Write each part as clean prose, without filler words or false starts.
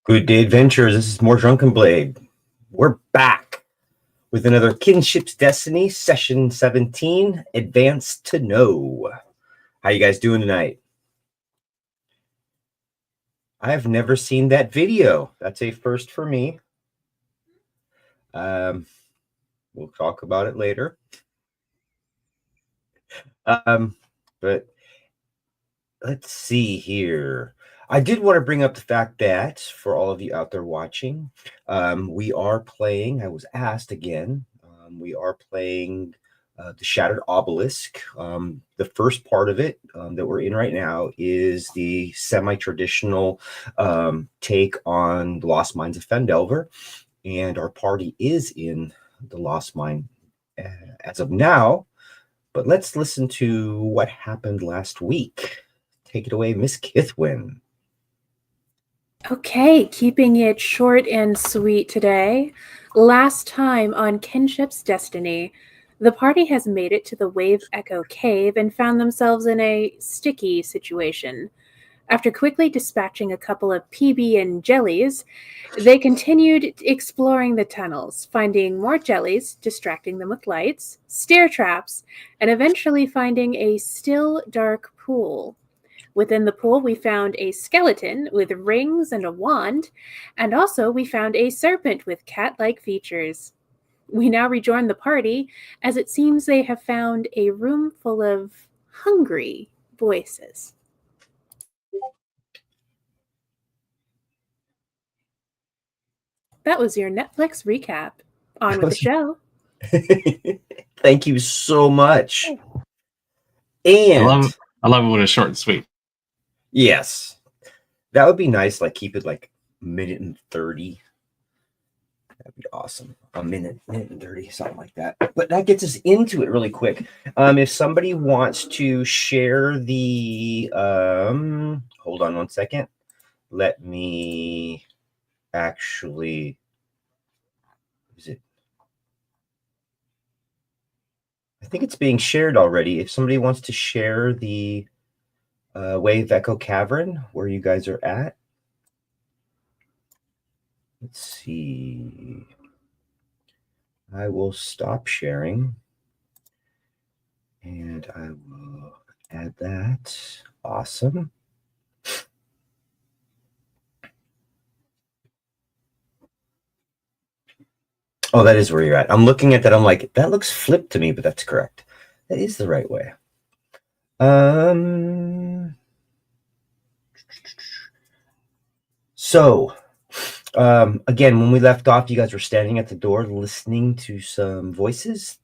Good day, adventurers. This is more Drunken Blade. We're back with another Kinship's Destiny, session 17, Advance to Know. How you guys doing tonight? I've never seen that video. That's a first for me. We'll talk about it later. But let's see here. I did want to bring up the fact that for all of you out there watching, we are playing, I was asked again, we are playing the Shattered Obelisk. The first part of it that we're in right now is the semi-traditional take on the Lost Mines of Phandelver. And our party is in the Lost Mine as of now. But let's listen to what happened last week. Take it away, Miss Kithwin. Okay, keeping it short and sweet today. Last time on Kinship's Destiny, the party has made it to the Wave Echo Cave and found themselves in a sticky situation. After quickly dispatching a couple of PB and jellies, they continued exploring the tunnels, finding more jellies, distracting them with lights, stair traps, and eventually finding a still dark pool. Within the pool, we found a skeleton with rings and a wand, and also we found a serpent with cat-like features. We now rejoin the party, as it seems they have found a room full of hungry voices. That was your Netflix recap. On with the show. Thank you so much. And I love it when it's short and sweet. Yes, that would be nice. Like keep it like a minute and 30. That'd be awesome. A minute and 30, something like that. But that gets us into it really quick. If somebody wants to share the, hold on one second. Let me actually, I think it's being shared already. If somebody wants to share the Wave Echo Cavern where you guys are at. Let's see. I will stop sharing and I will add that. Awesome. Oh, that is where you're at. I'm looking at that. I'm like, that looks flipped to me, but that's correct. That is the right way. So, again, when we left off, you guys were standing at the door listening to some voices.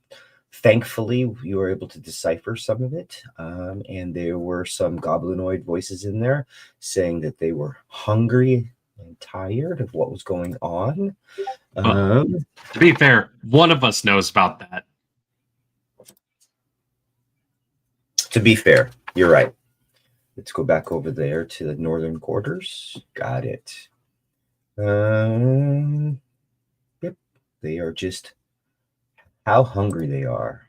Thankfully, you were able to decipher some of it, and there were some goblinoid voices in there saying that they were hungry and tired of what was going on. To be fair, one of us knows about that. To be fair, you're right. Let's go back over there to the northern quarters. Got it. Yep, they are just how hungry they are.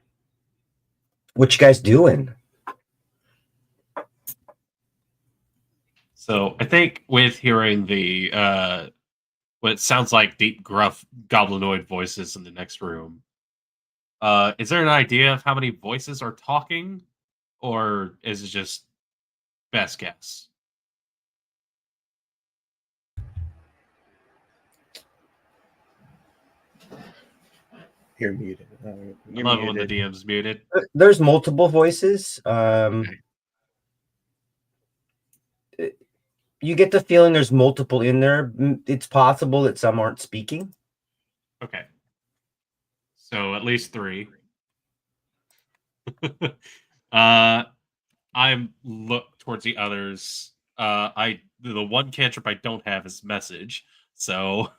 What you guys doing? So I think with hearing the what sounds like deep, gruff goblinoid voices in the next room, is there an idea of how many voices are talking, or is it just best guess? You're muted. I love it when the DM's muted. There's multiple voices. You get the feeling there's multiple in there. It's possible that some aren't speaking. Okay. So at least 3. I'm look towards the others. The one cantrip I don't have is message. So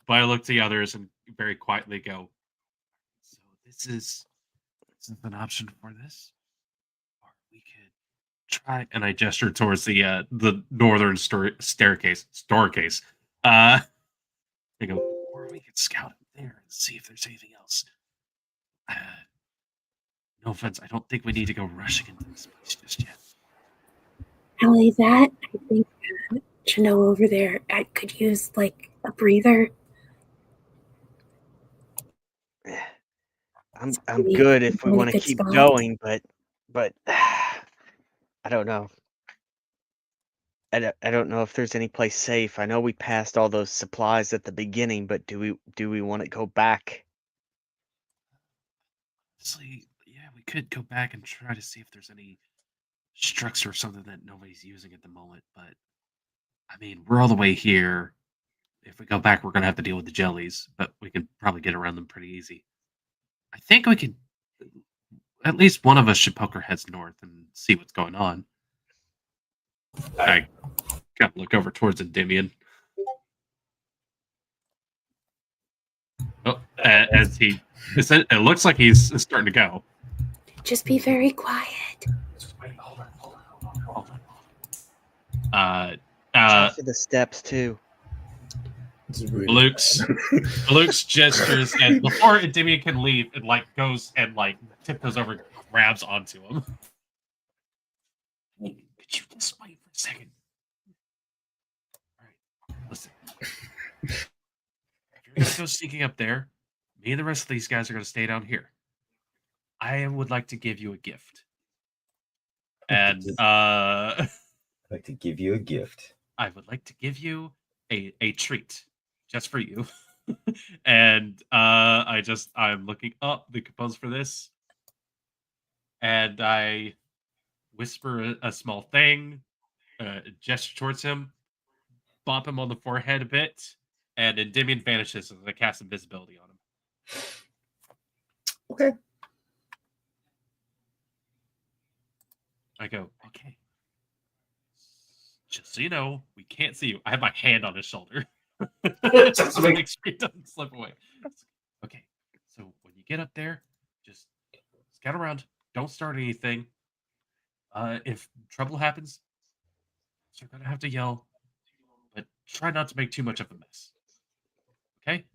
but I look to the others and very quietly go, so this is an option for this? Or we could try, and I gesture towards the northern staircase. I go, or we could scout up there and see if there's anything else. No offense, I don't think we need to go rushing into this place just yet. Ellie, I think Chino over there could use like a breather. I'm good if we want to keep going, but I don't know. I don't know if there's any place safe. I know we passed all those supplies at the beginning, but do we want to go back? Honestly, yeah, we could go back and try to see if there's any structure or something that nobody's using at the moment. But I mean, we're all the way here. If we go back, we're gonna have to deal with the jellies, but we can probably get around them pretty easy. I think we could. At least one of us should poke our heads north and see what's going on. I gotta look over towards Endymion. Oh, as it looks like he's starting to go. Just be very quiet. Wait, hold on. Try for the steps too. Luke's gestures, and before Endymion can leave, it like goes and like tiptoes over, and grabs onto him. Hey, could you just wait for a second? All right, listen. If you're gonna go sneaking up there, me and the rest of these guys are gonna stay down here. I would like to give you a gift, and I'd like to give you a gift. I would like to give you a treat just for you. And I'm looking up the components for this, and I whisper a small thing, gesture towards him, bop him on the forehead a bit, and Endymion vanishes as I cast invisibility on him. Okay. I go, okay. Just so you know, we can't see you. I have my hand on his shoulder. Just to make sure he doesn't slip away. Okay, so when you get up there, just scout around. Don't start anything. If trouble happens, you're gonna have to yell, but try not to make too much of a mess. Okay?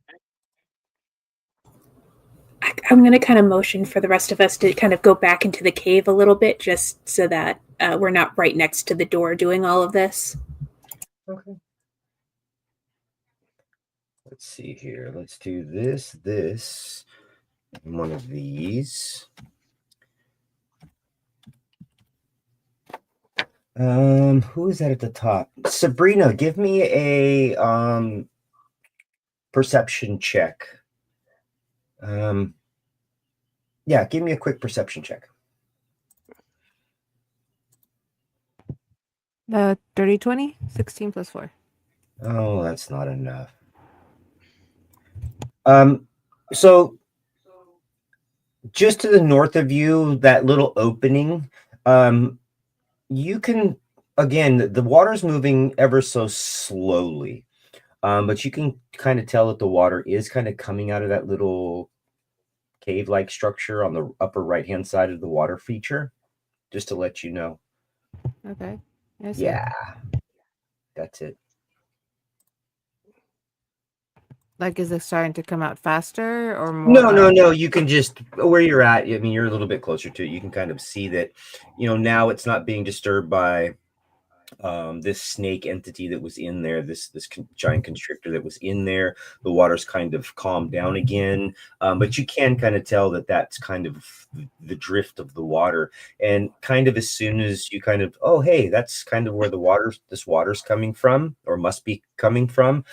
I'm going to kind of motion for the rest of us to kind of go back into the cave a little bit, just so that we're not right next to the door doing all of this. Okay. Let's see here. Let's do this, and one of these. Who is that at the top? Sabrina, give me a perception check. Yeah, give me a quick perception check. 30-20, 16 plus 4. Oh, that's not enough. So just to the north of you, that little opening, you can, again, the water's moving ever so slowly, but you can kind of tell that the water is kind of coming out of that little cave-like structure on the upper right-hand side of the water feature, just to let you know. Okay. I see. Yeah, that's it. Like, is it starting to come out faster or more? No. You can just, where you're at, I mean, you're a little bit closer to it. You can kind of see that, now it's not being disturbed by this snake entity that was in there, this giant constrictor that was in there. The water's kind of calmed down again, but you can kind of tell that that's kind of the drift of the water. And kind of as soon as you kind of, oh hey, that's kind of where this water's coming from, or must be coming from,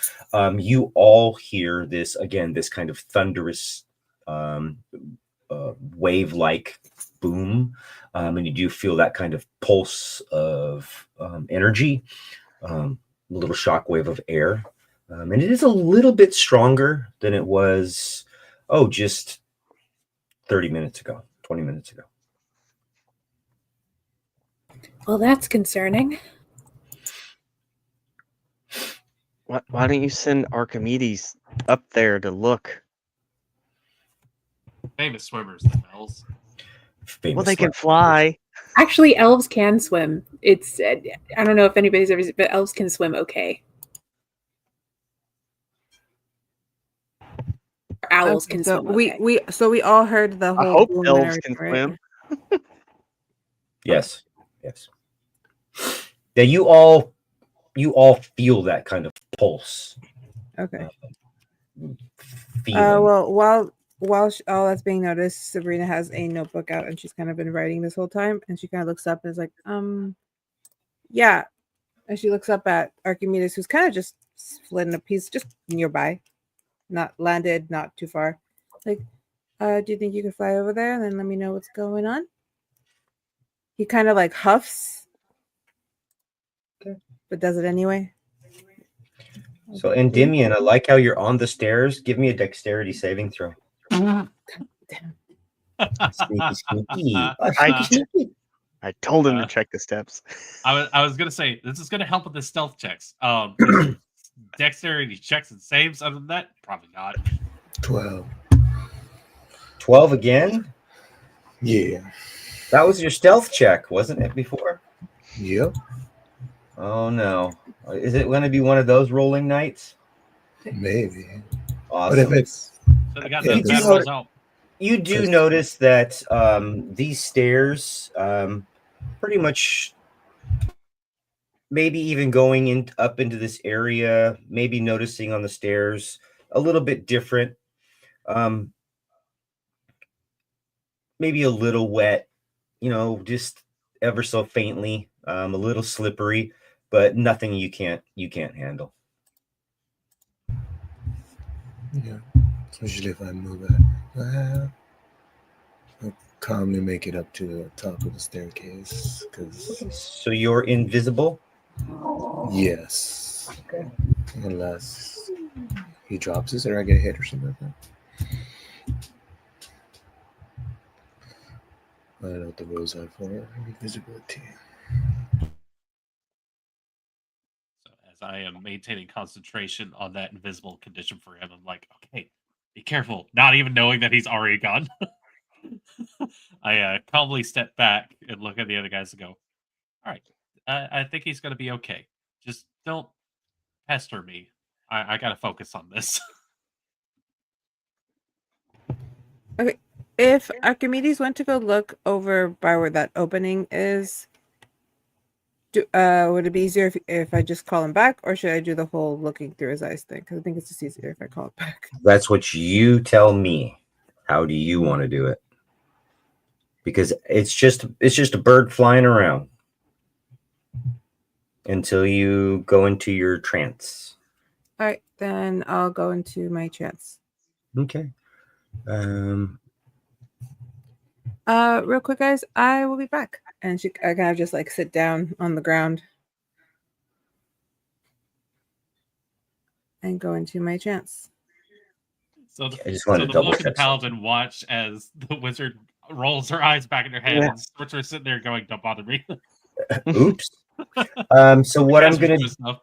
you all hear this again, this kind of thunderous wave-like boom, and you do feel that kind of pulse of energy, a little shock wave of air, and it is a little bit stronger than it was just 30 minutes ago, 20 minutes ago. Well, that's concerning. Why don't you send Archimedes up there to look? Famous swimmers, the bells. Well, Famous they can slap. fly. Actually, elves can swim. It's I don't know if anybody's ever seen, but elves can swim okay. Owls Okay, can so swim okay. we all heard the I whole hope boom and elves everything, can right? swim. Yes. Yeah, you all feel that kind of pulse. Okay. Feeling. Well, while all that's being noticed, Sabrina has a notebook out and she's kind of been writing this whole time. And she kind of looks up and is like, yeah. And she looks up at Archimedes, who's kind of just split in a piece, just nearby, not landed, not too far. Like, do you think you could fly over there and then let me know what's going on? He kind of like huffs, Okay, but does it anyway. So, Endymion, I like how you're on the stairs. Give me a dexterity saving throw. Sneaky. I told him to check the steps. I was gonna say this is gonna help with the stealth checks. Just dexterity checks and saves. Other than that, probably not. 12. 12 again? Yeah. That was your stealth check, wasn't it, before? Yep. Oh, no. Is it going to be one of those rolling nights? Maybe. Awesome. But if it's So they got Yeah, those bad just- rolls out. You do Just- notice that these stairs, pretty much, maybe even going up into this area, maybe noticing on the stairs a little bit different, maybe a little wet, just ever so faintly, a little slippery, but nothing you can't handle. Yeah. Especially if I move it. I'll calmly make it up to the top of the staircase. Because, So you're invisible? yes. Okay. Unless he drops us or I get hit or something like that. I don't know what the rules are for invisibility. So as I am maintaining concentration on that invisible condition for him, I'm like, okay, be careful. Not even knowing that he's already gone. I calmly step back and look at the other guys and go, all right, I think he's going to be okay. Just don't pester me. I got to focus on this. Okay. If Archimedes went to go look over by where that opening is, would it be easier if I just call him back, or should I do the whole looking through his eyes thing? Because I think it's just easier if I call it back. That's what you tell me. How do you want to do it? Because it's just a bird flying around until you go into your trance. All right, then I'll go into my trance. Okay. Real quick, guys, I will be back. And I kind of just like sit down on the ground and go into my trance. So I just wanted to the double monk and the check something. paladin watch as the wizard rolls her eyes back in her head, Yeah. and Swordsman's sitting there going, "Don't bother me." Oops. So what I'm As we gonna do stuff.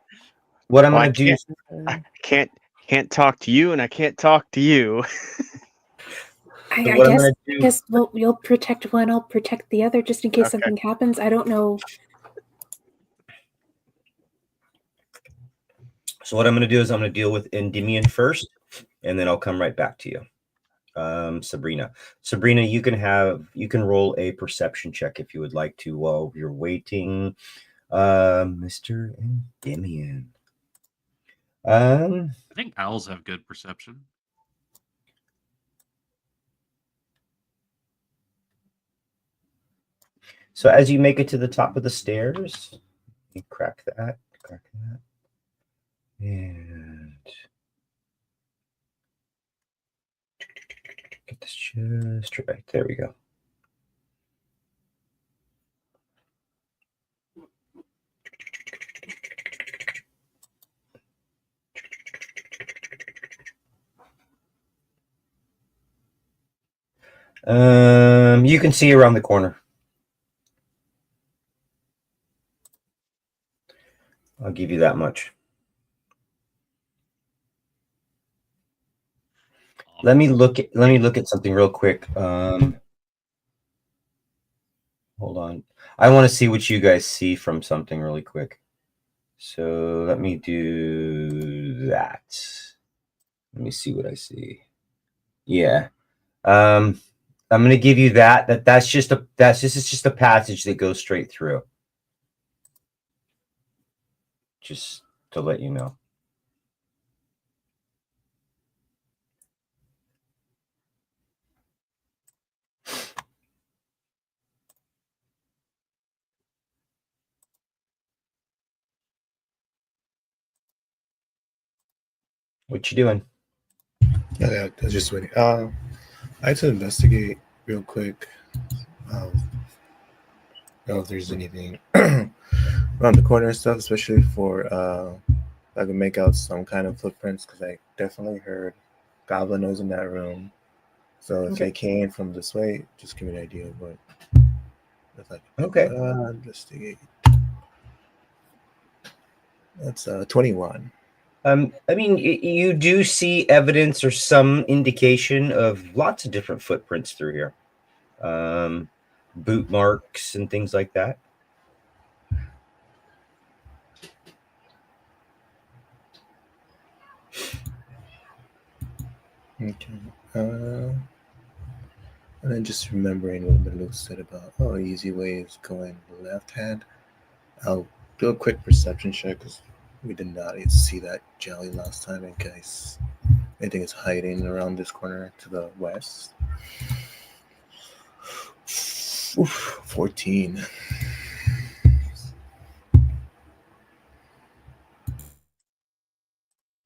do? I can't talk to you, and I can't talk to you. I what I'm guess gonna do- I guess well, you'll protect one, I'll protect the other, just in case Okay. something happens. I don't know. So what I'm going to do is I'm going to deal with Endymion first, and then I'll come right back to you. Sabrina, you can roll a perception check if you would like to while you're waiting. Mr. Endymion. I think owls have good perception. So as you make it to the top of the stairs, you crack that, and get this just right. There we go. You can see around the corner. I'll give you that much. Let me look at something real quick. Hold on. I want to see what you guys see from something really quick. So let me do that. Let me see what I see. Yeah. I'm going to give you that's just a passage that goes straight through. Just to let you know. What you doing? Yeah, I was just waiting. I had to investigate real quick. Know if there's anything around the corner and stuff, especially for I can make out some kind of footprints because I definitely heard goblin noise in that room. So if they came from this way, just give me an idea of what. If I Okay. Investigate. That's 21. I mean, you do see evidence or some indication of lots of different footprints through here. Boot marks and things like that. Okay. And then just remembering what Luke said about easy way is going left hand. I'll do a quick perception check because we did not see that jelly last time in case anything is hiding around this corner to the west. 14.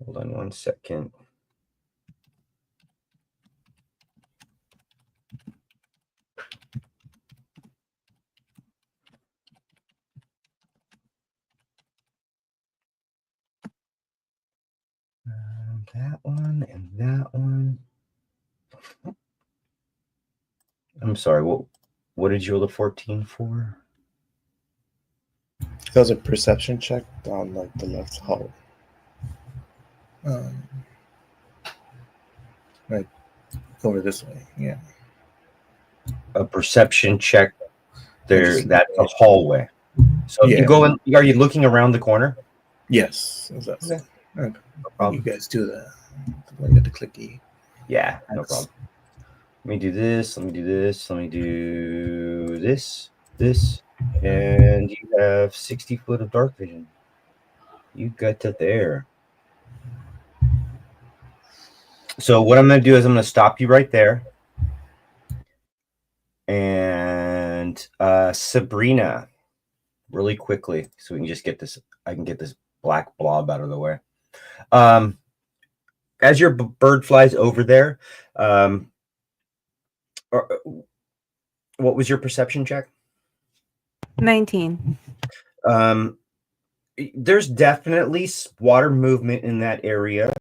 Hold on one second. That one and that one. I'm sorry. What did you roll the 14 for? That was a perception check on like the left hall. Right over this way. Yeah. A perception check. Just- That's a hallway. So if you Yeah. go in, are you looking around the corner? Yes. Exactly. Okay. Okay. No problem. You guys do that. I'm gonna get the clicky. Yeah, no problem. Let me do this. Let me do this. Let me do this, and you have 60 foot of dark vision. You got to there. So what I'm going to do is I'm going to stop you right there. And Sabrina, really quickly, so we can just get this. I can get this black blob out of the way. As your bird flies over there, what was your perception check? 19. There's definitely water movement in that area.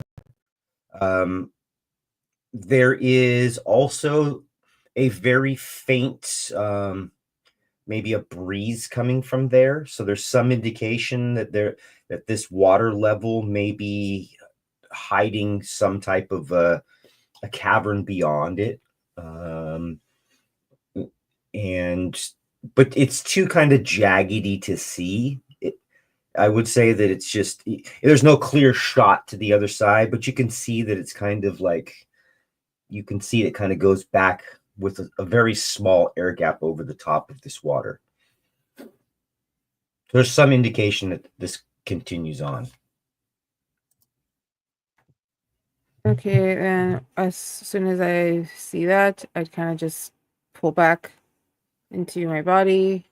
There is also a very faint, maybe a breeze coming from there. So there's some indication that this water level may be hiding some type of a cavern beyond it. But it's too kind of jaggedy to see. I would say that it's just there's no clear shot to the other side, but you can see that it's kind of like you can see it kind of goes back with a very small air gap over the top of this water. There's some indication that this continues on. Okay, and as soon as I see that, I'd kind of just pull back into my body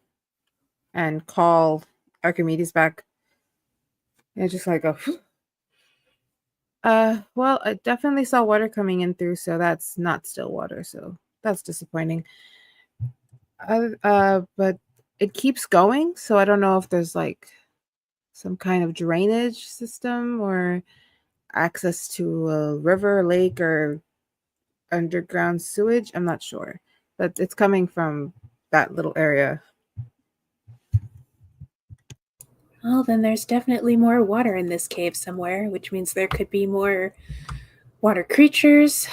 and call Archimedes back. And just like go, well, I definitely saw water coming in through, so that's not still water, so that's disappointing. But it keeps going, so I don't know if there's like some kind of drainage system or access to a river, lake, or underground sewage. I'm not sure, but it's coming from that little area. Well, then there's definitely more water in this cave somewhere, which means there could be more water creatures.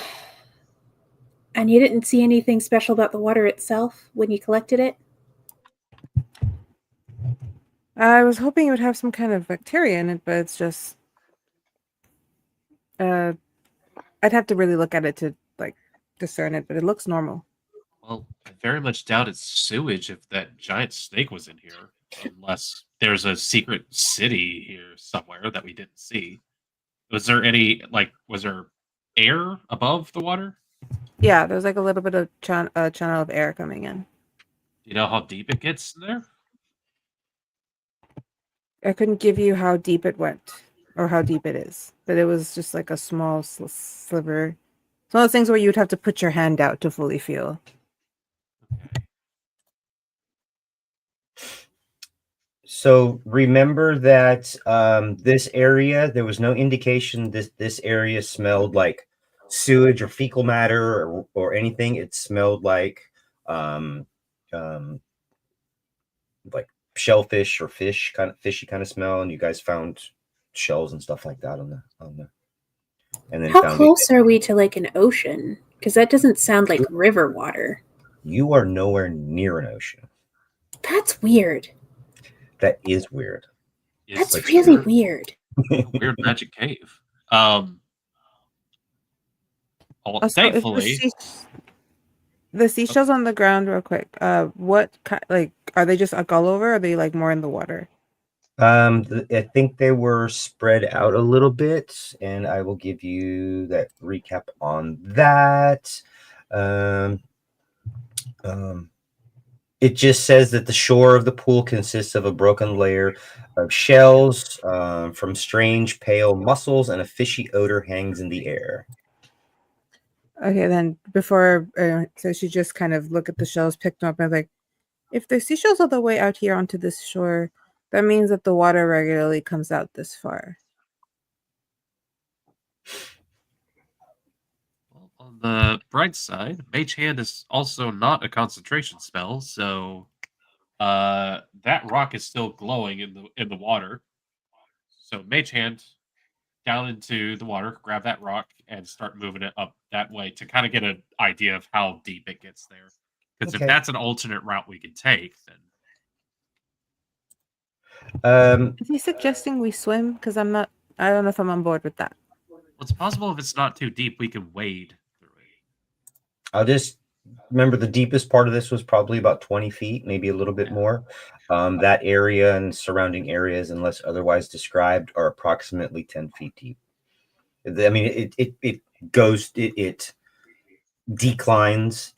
And you didn't see anything special about the water itself when you collected it? I was hoping it would have some kind of bacteria in it, but it's just I'd have to really look at it to like discern it, but it looks normal. Well, I very much doubt it's sewage if that giant snake was in here, unless there's a secret city here somewhere that we didn't see. Was there was there air above the water? Yeah, there's like a little bit of channel of air coming in. Do you know how deep it gets in there? I couldn't give you how deep it went or how deep it is, but it was just like a small sliver. It's one of those things where you'd have to put your hand out to fully feel. So remember that this area, there was no indication this area smelled like sewage or fecal matter or anything. It smelled like shellfish or fish, kind of fishy kind of smell, and you guys found shells and stuff like that on the and then How found close are we to like an ocean? Because that doesn't sound like river water. You are nowhere near an ocean. That's weird. That is weird. That's really weird. Weird magic cave. Thankfully, the seashells on the ground, real quick. What like are they just all over? Or are they like more in the water? I think they were spread out a little bit, and I will give you that recap on that. It just says that the shore of the pool consists of a broken layer of shells from strange pale mussels, and a fishy odor hangs in the air. Okay, then before, so she just kind of look at the shells, picked them up, and like, if the seashells are the way out here onto this shore, that means that the water regularly comes out this far. well, on the bright side, Mage Hand is also not a concentration spell, so that rock is still glowing in the water. So Mage Hand down into the water, grab that rock, and start moving it up that way to kind of get an idea of how deep it gets there. Because if that's an alternate route we can take, then Is he suggesting we swim? Because I don't know if I'm on board with that. well, it's possible if it's not too deep, we can wade through it. I'll just remember the deepest part of this was probably about 20 feet, maybe a little bit Yeah. more. That area and surrounding areas, unless otherwise described, are approximately 10 feet deep. I mean, it goes, it declines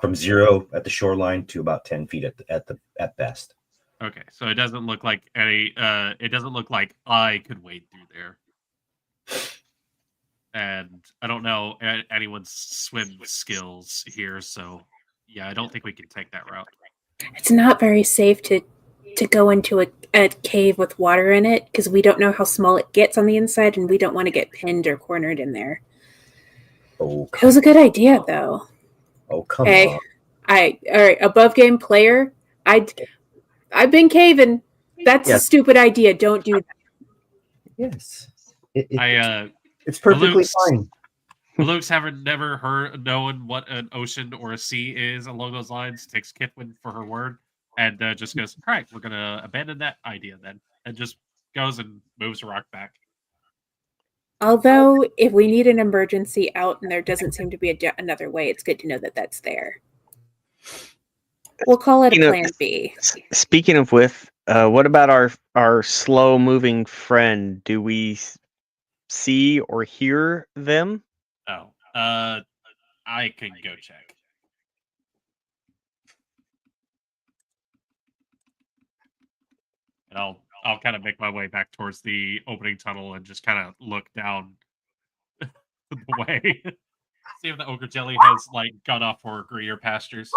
from 0 at the shoreline to about 10 feet at best. Okay, so it doesn't look like it doesn't look like I could wade through there. And I don't know anyone's swim skills here, so yeah, I don't think we can take that route. It's not very safe to go into a cave with water in it because we don't know how small it gets on the inside, and we don't want to get pinned or cornered in there. Oh, It was a good idea, though. come Hey, on. all right, above game player. I've been caving. That's a Yes. stupid idea. Don't do that. Yes. It's The perfectly Luke's, fine. the Luke's never known what an ocean or a sea is along those lines. Takes Kitwin for her word and just goes, all right, we're gonna abandon that idea then, and just goes and moves a rock back. Although, if we need an emergency out and there doesn't seem to be another way, it's good to know that that's there. We'll call it a plan B. Speaking of what about our slow moving friend? Do we see or hear them? Oh, I can go check. And I'll kind of make my way back towards the opening tunnel and just kind of look down the way. See if the ogre jelly has like gone off for greener pastures.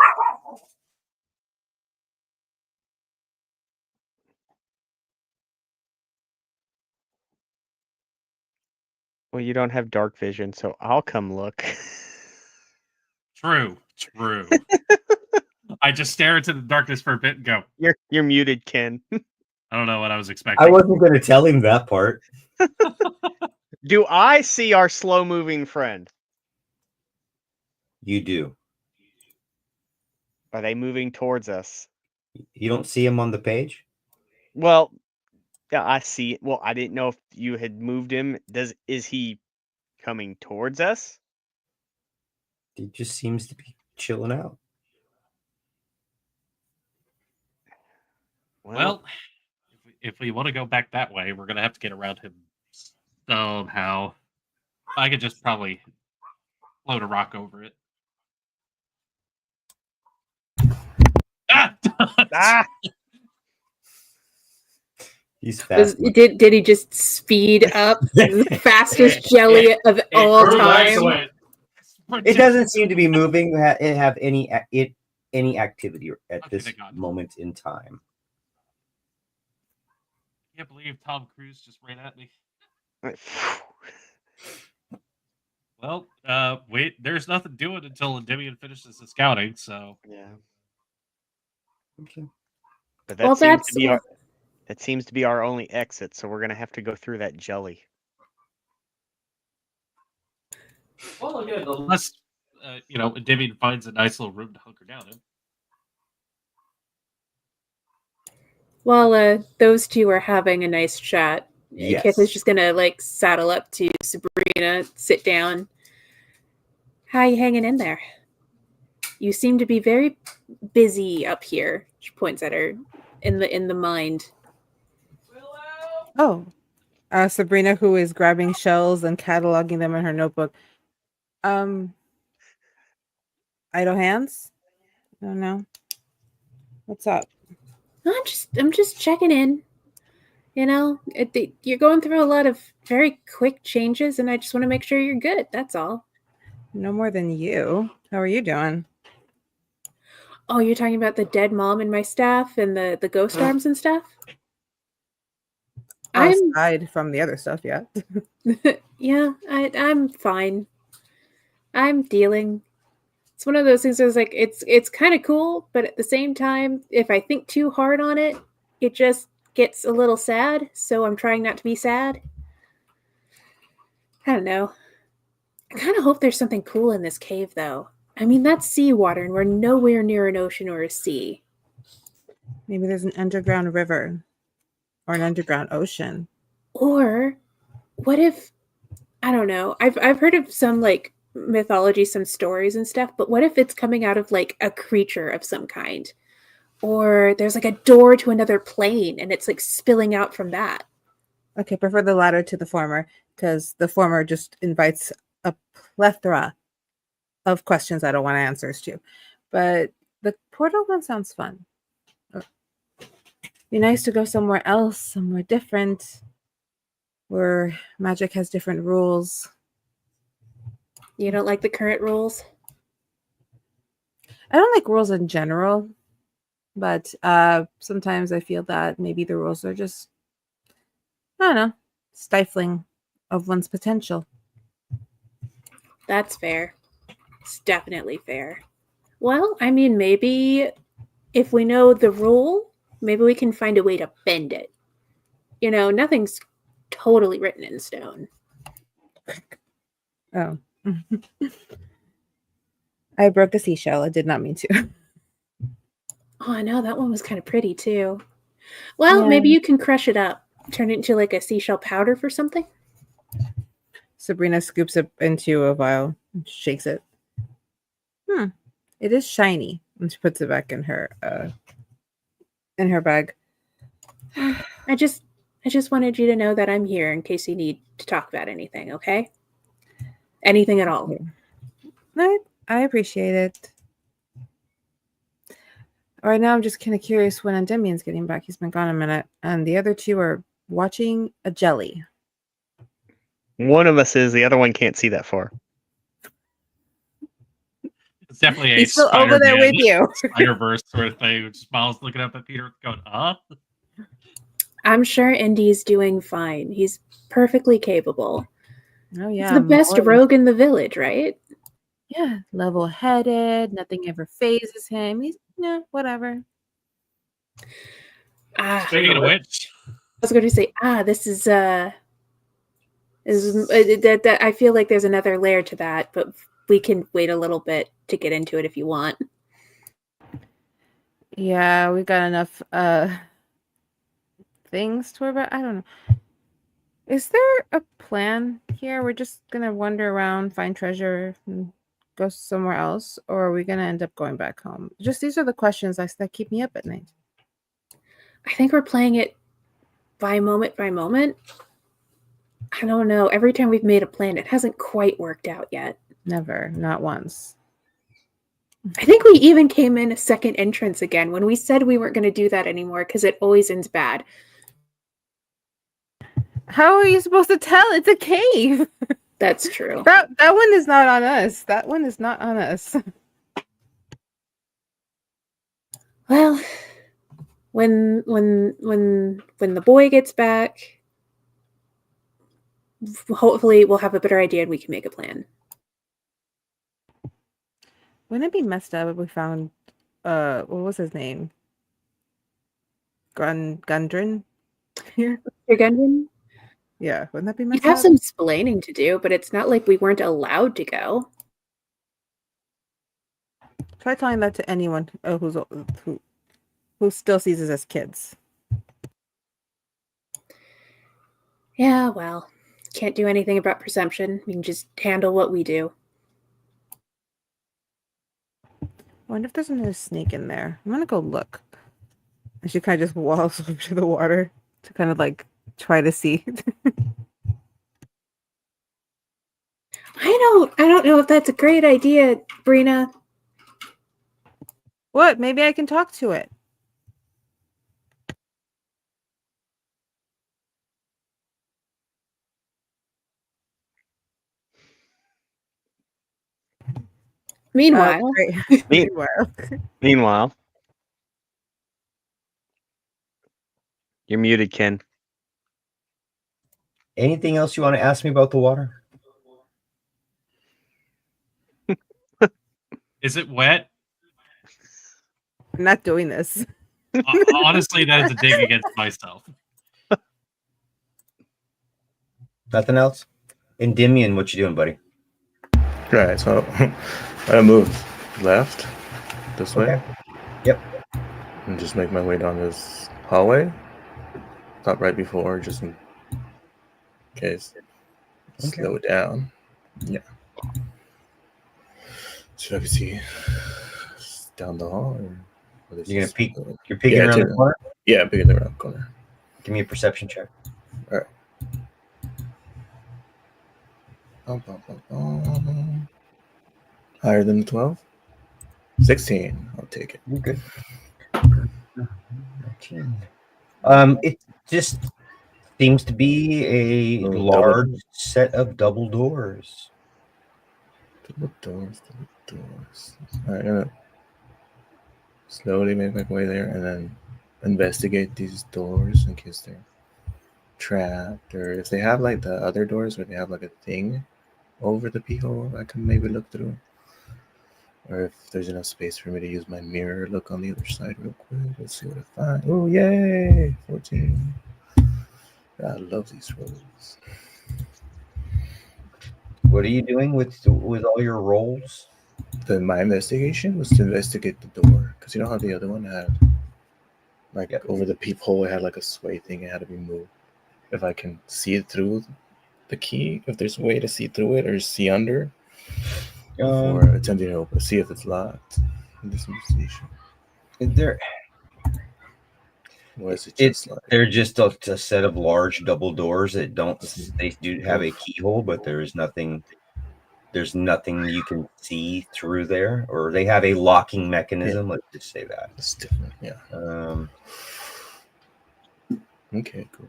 Well, you don't have dark vision, so I'll come look. True. I just stare into the darkness for a bit and go, You're muted, Ken. I don't know what I was expecting. I wasn't going to tell him that part. Do I see our slow moving friend? You do. Are they moving towards us? You don't see him on the page? Well, yeah, I see it. Well, I didn't know if you had moved him. Is he coming towards us? He just seems to be chilling out. Well, if we want to go back that way, we're gonna have to get around him somehow. I could just probably float a rock over it. Ah! He's fast. Did he just speed up the fastest jelly of all time? It doesn't seem to be moving. It have any activity at Okay, this thank God. moment in time. I can't believe Tom Cruise just ran at me. Well, wait, there's nothing doing until Endymion finishes the scouting, so Yeah. Okay. But Well, that seems to be our only exit, so we're gonna have to go through that jelly. well, again, unless Endymion finds a nice little room to hunker down in. While those two are having a nice chat, Yes. Kith is just gonna like saddle up to Sabrina, sit down. How you hanging in there? You seem to be very busy up here. She points at her in the mind. Oh, Sabrina, who is grabbing shells and cataloging them in her notebook. Idle hands? I don't know. What's up? I'm just checking in. You know, you're going through a lot of very quick changes, and I just want to make sure you're good. That's all. No more than you. How are you doing? Oh, you're talking about the dead mom and my staff and the ghost arms and stuff? Aside from the other stuff, yeah. Yeah, I'm fine. I'm dealing. It's one of those things that's like it's kind of cool, but at the same time, if I think too hard on it, it just gets a little sad. So I'm trying not to be sad. I don't know. I kind of hope there's something cool in this cave, though. I mean, that's seawater, and we're nowhere near an ocean or a sea. Maybe there's an underground river or an underground ocean. Or what if, I don't know. I've heard of some like mythology, some stories and stuff, but what if it's coming out of like a creature of some kind? Or there's like a door to another plane and it's like spilling out from that. Okay, prefer the latter to the former, because the former just invites a plethora of questions I don't want answers to. But the portal one sounds fun. Be nice to go somewhere else, somewhere different, where magic has different rules. You don't like the current rules? I don't like rules in general, but sometimes I feel that maybe the rules are just, I don't know, stifling of one's potential. That's fair. It's definitely fair. Well, I mean, maybe if we know the rule, maybe we can find a way to bend it. You know, nothing's totally written in stone. Oh. I broke a seashell. I did not mean to. Oh, I know that one was kind of pretty too. Well, Yeah. maybe you can crush it up, turn it into like a seashell powder for something. Sabrina scoops it into a vial and shakes it. It is shiny. And she puts it back in her bag. I just wanted you to know that I'm here in case you need to talk about anything, okay? Anything at all. I appreciate it. Right now, I'm just kind of curious when Endemion's getting back. He's been gone a minute. And the other two are watching a jelly. One of us is, the other one can't see that far. It's definitely a He's still over there with you. Spider-Verse sort of thing. Just Miles looking up at Peter going, I'm sure Indy's doing fine. He's perfectly capable. Oh, yeah. He's the best rogue in the village, right? Yeah. Level-headed. Nothing ever phases him. He's, whatever. Speaking of which, I was going to say, this is I feel like there's another layer to that, but we can wait a little bit to get into it if you want. Yeah, we got enough things to worry about. I don't know. Is there a plan here? We're just gonna wander around, find treasure, and go somewhere else, or are we gonna end up going back home? Just these are the questions that keep me up at night. I think we're playing it by moment. I don't know. Every time we've made a plan, it hasn't quite worked out yet. Never, not once. I think we even came in a second entrance again when we said we weren't going to do that anymore because it always ends bad. How are you supposed to tell? It's a cave. That's true. That one is not on us. That one is not on us. Well, when the boy gets back, hopefully we'll have a better idea and we can make a plan. Wouldn't it be messed up if we found what was his name? Gundren here? Your Gundren? Yeah, wouldn't that be We messed have up? some explaining to do, but it's not like we weren't allowed to go. Try telling that to anyone who still sees us as kids. Yeah, well, can't do anything about perception. We can just handle what we do. I wonder if there's another snake in there. I'm gonna go look. And she kind of just walks over to the water to kind of like try to see. I don't know if that's a great idea, Brina. What? Maybe I can talk to it. Meanwhile, Meanwhile, you're muted, Ken. Anything else you want to ask me about the water? is it wet? I'm not doing this. Honestly, that is a dig against myself. Nothing else? Endymion, what you doing, buddy? Right, so I move left this way. Okay. Yep. And just make my way down this hallway. Not right before, just in case. Okay. Slow it down. Yeah. So I can see down the hall. Or this You're gonna is- peek. You're peeking Yeah, around the corner. Yeah, I'm peeking around the corner. Give me a perception check. All right. Bum, bum, bum, bum. Higher than 12? 16. I'll take it. You're good. 19. It just seems to be a Oh, large double- set of double doors. Double doors. All right, I'm gonna slowly make my way there and then investigate these doors in case they're trapped, or if they have like the other doors where they have like a thing over the pee hole I can maybe look through, or if there's enough space for me to use my mirror, look on the other side real quick. Let's see what I find. Oh, yay! 14. I love these rolls. What are you doing with all your rolls? Then my investigation was to investigate the door, because you know how the other one had like over the peephole, it had like a sway thing, it had to be moved. If I can see it through the key, if there's a way to see through it or see under before attempting to open, see if it's locked in this investigation. They're Or is it just like they're just a set of large double doors that don't. They do have a keyhole, but there's nothing. There's nothing you can see through there, or they have a locking mechanism. Let's just say that. it's different? Yeah. Okay. Cool.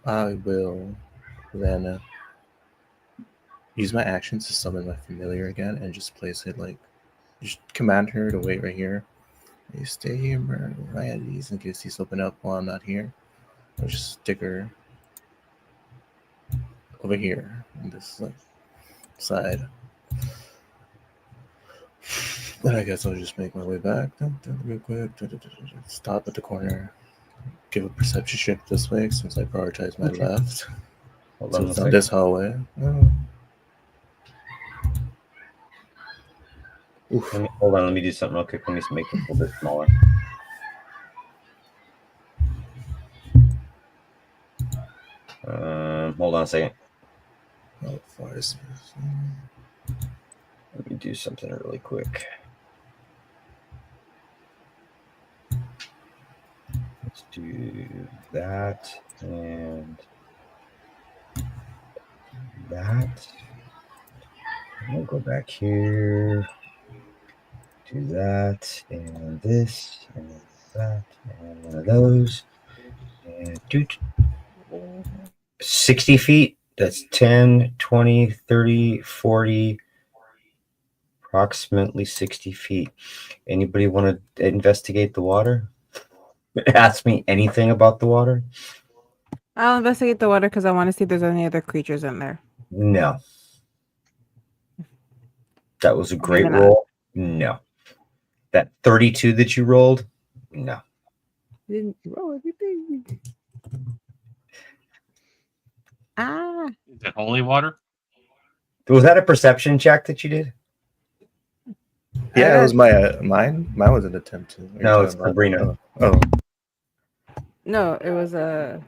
I will then use my actions to summon my familiar again and just place it like, just command her to wait right here. You stay here, bro. Right at these in case these open up while I'm not here. I'll just stick her over here on this like side. Then I guess I'll just make my way back real quick. Stop at the corner. Give a perception check this way since I prioritize my left. Hold So on it's a not second. this hallway. Oof. Hold on. Let me do something real quick. Let me make it a little bit smaller. Hold on a second. How far is this? Let me do something really quick. Let's do that and that. I'll go back here. Do that and this and that and one of those. And 60 feet. That's 10, 20, 30, 40, approximately 60 feet. Anybody want to investigate the water? Ask me anything about the water? I'll investigate the water because I want to see if there's any other creatures in there. No. That was a great Maybe not. roll. No. That 32 that you rolled? No. Didn't roll everything. Ah. Is it holy water? Was that a perception check that you did? Yeah, it was my mine. Mine was an attempt to. No, it's Sabrina. Oh. No, it was a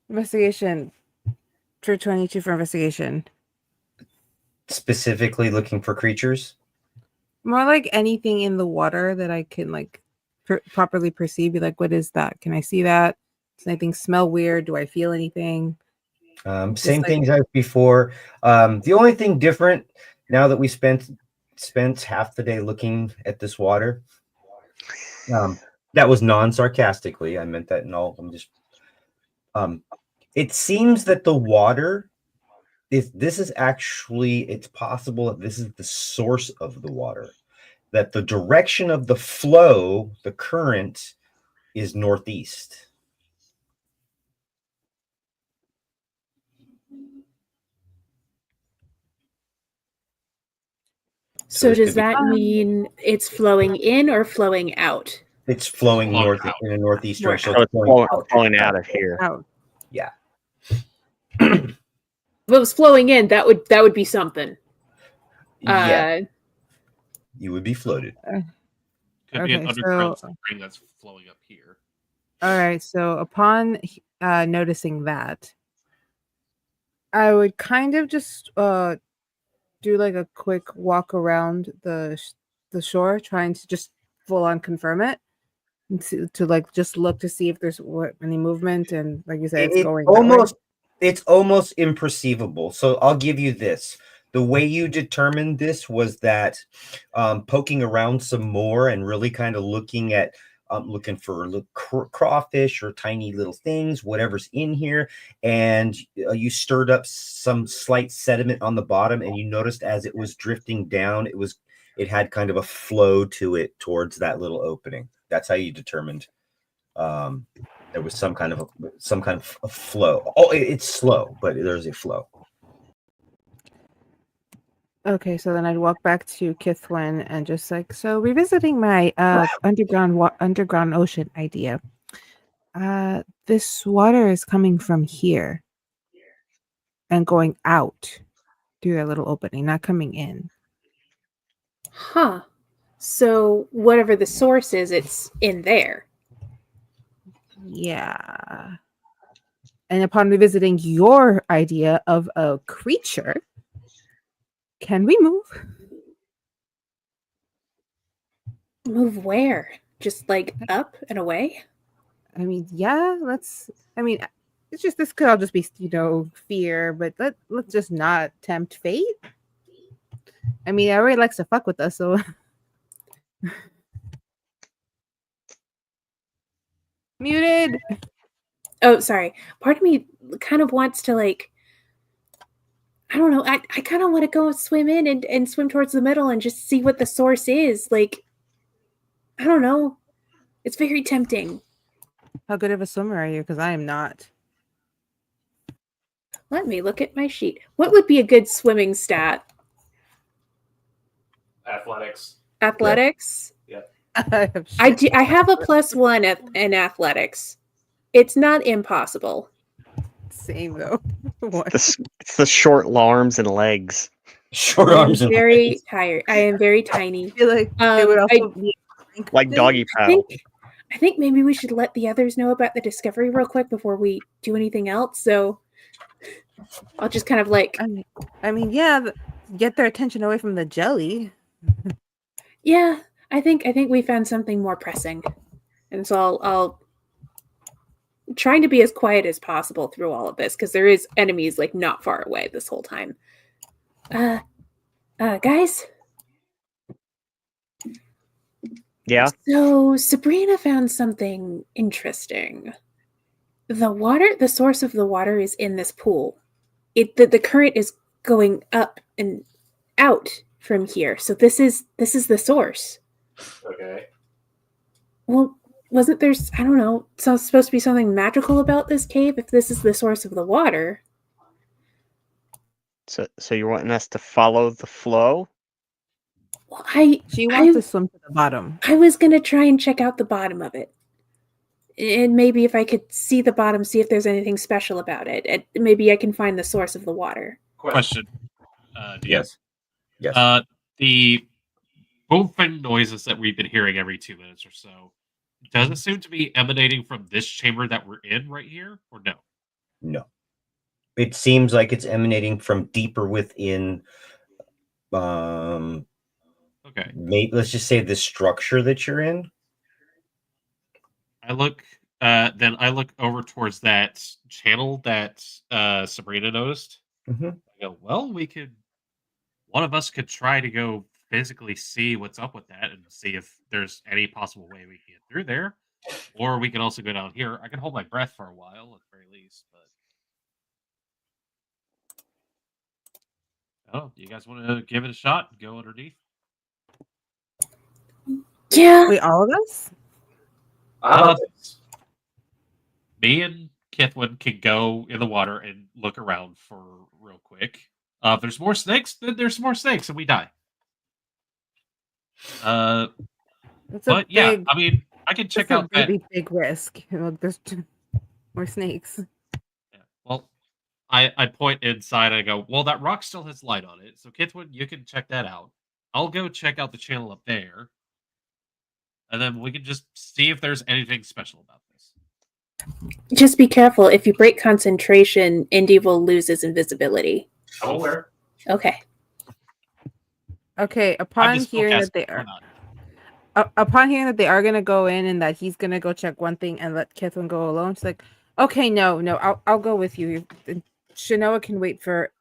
investigation for 22 for investigation. Specifically looking for creatures? More like anything in the water that I can like properly perceive. Be like, what is that? Can I see that? Does anything smell weird? Do I feel anything? Same like- things as before. The only thing different now that we spent half the day looking at this water. That was non-sarcastically. I meant that in all. I'm just. It seems that the water this is actually. It's possible that this is the source of the water. That the direction of the flow, the current, is northeast. So this does could be- that mean it's flowing in or flowing out? It's flowing Flowing north out. in a northeast More direction. So it's flowing out. flowing out of here. Out. Yeah. If it was flowing in, that would be something. Yeah. You would be floated. Could be an Okay, underground so- spring that's flowing up here. All right. So upon noticing that, I would kind of just do like a quick walk around the shore, trying to just full on confirm it, and to like just look to see if there's any movement, and like you said, it's going that way. It's almost imperceivable. So I'll give you this. The way you determined this was that poking around some more and really kind of looking at looking for crawfish or tiny little things, whatever's in here, and you stirred up some slight sediment on the bottom, and you noticed as it was drifting down, it had kind of a flow to it towards that little opening. That's how you determined there was some kind of a flow. Oh, it's slow, but there's a flow. Okay, so then I'd walk back to Kithwin and just like, so revisiting my underground ocean idea. This water is coming from here and going out through that little opening, not coming in. Huh. So whatever the source is, it's in there. Yeah. And upon revisiting your idea of a creature, can we move? Move where? Just like up and away? I mean, yeah, it's just this could all just be, fear, but let's just not tempt fate. I mean, Ari likes to fuck with us, so muted. Oh, sorry. Part of me kind of wants to like, I don't know. I kind of want to go swim in and swim towards the middle and just see what the source is. Like, I don't know. It's very tempting. How good of a swimmer are you? Because I am not. Let me look at my sheet. What would be a good swimming stat? Athletics. Athletics? Yeah. I have a +1 in athletics. It's not impossible. Same though. It's the short arms and legs. Short arms and very legs. tired. I am very tiny. I feel like it would also be Like doggy paddle. I think maybe we should let the others know about the discovery real quick before we do anything else. So I'll just kind of like, I mean, yeah, get their attention away from the jelly. yeah, I think we found something more pressing, and so I'll trying to be as quiet as possible through all of this because there is enemies like not far away this whole time. Guys. Yeah. So Sabrina found something interesting. The source of the water is in this pool. The current is going up and out from here. So this is the source. Okay. Well, wasn't there, I don't know, so supposed to be something magical about this cave if this is the source of the water? So you're wanting us to follow the flow? Well, she wants to swim to the bottom. I was going to try and check out the bottom of it. And maybe if I could see the bottom, see if there's anything special about it. And maybe I can find the source of the water. Question. Yes. The booming noises that we've been hearing every 2 minutes or so, does it seem to be emanating from this chamber that we're in right here, or no? No. It seems like it's emanating from deeper within. Okay. Maybe let's just say the structure that you're in. I look over towards that channel that Sabrina noticed. Mm-hmm. I go, well, one of us could try to go physically see what's up with that and see if there's any possible way we can get through there. Or we can also go down here. I can hold my breath for a while at the very least, but do you guys want to give it a shot? Go underneath? Yeah. Wait, all of us? Me and Kithwin can go in the water and look around for real quick. If there's more snakes, then there's more snakes, and we die. I mean, I can check out that. Really big risk. Look, there's more snakes. Yeah, well, I point inside. And I go, well, that rock still has light on it, so Kithwin, you can check that out. I'll go check out the channel up there, and then we can just see if there's anything special about this. Just be careful. If you break concentration, Indy will lose his invisibility. I'm aware. Okay. Okay, I'm upon just hearing that asking, they why are not? upon hearing that they are gonna go in and that he's gonna go check one thing and let Kithwin go alone, she's like, okay, no, I'll go with you. Shanoa can wait for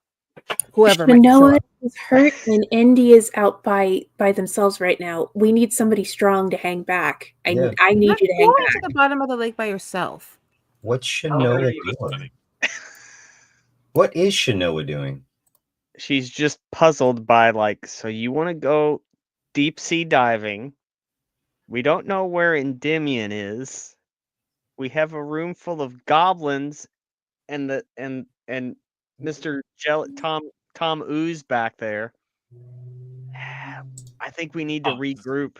whoever might show Shanoa up. is hurt and Indy is out by themselves right now. We need somebody strong to hang back. Yeah. I need Not you to hang going to back. the bottom of the lake by yourself. What's How are Shanoa you doing? listening? What is Shanoa doing? She's just puzzled by like, so you want to go deep sea diving? We don't know where Endymion is. We have a room full of goblins, and Mr. Tom Ooze back there. I think we need to Oh, regroup.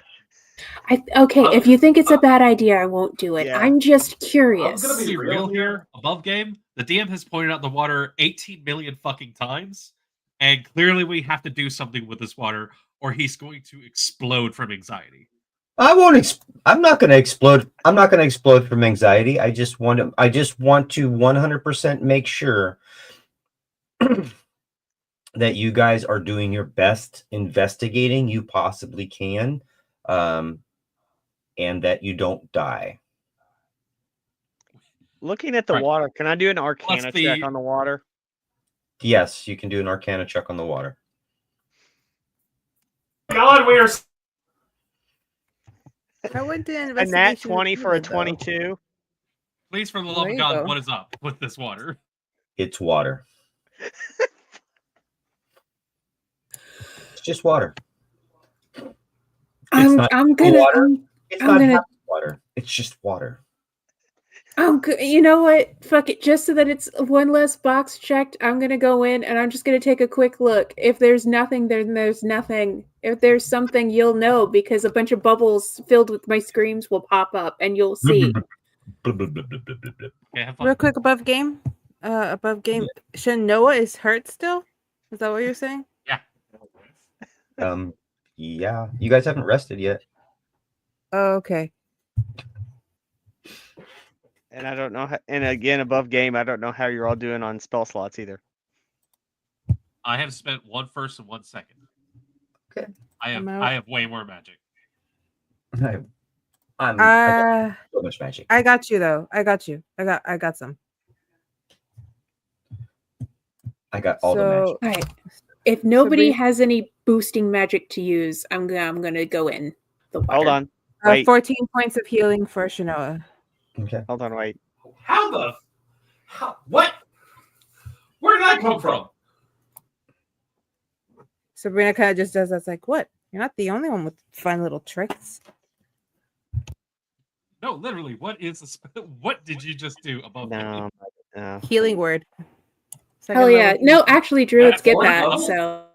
Okay, if you think it's a bad idea, I won't do it. Yeah. I'm just I'm curious. gonna be real here. Above game, the DM has pointed out the water 18 million fucking times, and clearly we have to do something with this water, or he's going to explode from anxiety. I won't. I'm not going to explode. I'm not going to explode from anxiety. I just want to. 100% make sure that you guys are doing your best investigating you possibly can, and that you don't die. Looking at the Right. water, can I do an Arcana check on the water? Yes, you can do an Arcana check on the water. God, we are. I went to A nat investigation. 20 for a though. 22. Please, for the Well, love there of you God, go. what is up with this water? It's water. It's just water. I'm gonna water. It's I'm not gonna half water. It's just water. you know what? Fuck it. Just so that it's one less box checked, I'm gonna go in and I'm just gonna take a quick look. If there's nothing, then there's nothing. If there's something, you'll know because a bunch of bubbles filled with my screams will pop up and you'll see. Okay, have fun. Real quick, above game. Shanoa is hurt still. Is that what you're saying? Yeah. Yeah. You guys haven't rested yet. Oh, okay. And I don't know how, and again, above game, I don't know how you're all doing on spell slots either. I have spent one first and 1 second. Okay. I I'm out. have way more magic. I got Uh, so much magic. I got you though. I got you. I got some. I got all the magic. So All right. If nobody Sabrina- has any boosting magic to use, I'm gonna go in the water. Hold on. Wait. 14 points of healing for Shanoa. Okay. Hold on, wait. What? Where did that come from? Sabrina kind of just does that's like, what? You're not the only one with fun little tricks. No, literally, what is this? What did you just do above game? No. Healing word. Second Hell yeah. level No, actually, druids get fourth that. level? So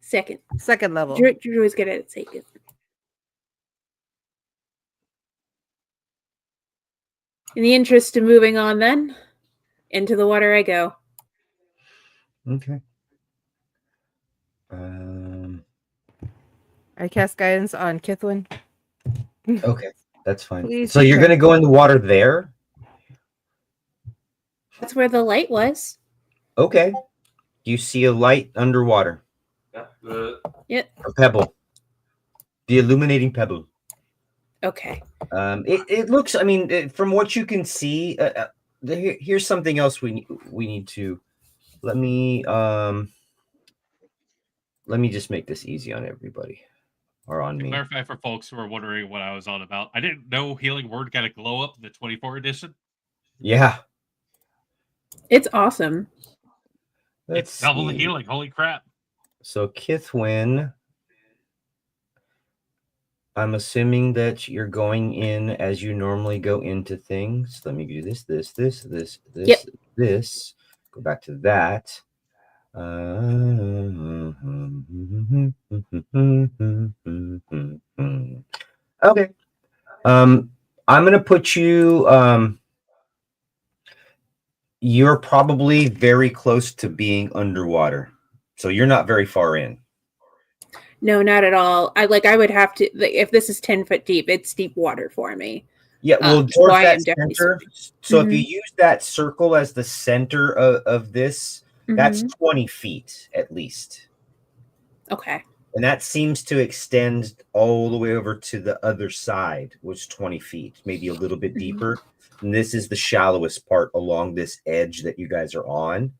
second. Second level. Druids get it at second. In the interest of moving on, then into the water I go. Okay. I cast guidance on Kithwin. Okay, that's fine. Please So you're check. gonna go in the water there? That's where the light was. Okay. You see a light underwater. Yep. A pebble. The illuminating pebble. Okay. It looks. I mean, from what you can see, here's something else we need to. Let me just make this easy on everybody, or on To me. clarify for folks who are wondering what I was on about, I didn't know Healing Word got a glow up in the 24 edition. Yeah. It's awesome. It's double the see. healing. Holy crap. So Kithwin, I'm assuming that you're going in as you normally go into things. Let me do this. Yep. This. Go back to that. Okay. I'm gonna put you. You're probably very close to being underwater, so you're not very far in. No, not at all. I would have to if this is 10 foot deep, it's deep water for me. Yeah, well, So I that am definitely center. swimming. So if you use that circle as the center of this, That's Mhm. 20 feet at least. Okay. And that seems to extend all the way over to the other side, which is 20 feet, maybe a little bit Mhm. deeper. And this is the shallowest part along this edge that you guys are on.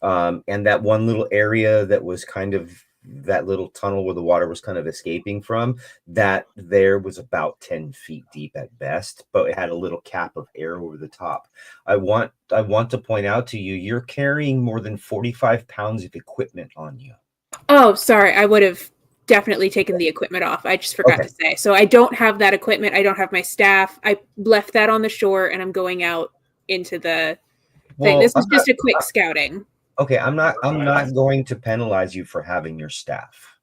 And that one little area that was kind of that little tunnel where the water was kind of escaping from, that there was about 10 feet deep at best, but it had a little cap of air over the top. I want to point out to you, you're carrying more than 45 pounds of equipment on you. Oh, sorry. I would have definitely taken the equipment off. I just forgot Okay. to say. So I don't have that equipment. I don't have my staff. I left that on the shore, and I'm going out into the thing. Well, This is just a quick scouting. okay, I'm not going to penalize you for having your staff.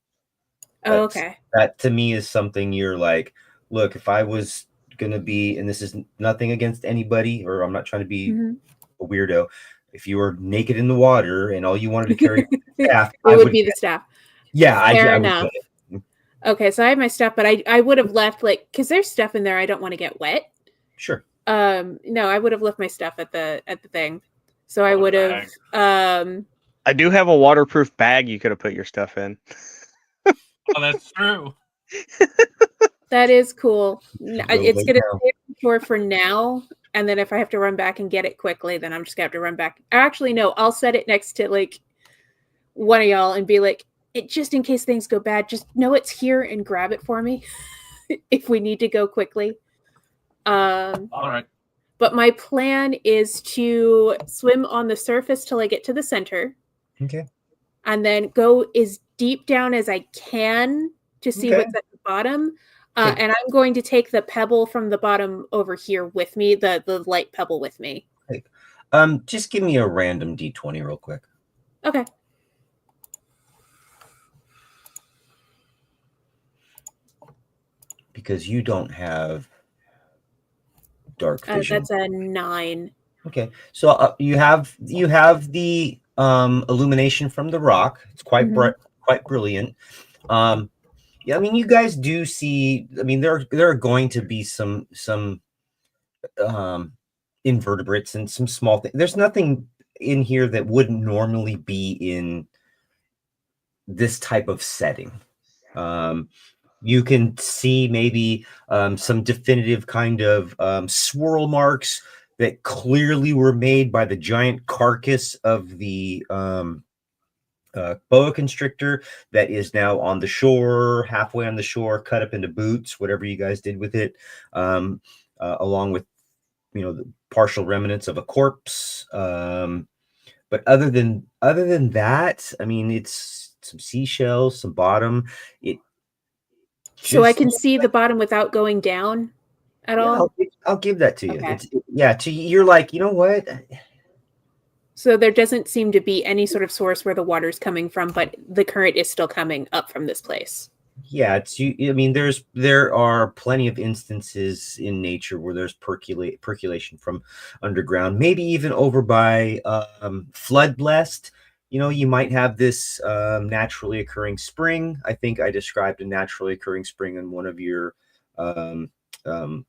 Oh, okay. That to me is something you're like, look, if I was going to be, and this is nothing against anybody, or I'm not trying to be Mhm. a weirdo. If you were naked in the water and all you wanted to carry staff, It would be the staff. Yeah, Fair I would enough. get it. Okay, so I have my stuff, but I would have left because there's stuff in there I don't want to get wet. Sure. No, I would have left my stuff at the thing. So I would have I do have a waterproof bag you could have put your stuff in. Oh, that's true. that is cool. It's gonna stay for now, and then if I have to run back and get it quickly, then I'm just gonna have to run back. Actually, no, I'll set it next to like one of y'all and be like, just in case things go bad, just know it's here and grab it for me if we need to go quickly. All right. But my plan is to swim on the surface till I get to the center. Okay. And then go as deep down as I can to see what's at the bottom. Okay. And I'm going to take the pebble from the bottom over here with me, the light pebble with me. Okay. Just give me a random D20 real quick. Okay. Because you don't have dark vision. That's a 9. Okay, so you have the illumination from the rock. It's quite bright, quite brilliant. Yeah, I mean, you guys do see. I mean, there are going to be some invertebrates and some small things. There's nothing in here that wouldn't normally be in this type of setting. You can see maybe some definitive kind of swirl marks that clearly were made by the giant carcass of the boa constrictor that is now on the shore, halfway on the shore, cut up into boots, whatever you guys did with it, along with, the partial remnants of a corpse. But other than that, I mean, it's some seashells, some bottom. So I can see the bottom without going down at all? I'll give that to you. Okay. You're like, you know what? So there doesn't seem to be any sort of source where the water's coming from, but the current is still coming up from this place. Yeah, I mean, there are plenty of instances in nature where there's percolation from underground, maybe even over by flood blessed. You might have this naturally occurring spring. I think I described a naturally occurring spring in one of your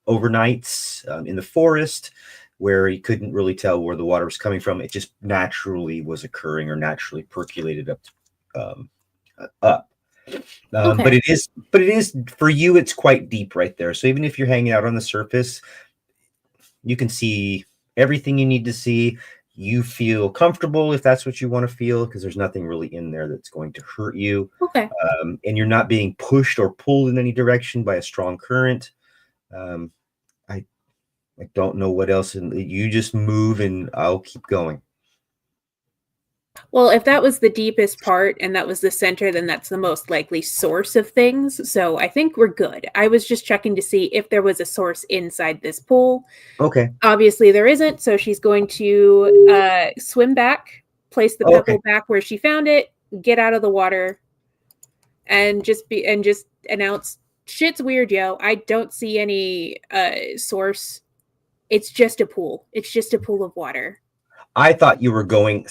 overnights in the forest, where you couldn't really tell where the water was coming from. It just naturally was occurring or naturally percolated up. Okay. But it is for you, it's quite deep right there. So even if you're hanging out on the surface, you can see everything you need to see. You feel comfortable if that's what you want to feel, because there's nothing really in there that's going to hurt you. Okay. And you're not being pushed or pulled in any direction by a strong current. I don't know what else. And you just move and I'll keep going. Well, if that was the deepest part and that was the center, then that's the most likely source of things. So I think we're good. I was just checking to see if there was a source inside this pool. Okay. Obviously there isn't, so she's going to swim back, place the pebble back where she found it, get out of the water, and just announce, shit's weird, yo. I don't see any source. It's just a pool. It's just a pool of water. I thought you were going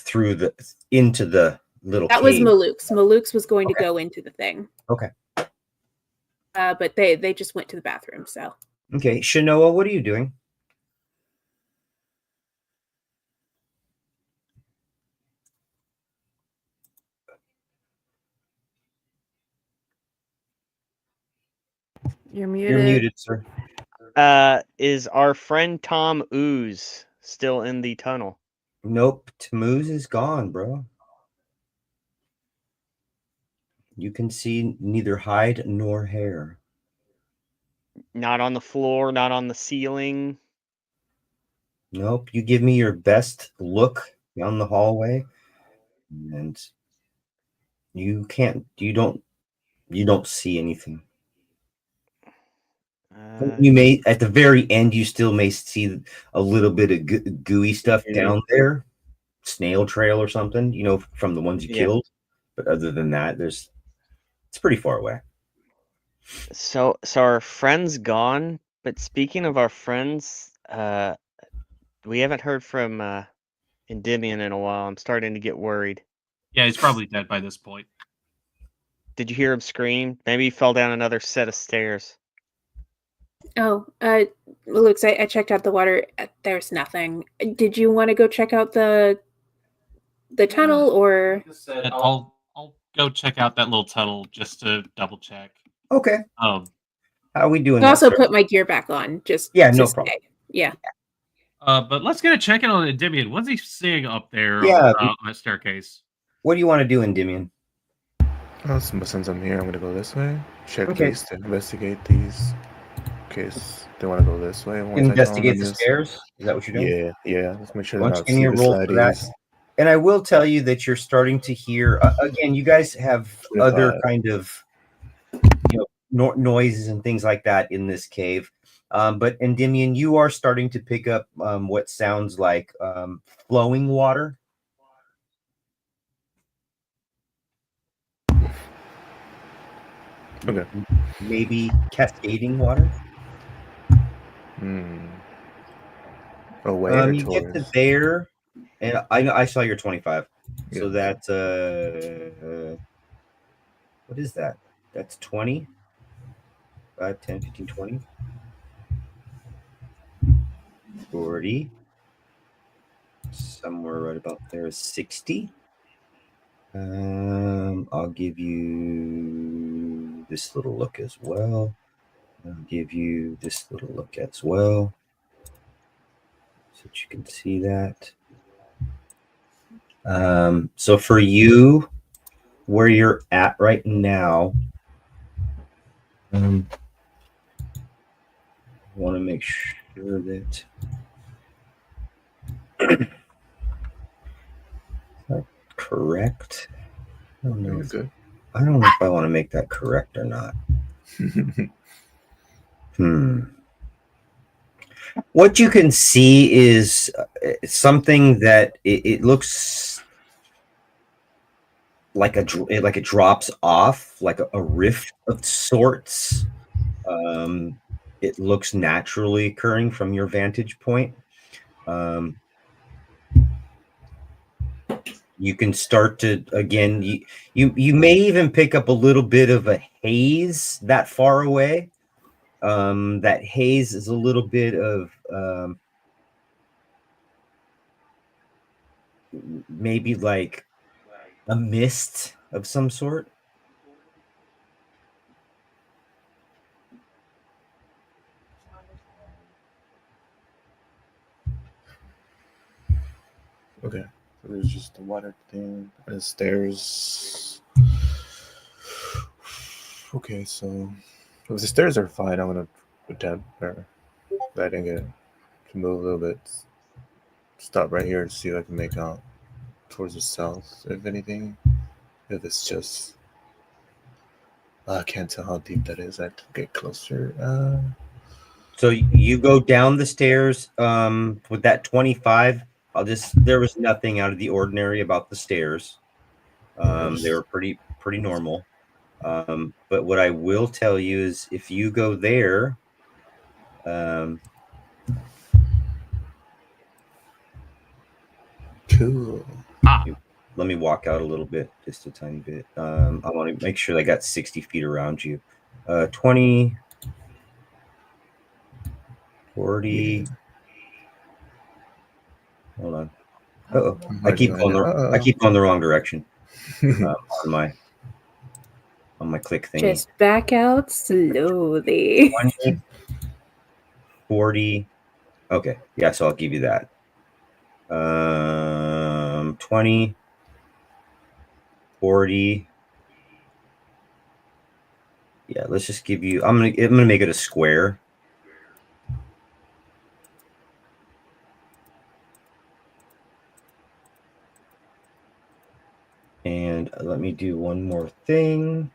into the little That cave. was Maluk's. Maluk's was going to go into the thing. Okay. But they just went to the bathroom, so. Okay. Shanoa, what are you doing? You're muted. You're muted, sir. Is our friend Tom Ooze still in the tunnel? Nope, Tammuz is gone, bro. You can see neither hide nor hair. Not on the floor, not on the ceiling. Nope. You give me your best look down the hallway, and you can't. You don't see anything. You may at the very end. You still may see a little bit of gooey stuff down there, snail trail or something. You know, from the ones you killed. But other than that, it's pretty far away. So our friend's gone. But speaking of our friends, we haven't heard from Endymion in a while. I'm starting to get worried. Yeah, he's probably dead by this point. Did you hear him scream? Maybe he fell down another set of stairs. Oh, Lux, I checked out the water. There's nothing. Did you want to go check out the tunnel, or? And I'll go check out that little tunnel just to double check. Okay. How are we doing? I also put my gear back on. Just no problem. Yeah. But let's get a check in on Endymion. What's he seeing up there on that staircase? What do you want to do, Endymion? Since I'm here, I'm gonna go this way. Check these to investigate these. In case they want to go this way. Investigate the stairs? Is that what you're doing? Yeah. Let's make sure Why they're don't not you give me a roll for that? And I will tell you that you're starting to hear again. You guys have other kind of noises and things like that in this cave, but Endymion, you are starting to pick up what sounds like flowing water. Okay. Maybe cascading water. Away you get to there, and I saw your 25. Yeah. So that's what is that? That's 20. 5, 10, 15, 20. 40. Somewhere right about there is 60. I'll give you this little look as well. I'll give you this little look as well, so that you can see that. So for you, where you're at right now, I want to make sure that that's correct. I don't know. Good. I don't know if I want to make that correct or not. What you can see is something that it looks like it drops off, like a rift of sorts. It looks naturally occurring from your vantage point. You can start to, again, you may even pick up a little bit of a haze that far away. That haze is a little bit of maybe like a mist of some sort. Okay. So there's just the water thing and the stairs. Okay, so if the stairs are fine, I'm gonna attempt or letting it to move a little bit. Stop right here and see if I can make out towards the south, if anything. If it's just I can't tell how deep that is. I have to get closer. So you go down the stairs with that 25. There was nothing out of the ordinary about the stairs. They were pretty normal. But what I will tell you is if you go there, cool. Let me walk out a little bit, just a tiny bit. I want to make sure I got 60 feet around you. 20, 40. Yeah. Hold on. I keep going the wrong direction. On my. on my click thingy. Just back out slowly. 20, 40. Okay, yeah, so I'll give you that. 20, 40. Yeah, let's just give you. I'm gonna make it a square. And let me do one more thing,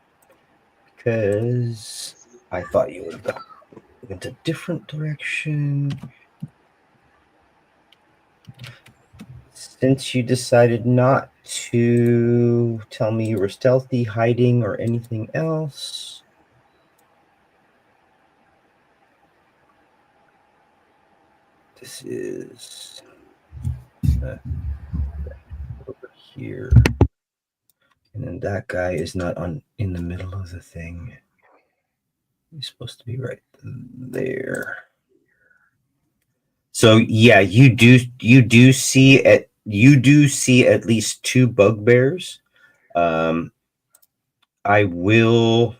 because I thought you would have went a different direction. Since you decided not to tell me you were stealthy, hiding, or anything else, this is over here. And then that guy is not in the middle of the thing. He's supposed to be right there. So yeah, you do see at least 2 bugbears. I will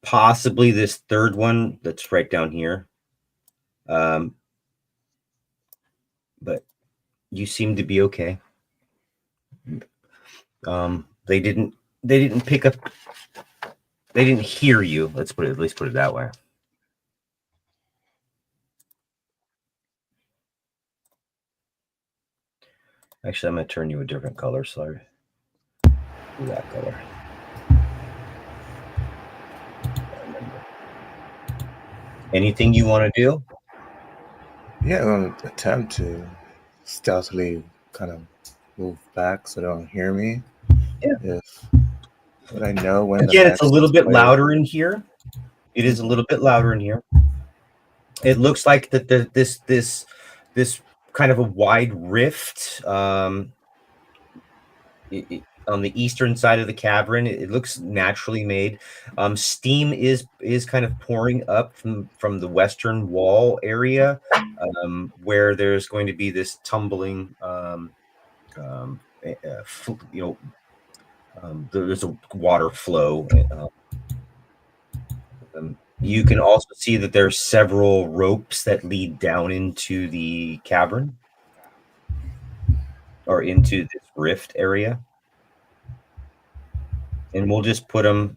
possibly this third one that's right down here. But you seem to be okay. They didn't pick up. They didn't hear you. Let's put it that way. Actually, I'm gonna turn you a different color. Sorry, that color. Anything you want to do? Yeah, I'm going to attempt to stealthily kind of move back so they don't hear me. Yeah. Would I know when Again, it's a little bit played? louder in here. It is a little bit louder in here. It looks like that this kind of a wide rift on the eastern side of the cavern. It looks naturally made. Steam is kind of pouring up from the western wall area, where there's going to be this tumbling. There's a water flow. You can also see that there's several ropes that lead down into the cavern or into this rift area. And we'll just put them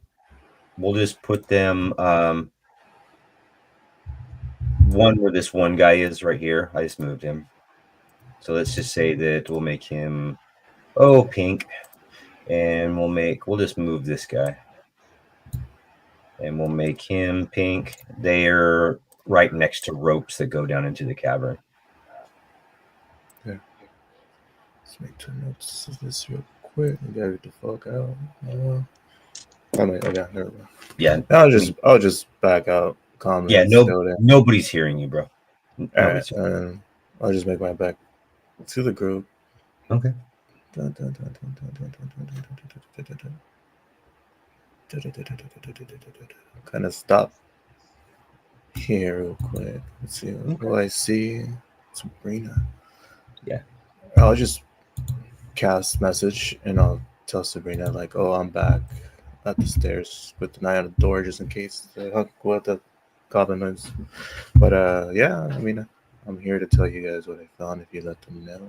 one where this one guy is right here. I just moved him. So let's just say that we'll make him pink, and we'll just move this guy. And we'll make him pink. They're right next to ropes that go down into the cavern. Okay. Let's make 2 notes of this real quick. Get the fuck out. Never mind. Yeah. I'll just back out calmly. Yeah, nobody's hearing you, bro. Alright, I'll just make my back to the group. Okay. Kind of stop here real quick. Let's see. What I see? Sabrina. Yeah. I'll just cast message and I'll tell Sabrina like, "Oh, I'm back at the stairs with the eye on the door just in case what the goblin is." But yeah, I mean, I'm here to tell you guys what I found if you let them know.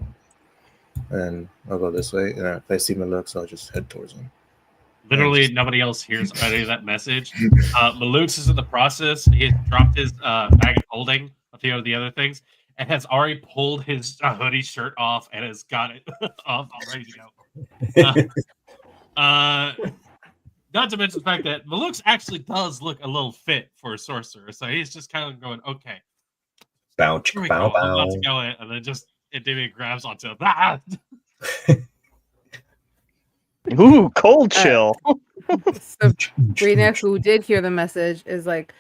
And I'll go this way, and if I see Malux, I'll just head towards him. Literally, nobody else hears any of that message. Malux is in the process. He has dropped his bag of holding a few of the other things and has already pulled his hoodie shirt off and has got it off ready to go. Not to mention the fact that Malux actually does look a little fit for a sorcerer. So he's just kind of going, okay. Bow, Here we bow, go. bow. I'm about to go in. And then just Endymion grabs onto him. Ah! Ooh, cold chill. Sabrina, who did hear the message, is like,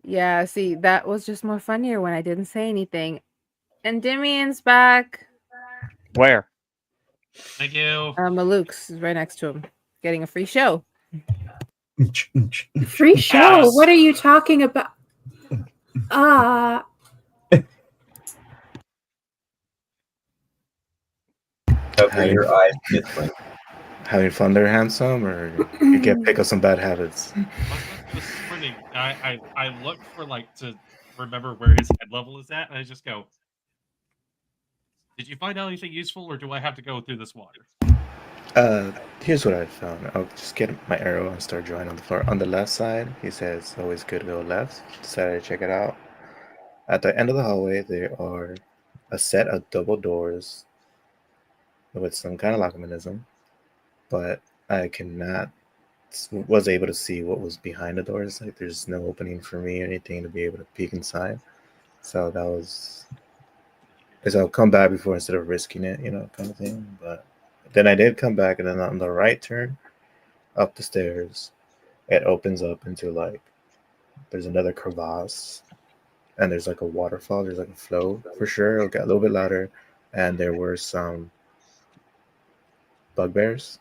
yeah, see, that was just more funnier when I didn't say anything. And Endymion's back. Where? Thank you. Maluk's is right next to him, getting a free show. Free show? Yes. What are you talking about? Cover your eyes, Kithwin. having fun there, handsome, or you get pick up some bad habits? I was about to go sprinting. I looked for like to remember where his head level is at, and I just go, "Did you find out anything useful, or do I have to go through this water?" Here's what I found. I'll just get my arrow and start drawing on the floor. On the left side, he says always good to go left. Decided to check it out. At the end of the hallway, there are a set of double doors with some kind of lock mechanism, but I was able to see what was behind the doors. Like there's no opening for me or anything to be able to peek inside. So that was, because I'll come back before instead of risking it, kind of thing. But then I did come back, and then on the right turn up the stairs, it opens up into like there's another crevasse, and there's like a waterfall. There's like a flow for sure. It got a little bit louder, and there were some bugbears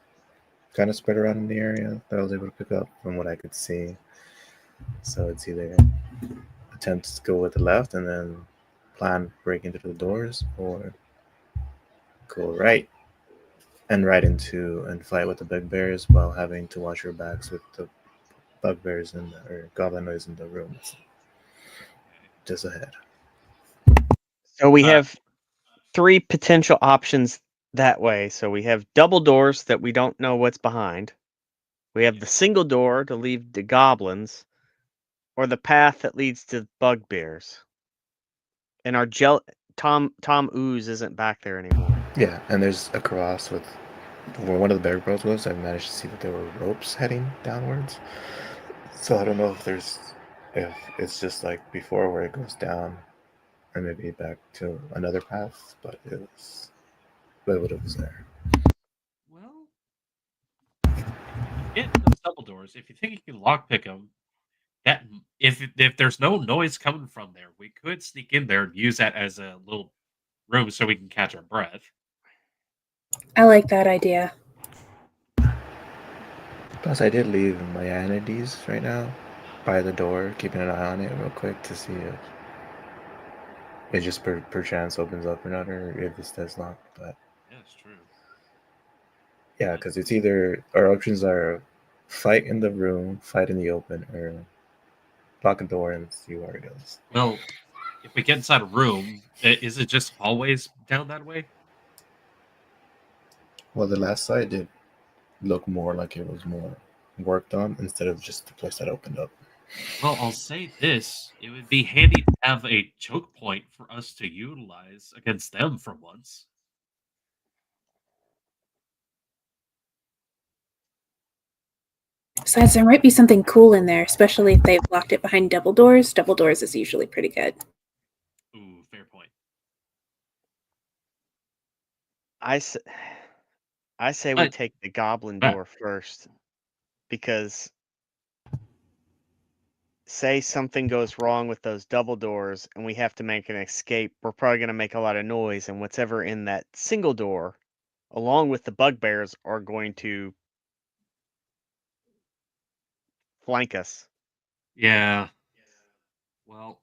kind of spread around in the area that I was able to pick up from what I could see. So it's either attempt to go with the left and then plan breaking through the doors, or go right and fight with the bugbears while having to watch your backs with the bugbears or goblinoids in the rooms just ahead. So we have 3 potential options that way. So we have double doors that we don't know what's behind. We have the single door to lead to goblins, or the path that leads to bugbears. And our Tom Ooze isn't back there anymore. Yeah, and there's a crevasse with where one of the bear bros was. I managed to see that there were ropes heading downwards. So I don't know if it's just like before where it goes down and maybe back to another path, but it was there. Well, get those double doors. If you think you can lockpick them, that if there's no noise coming from there, we could sneak in there and use that as a little room so we can catch our breath. I like that idea. Plus, I did leave my anities right now by the door, keeping an eye on it real quick to see if it just perchance opens up or not, or if it stays locked. But Yeah, it's true. yeah, because it's either our options are fight in the room, fight in the open, or lock a door and see where it goes. Well, if we get inside a room, is it just always down that way? Well, the last side did look more like it was more worked on instead of just the place that opened up. Well, I'll say this. It would be handy to have a choke point for us to utilize against them for once. Besides, there might be something cool in there, especially if they've locked it behind double doors. Double doors is usually pretty good. Ooh, fair point. I say we But- take the goblin but- door first, because say something goes wrong with those double doors and we have to make an escape, we're probably going to make a lot of noise, and whatever in that single door, along with the bugbears, are going to flank us. Yeah. Well,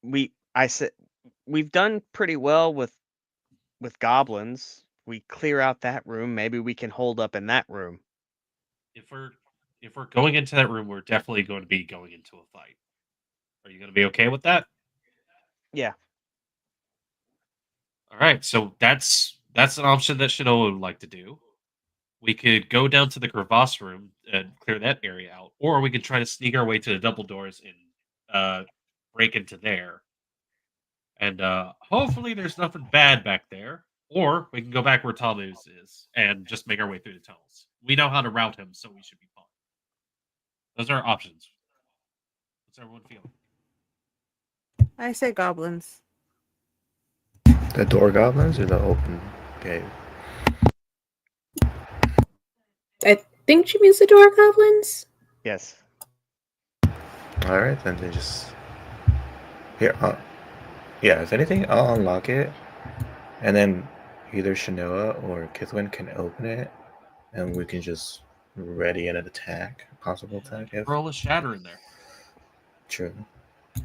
We've done pretty well with goblins. We clear out that room, maybe we can hold up in that room. if we're going into that room, we're definitely going to be going into a fight. Are you going to be okay with that? Yeah. All right, so that's an option that Shinoa would like to do. We could go down to the crevasse room and clear that area out, or we could try to sneak our way to the double doors and break into there. And hopefully, there's nothing bad back there. Or we can go back where Talu's is and just make our way through the tunnels. We know how to route him, so we should be fine. Those are our options. What's everyone feeling? I say goblins. The door goblins or the open cave? I think she means the door goblins. Yes. All right, then they just here. Yeah, if anything, I'll unlock it, and then either Shinoa or Kithwin can open it, and we can just ready an attack, possible attack. If Roll a shatter in there. true.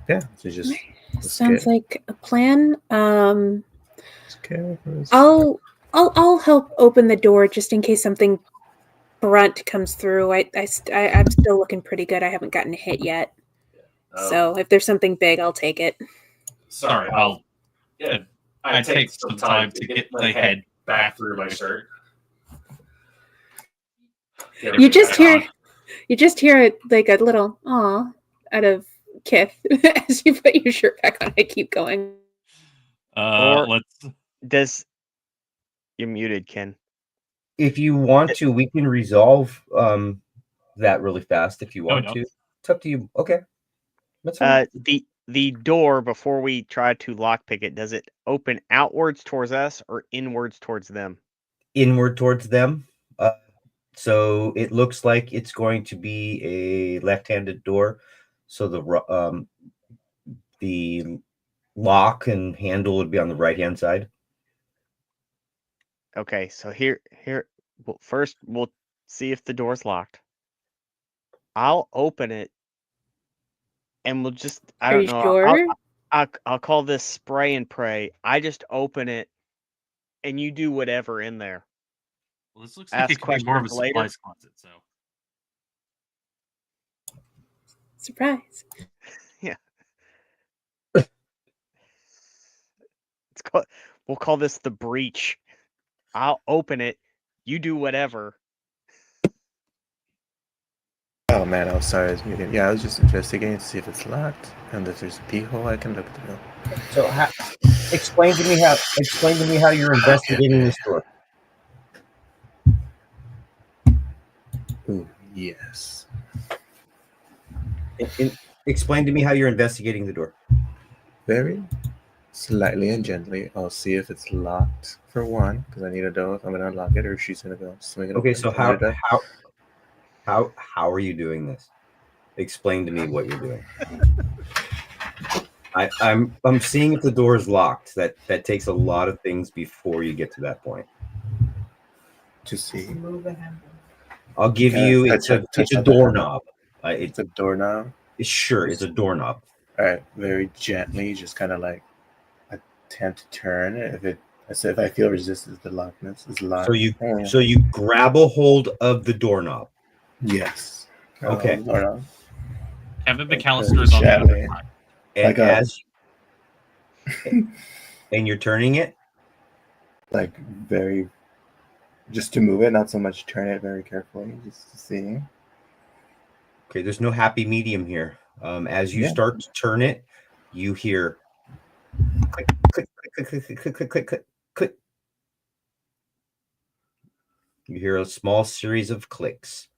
Yeah, so just Sounds like a plan. scare first. I'll I'll help open the door just in case something brunt comes through. I'm still looking pretty good. I haven't gotten hit yet. So if there's something big, I'll take it. Sorry, I take some time to get my head back through my shirt. You just hear like a little "aw" out of Kith as you put your shirt back on. I keep going. Let's. You're muted, Ken. If you want to, we can resolve that really fast. If you want no. to, it's up to you. Okay, that's fine. The door, before we try to lockpick it, does it open outwards towards us or inwards towards them? Inward towards them. So it looks like it's going to be a left-handed door. So the lock and handle would be on the right-hand side. Okay, so here, first we'll see if the door's locked. I'll open it, and we'll just, I Are don't you know. sure? I'll call this spray and pray. I just open it, and you do whatever in there. Well, this looks like it could be more of a supplies closet. So Surprise. yeah, we'll call this the breach. I'll open it. You do whatever. Oh man, I'm sorry, I was muted. Yeah, I was just investigating to see if it's locked, and if there's a peephole, I can look through. So explain to me how you're investigating this door. Ooh, yes. Explain to me how you're investigating the door. Very slightly and gently, I'll see if it's locked for one, because I need to know if I'm gonna unlock it or if she's gonna go swing it open. Okay, so how are you doing this? Explain to me what you're doing. I'm seeing if the door is locked. That takes a lot of things before you get to that point. To see. I'll give you it's a doorknob. It's a doorknob. Sure, it's a doorknob. All right, very gently, just kind of like attempt to turn it. If I feel resistance, the lockness is locked. So you grab a hold of the doorknob. Yes. Okay. Kevin McAllister is on the other side. And and you're turning it? Like very, just to move it, not so much turn it very carefully, just to see. Okay, there's no happy medium here. As you start to turn it, you hear click, click, click, click, click, click, click, click, click. You hear a small series of clicks.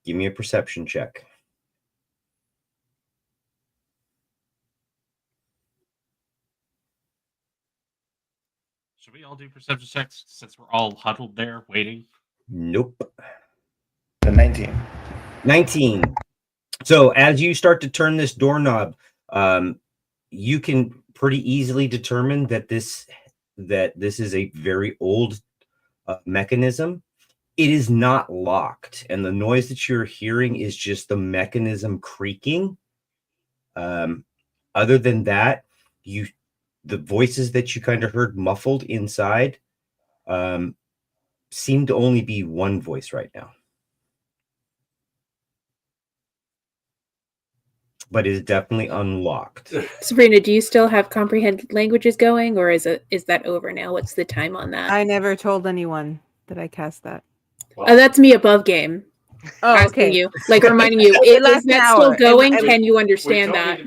Give me a perception check. Should we all do perception checks since we're all huddled there waiting? Nope. 19. So as you start to turn this doorknob, you can pretty easily determine that this is a very old mechanism. It is not locked, and the noise that you're hearing is just the mechanism creaking. Other than that, the voices that you kind of heard muffled inside seem to only be one voice right now. But it is definitely unlocked. Sabrina, do you still have comprehend languages going, or is that over now? What's the time on that? I never told anyone that I cast that. Oh, that's me above game. Oh, asking okay. you, like reminding you, It is lasts an that still hour. going? Can you understand that?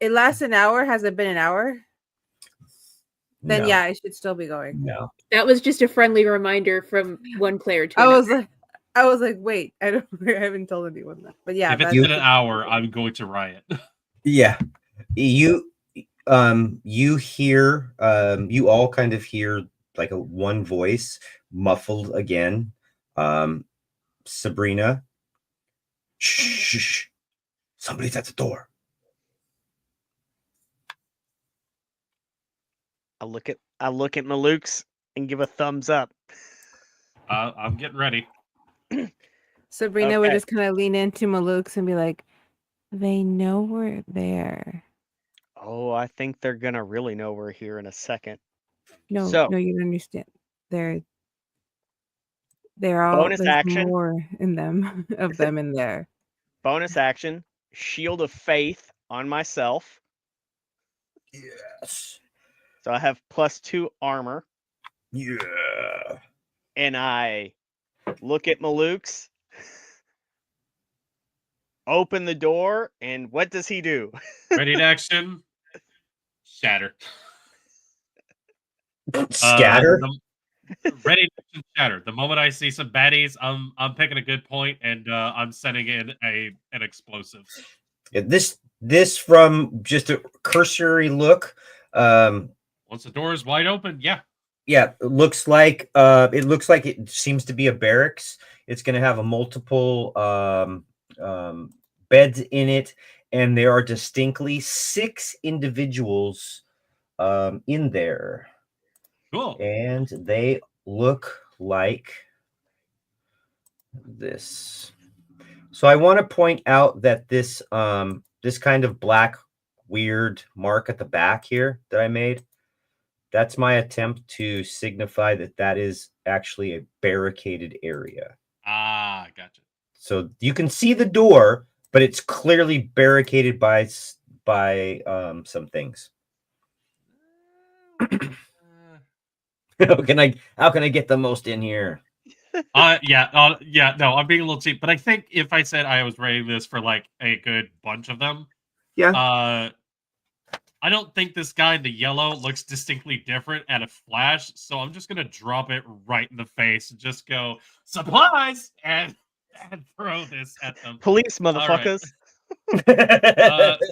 It lasts an hour. Has it been an hour? Then No. yeah, it should still be going. No. That was just a friendly reminder from one player to another. I was like, wait, I haven't told anyone that. But yeah, if it's been an hour, I'm going to riot. Yeah. You hear you all kind of hear like a one voice muffled again. Sabrina, shh, somebody's at the door. I look at Malukes and give a thumbs up. I'm getting ready. Sabrina would just kind of lean into Malukes and be like, they know we're there. Oh, I think they're gonna really know we're here in a second. No, So- no, you don't understand. They're all Bonus there's action. more in them of them in there. Bonus action. Shield of Faith on myself. Yes. So I have +2 armor. Yeah. And I look at Malukes, open the door, and what does he do? Ready to action. Shatter. Scatter. Ready to action, shatter. The moment I see some baddies, I'm picking a good point and I'm sending in an explosive. Yeah, this from just a cursory look. Once the door is wide open, yeah. Yeah, it looks like it seems to be a barracks. It's going to have a multiple beds in it, and there are distinctly 6 individuals in there, Cool. and they look like this. So I want to point out that this this kind of black weird mark at the back here that I made, that's my attempt to signify that that is actually a barricaded area. Ah, gotcha. So you can see the door, but it's clearly barricaded by some things. How can I get the most in here? Yeah, no, I'm being a little cheap, but I think if I said I was rating this for like a good bunch of them, Yeah. I don't think this guy in the yellow looks distinctly different at a flash, so I'm just gonna drop it right in the face and just go supplies and throw this at them. Police, All right. motherfuckers.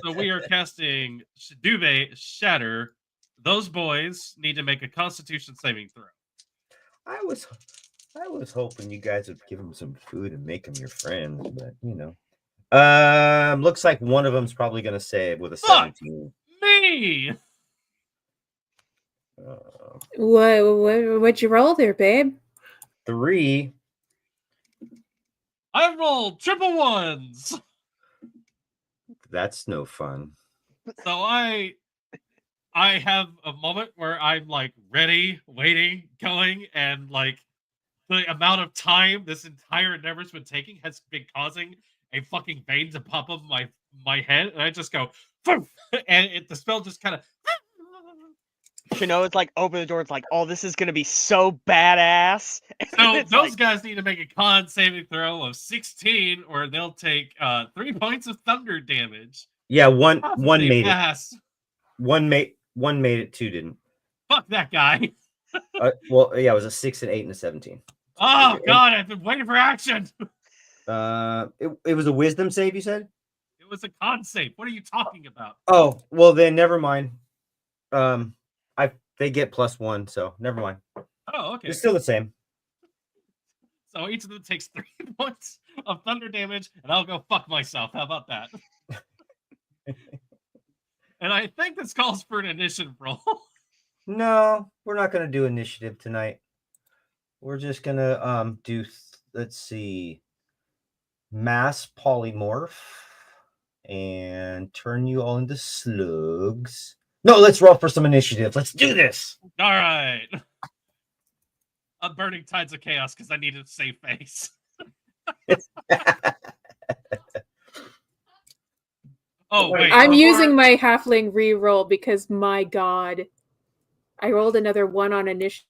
So we are casting Duvet Shatter. Those boys need to make a Constitution saving throw. I was hoping you guys would give them some food and make them your friends, but you know. Looks like one of them's probably gonna save with a Fuck! 17. Me. What'd you roll there, babe? 3. I rolled triple ones. That's no fun. So I have a moment where I'm like ready, waiting, going, and like the amount of time this entire endeavor's been taking has been causing a fucking vein to pop up my head, and I just go, "Poof!" And the spell just kind of. It's like open the door. It's like, oh, this is gonna be so badass. And So it's those like, guys need to make a con saving throw of 16, or they'll take 3 points of thunder damage. Yeah, one How did one they made pass? it. One made it, 2 didn't. Fuck that guy. Well, yeah, it was a 6, an 8, and a 17. Oh god, I've been waiting for action. It was a wisdom save, you said? It was a con save. What are you talking about? Oh, well then never mind. They get +1, so never mind. Oh, okay. It's still the same. So each of them takes 3 points of thunder damage, and I'll go fuck myself. How about that? And I think this calls for an initiative roll. No, we're not gonna do initiative tonight. We're just gonna do let's see, mass polymorph and turn you all into slugs. No, let's roll for some initiative. Let's do this. All right. I'm burning tides of chaos because I needed a safe face. Oh, wait. I'm before- using my halfling re-roll because my god, I rolled another 1 on initiative.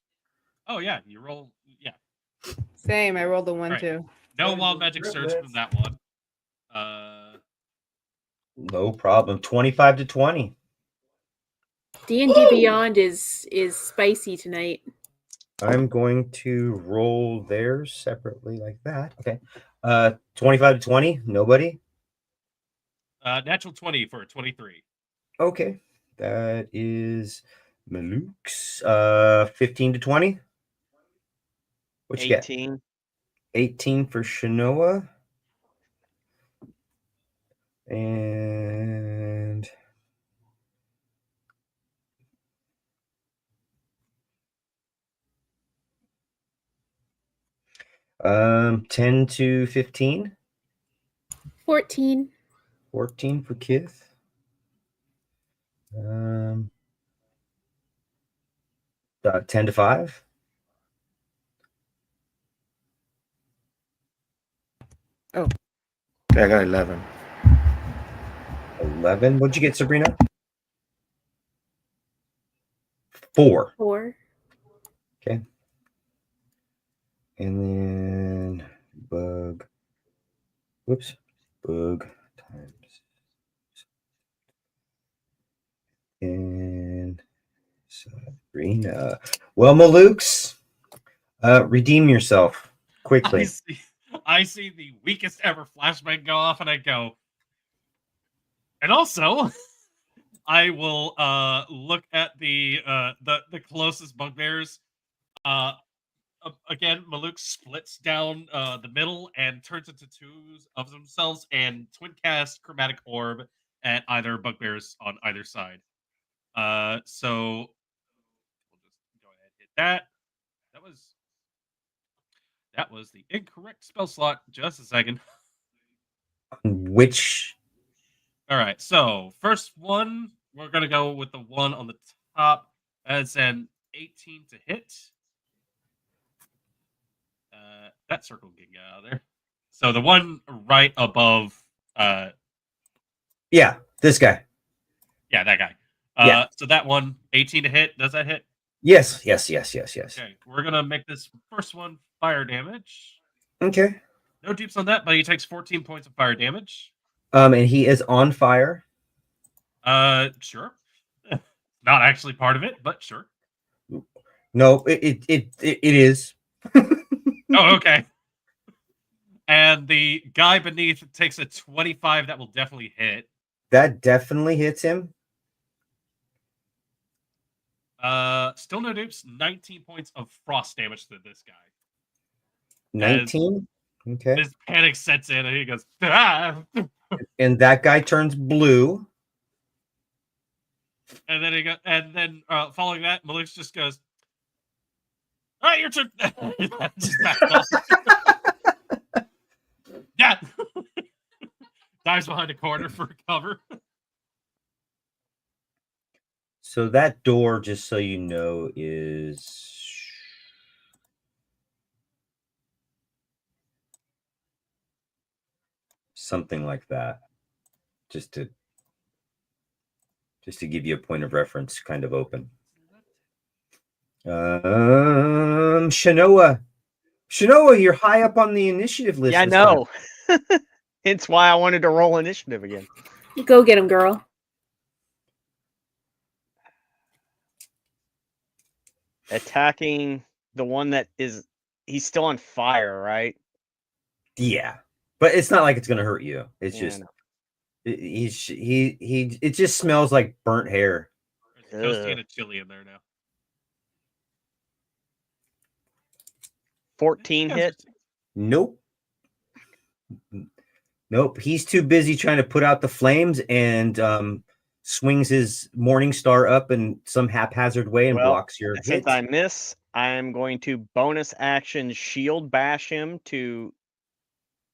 Oh, yeah. You roll. Yeah. Same. I rolled a 1 Right. too. No wild magic surge from that one. No problem. 25 to 20. D&D Beyond is spicy tonight. I'm going to roll theirs separately like that. Okay. 25 to 20. Nobody. Natural 20 for a 23. Okay. That is Maluk's 15 to 20. What you get? 18. 18 for Shanoa. And um, 10 to 15. 14. 14 for Kith. 10 to 5. Yeah, I got 11. 11. What'd you get, Sabrina? 4. 4. Okay. And then bug. Whoops. Bug times. And Sabrina. Well, Malukes, redeem yourself quickly. I see the weakest ever flashbang go off, and I go. And also, I will look at the closest bugbears. Again, Maluk splits down the middle and turns into twos of themselves and twin cast chromatic orb at either bugbears on either side. So we'll just go ahead and hit that. That was the incorrect spell slot. Just a second. Which? All right. So first one, we're gonna go with the one on the top. That's an 18 to hit. That circle can get out of there. So the one right above. Yeah, this guy. Yeah, that guy. Yeah. So that one, 18 to hit. Does that hit? Yes. Okay, we're gonna make this first one fire damage. Okay. No dupes on that, but he takes 14 points of fire damage. And he is on fire. Sure. Not actually part of it, but sure. No, it is. Oh, okay. And the guy beneath takes a 25 that will definitely hit. That definitely hits him. Still no dupes. 19 points of frost damage to this guy. 19. Okay. This panic sets in, and he goes, ah! And that guy turns blue. And then following that, Malik just goes, "All right, your turn." Just backs off. Yeah. Dives behind a corner for cover. So that door, just so you know, is something like that. Just to give you a point of reference, kind of open. Shanoa, you're high up on the initiative list. Yeah, I this time. know. It's why I wanted to roll initiative again. Go get him, girl. Attacking the one that is... He's still on fire, right? Yeah, but it's not like it's gonna hurt you. It's Yeah, just I know. it just smells like burnt hair. There's Ugh. Toasty and a chili in there now. 14 hit. Nope. He's too busy trying to put out the flames and swings his morning star up in some haphazard way and blocks your hit. Since I miss, I am going to bonus action shield bash him to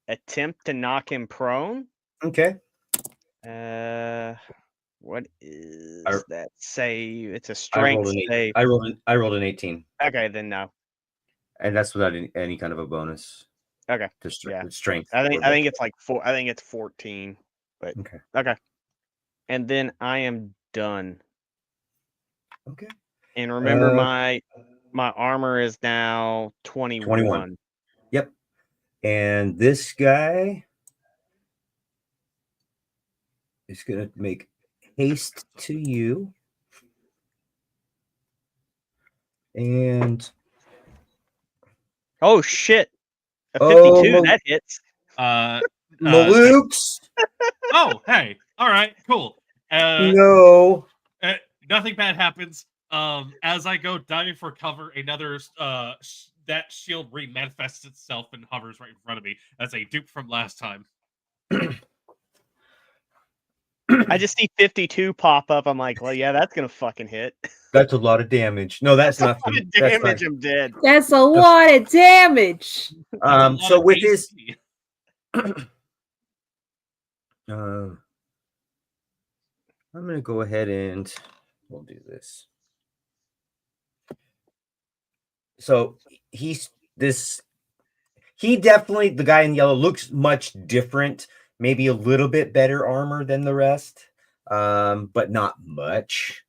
attempt to knock him prone. Okay. What is I- that save? It's a I strength rolled an save. I rolled an 18, Okay, then no. and that's without any kind of a bonus. Okay. To Yeah. strength. I think it's like 4. I think it's 14. But Okay. And then I am done. Okay. And remember, my armor is now 21. Yep. And this guy is gonna make haste to you. And oh shit. A 52, that hits. Malukes. Oh, hey. All right, cool. No. Nothing bad happens. As I go diving for cover, another that shield remanifests itself and hovers right in front of me as a dupe from last time. I just see 52 pop up. I'm like, well, yeah, that's gonna fucking hit. That's a lot of damage. No, that's not a lot of damage. I'm dead. That's a lot of damage. So with his I'm gonna go ahead and we'll do this. so he's this. He definitely, the guy in yellow, looks much different. Maybe a little bit better armor than the rest, but not much.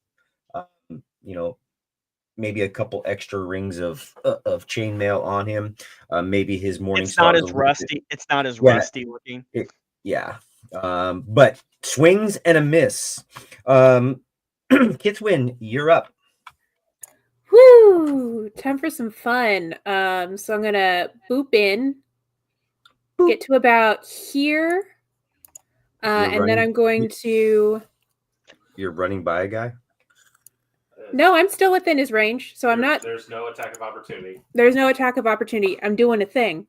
You know, maybe a couple extra rings of chainmail on him. Maybe his morning It's not star is as a little bit. rusty. It's not as Yeah. rusty looking. Yeah. But swings and a miss. Kitswin, you're up. Woo! Time for some fun. So I'm gonna boop in, get to about here, and then I'm going to. You're running by a guy? No, I'm still within his range, so I'm not. There's no attack of opportunity. There's no attack of opportunity. I'm doing a thing.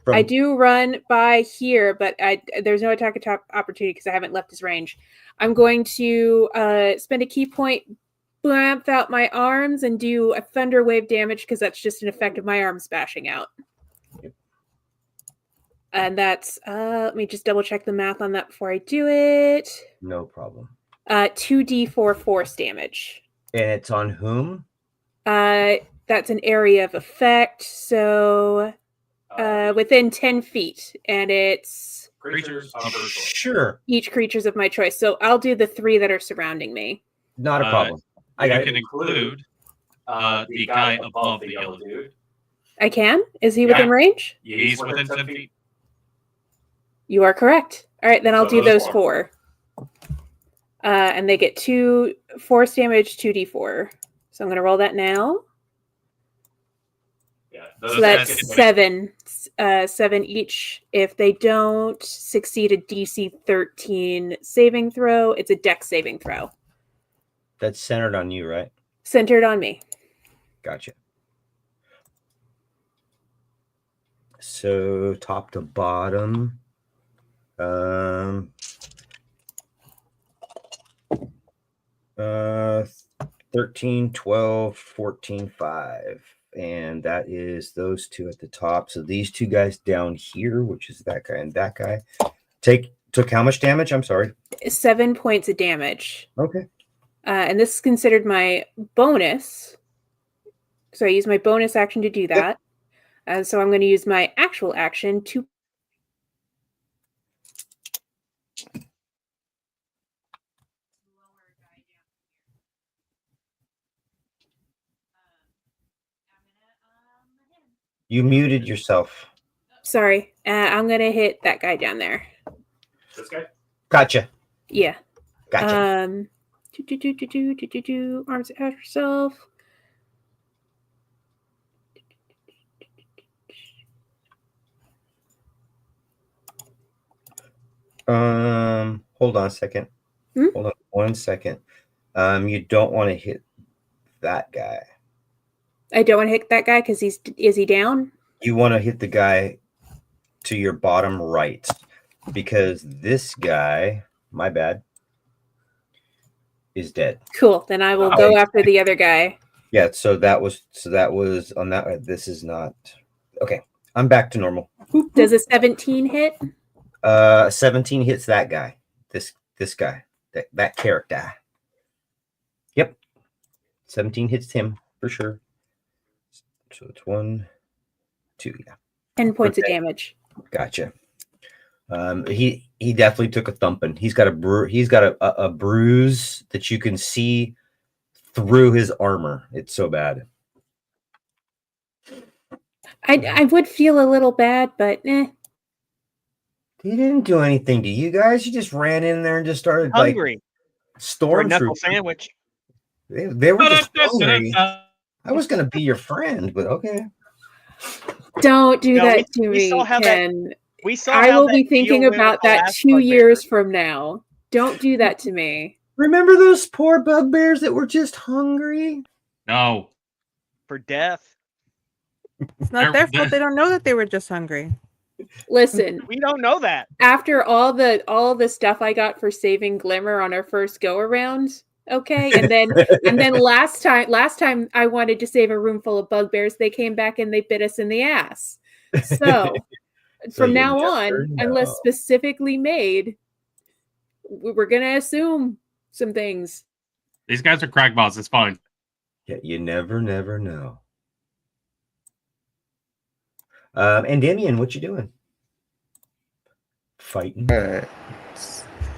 From, I do run by here, but there's no attack of opportunity because I haven't left his range. I'm going to spend a key point, blamp out my arms, and do a thunder wave damage because that's just an effect of my arms bashing out. And that's let me just double check the math on that before I do it. No problem. 2d4 force damage. And it's on whom? That's an area of effect, so within 10 feet, and it's Creatures of her choice. Sure. each creatures of my choice. So I'll do the 3 that are surrounding me. Not a problem. I You got can it. include the guy above the yellow dude. I can? Is he within Yeah. range? He's within 10 feet. You are correct. All right, then I'll So do those those 4. And they get 2 force damage, 2d4. So I'm going to roll that now. Yeah. So that's 7 each. If they don't succeed a DC 13 saving throw, it's a dex saving throw. That's centered on you, right? Centered on me. Gotcha. So top to bottom. 13, 12, 14, 5. And that is those 2 at the top. So these 2 guys down here, which is that guy and that guy, took how much damage? I'm sorry. 7 points of damage. Okay. And this is considered my bonus. So I use my bonus action to do that. And so I'm going to use my actual action to. You muted yourself. Sorry, I'm going to hit that guy down there. This guy? Gotcha. Yeah. Gotcha. Arms out yourself. Hold on a second. Hold on 1 second. You don't want to hit that guy. I don't want to hit that guy because is he down? You want to hit the guy to your bottom right because this guy, my bad, is dead. Cool. Then I will go after the other guy. Yeah, so that was on that. This is not okay. I'm back to normal. Does a 17 hit? 17 hits that guy. This guy. That character. Yep. 17 hits him for sure. So it's 1, 2, yeah. 10 points of damage. Gotcha. He definitely took a thumping. He's got a bruise that you can see through his armor. It's so bad. I would feel a little bad, but He didn't do anything to you guys. You just ran in there and just started Hungry. For a knuckle stormtrooping. sandwich. They were just hungry. I was gonna be your friend, but okay. don't do No, that we to me, saw how that- Ken. We saw I how will that be thinking deal went about with the that last 2 bugbear. years from now. Don't do that to me. Remember those poor bugbears that were just hungry? No. For death. It's not their fault. They don't know that they were just hungry. Listen, We don't know that. after all the stuff I got for saving Glimmer on our first go around, okay, and then last time I wanted to save a room full of bugbears, they came back and they bit us in the ass. So from you now never on, know. unless specifically made, we're gonna assume some things. These guys are crackballs. It's fine. Yeah, you never know. And Damien, what you doing? Fighting. Alright.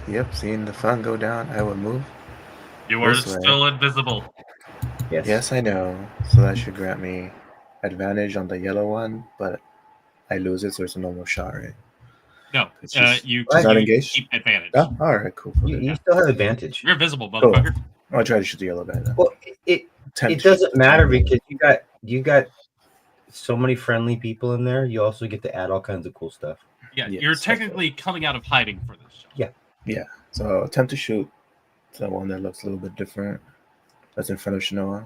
Yep, seeing the fun go down, I will move. You are This way. still invisible. Yes. Yes, I know. So that should grant me advantage on the yellow one, but I lose it, so it's a normal shot, right? No, It's just you it's not you engaged. keep advantage. Oh, all right, cool. You, Okay. you still have advantage. You're invisible, Cool. motherfucker. I'll try to shoot the yellow guy then. Well, it doesn't matter because you got so many friendly people in there. You also get to add all kinds of cool stuff. Yeah, Yes, you're that's right. technically coming out of hiding for this shot. Yeah. So attempt to shoot the one that looks a little bit different. That's in front of Shanoa.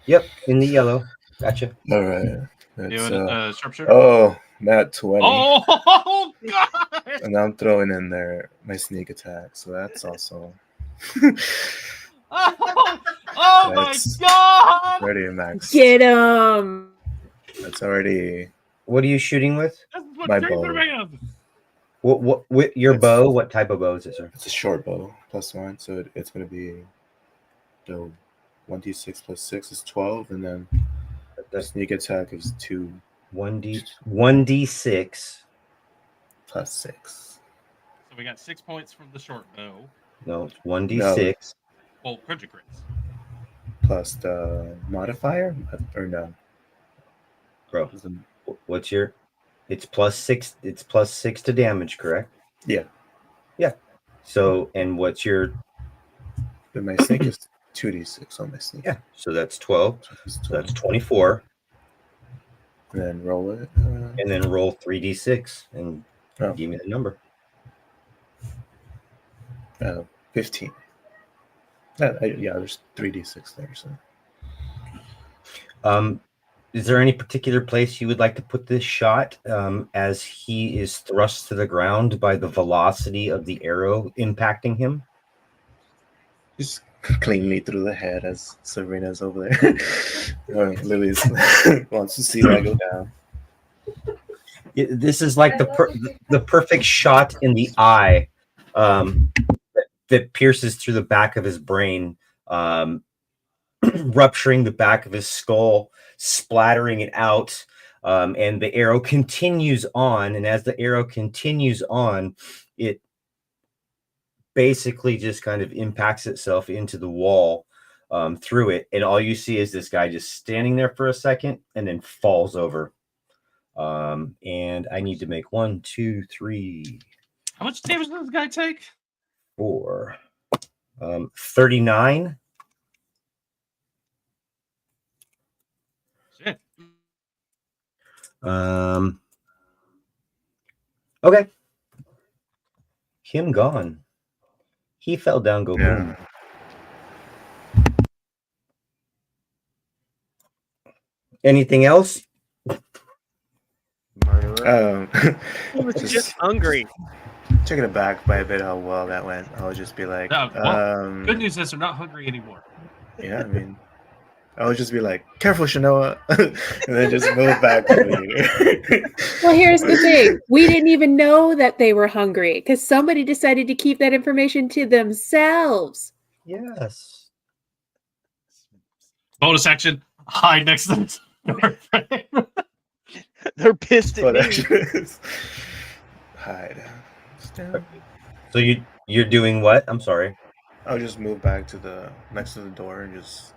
Yep, in the yellow. Gotcha. All right. That's, Doing sharpshooter. oh, Matt 20. Oh god! And I'm throwing in there my sneak attack, so that's also Oh my That's- god! already max. Get him. That's already What are you shooting with? That's what My Drake's bow. around. What with your That's- bow? What type of bow is it, sir? it's a short bow +1, so it's gonna be the 1d6 +6 is 12, and then the That's sneak attack is 2 1d6. +6. So we got 6 points from the short bow. No, it's 1d6. Well, crit crits. Plus the modifier or no? Bro, Is the- what's your? It's +6. It's +6 to damage, correct? Yeah. Yeah. So, and what's your? But my sneak is 2d6 on my sneak. Yeah. So that's 12. So it's So that's 12. 24. And then roll it. And then roll 3d6 and Oh. give me the number. 15. Yeah, there's 3d6 there. So Is there any particular place you would like to put this shot as he is thrust to the ground by the velocity of the arrow impacting him? just cleanly through the head as Sabrina's over there. Lily's wants to see that go down. This is like the perfect shot in the eye that pierces through the back of his brain, rupturing the back of his skull, splattering it out, and the arrow continues on. And as the arrow continues on, it basically just kind of impacts itself into the wall through it. And all you see is this guy just standing there for a second and then falls over. And I need to make 1, 2, 3, How much damage does this guy take? 4, 39. Shit. Okay. Him gone. He fell down, go boom. Anything else? He was just hungry. Taken aback by a bit how well that went. I'll just be like, No, well, good news is they're not hungry anymore. Yeah, I mean, I'll just be like, careful, Shanoa, and then just move back to me. Well, here's the thing. We didn't even know that they were hungry because somebody decided to keep that information to themselves. Yes. Bonus action: hide next to the door frame. They're pissed at But me. actually, hide. So you're doing what? I'm sorry. I'll just move back to the next to the door and just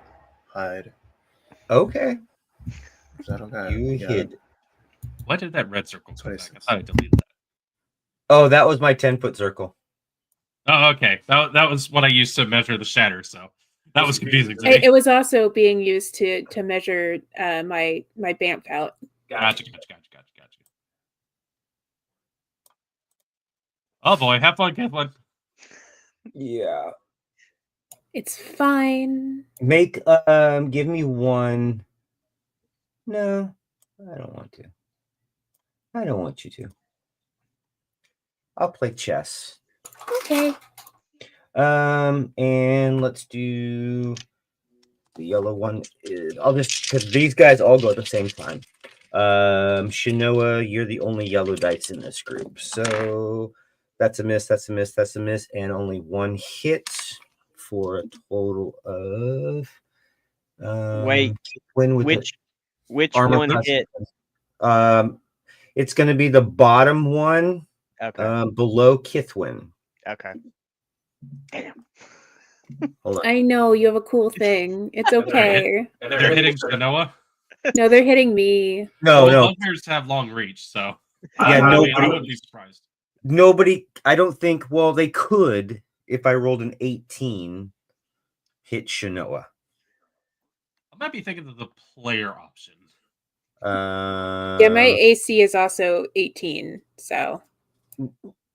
hide. Okay. Is that okay? You Yeah. hid. Why did that red circle come back? I 26. thought I deleted that. Oh, that was my 10-foot circle. Oh, okay. That was what I used to measure the shatter. So that was confusing to me. It was also being used to measure my BAMF out. Gotcha. Oh boy, have fun, Kathleen. Yeah. It's fine. Make give me 1. No, I don't want to. I don't want you to. I'll play chess. Okay. And let's do the yellow one. I'll just because these guys all go at the same time. Shanoa, you're the only yellow dice in this group. So that's a miss, that's a miss, that's a miss, and only 1 hit for a total of Wait, win with which armor one class. hit? It's going to be the bottom one Okay. below Kithwin. Okay. Damn. Hold on. I know you have a cool thing. It's And they're hit- okay. And They're hitting Genoa. No, they're hitting me. No, Well, no, bugbears have long reach, so Yeah, I no, mean, I wouldn't be surprised. nobody. I don't think. Well, they could if I rolled an 18, hit Shinoa. I might be thinking of the player option. Yeah, my AC is also 18, so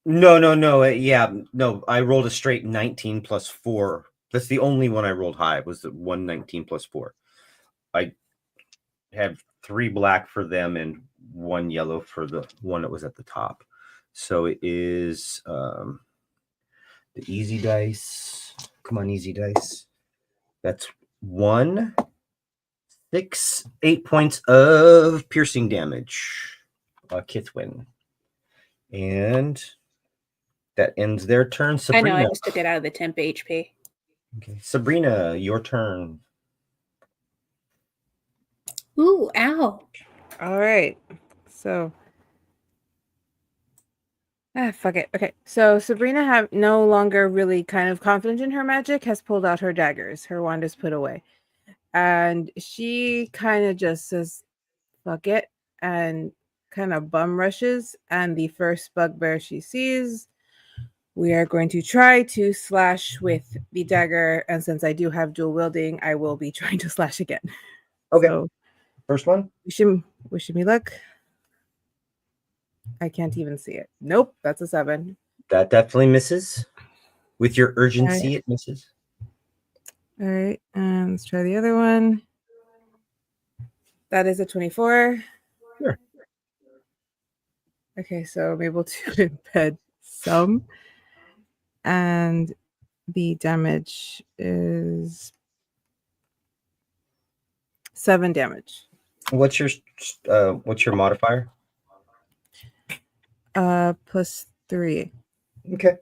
No. Yeah, no. I rolled a straight 19 plus 4. That's the only one I rolled high. Was the 119 plus 4. I have 3 black for them and 1 yellow for the one that was at the top. So it is the easy dice. Come on, easy dice. That's 1, 6, 8 points of piercing damage. Kithwin. And that ends their turn. I Sabrina. know I just took it out of the temp HP. Okay. Sabrina, your turn. Ooh, ow. All right. So fuck it. Okay. So Sabrina have no longer really kind of confident in her magic, has pulled out her daggers. Her wand is put away. And she kind of just says, fuck it, and kind of bum rushes. And the first bugbear she sees, we are going to try to slash with the dagger. And since I do have dual wielding, I will be trying to slash again. Okay. So First one. wishing me luck. I can't even see it. Nope, that's a 7. That definitely misses. With your urgency, Right. it misses. All right, and let's try the other one. That is a 24. Sure. Okay, so I'm able to embed some. And the damage is 7 damage. What's your modifier? Plus 3. Okay.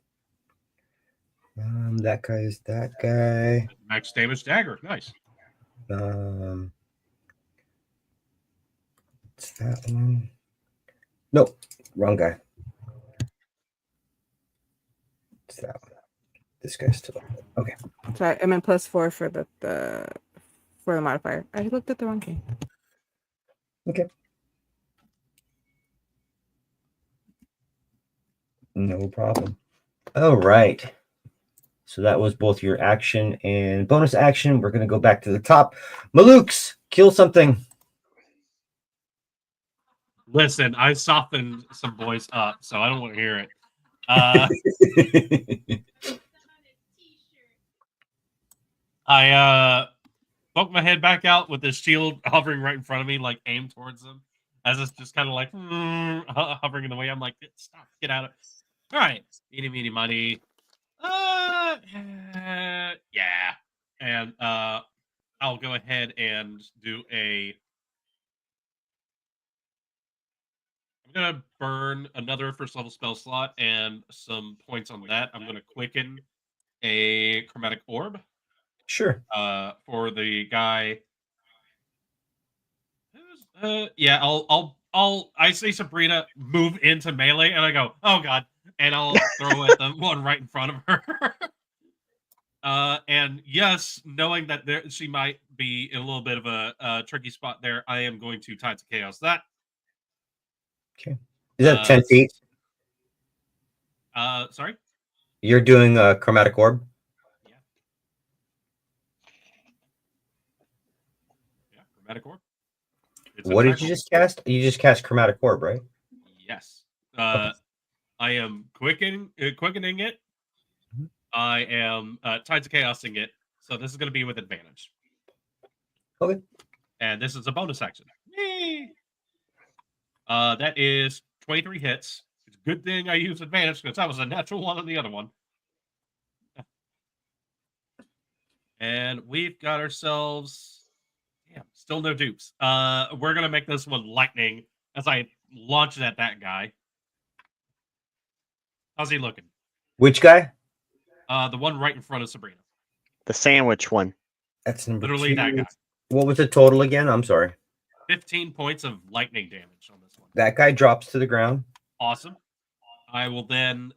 That guy is that guy. Max damage dagger. Nice. It's that one. Nope, wrong guy. It's that one. This guy's still okay. Sorry, I meant plus 4 for the for the modifier. I looked at the wrong thing. Okay. No problem. All right. So that was both your action and bonus action. We're going to go back to the top. Malukes, kill something. Listen, I softened some boys up, so I don't want to hear it. I poke my head back out with this shield hovering right in front of me, like aimed towards them. As it's just kind of like hovering in the way. I'm like, stop, get out of it. All right, eeny, meeny, miny. Yeah. And I'll go ahead and do I'm going to burn another first level spell slot and some points on that. I'm going to quicken a chromatic orb. Sure. For the guy. Yeah, I say Sabrina move into melee, and I go, oh god, and I'll throw at the one right in front of her. And yes, knowing that she might be in a little bit of a tricky spot there, I am going to Tides of Chaos that. Okay. Is that 10 feet? Sorry? You're doing a chromatic orb? Yeah, chromatic orb. What did you just cast? You just cast chromatic orb, right? Yes. I am quickening it. Mm-hmm. I am Tides of Chaosing it. So this is going to be with advantage. Okay. And this is a bonus action. Yay! That is 23 hits. It's a good thing I used advantage because that was a natural one on the other one. And we've got ourselves... Damn, still no dupes. We're going to make this one lightning as I launch it at that guy. How's he looking? Which guy? The one right in front of Sabrina. The sandwich one. That's number Literally 2. that guy. What was the total again? I'm sorry. 15 points of lightning damage on this one. That guy drops to the ground. Awesome. I will then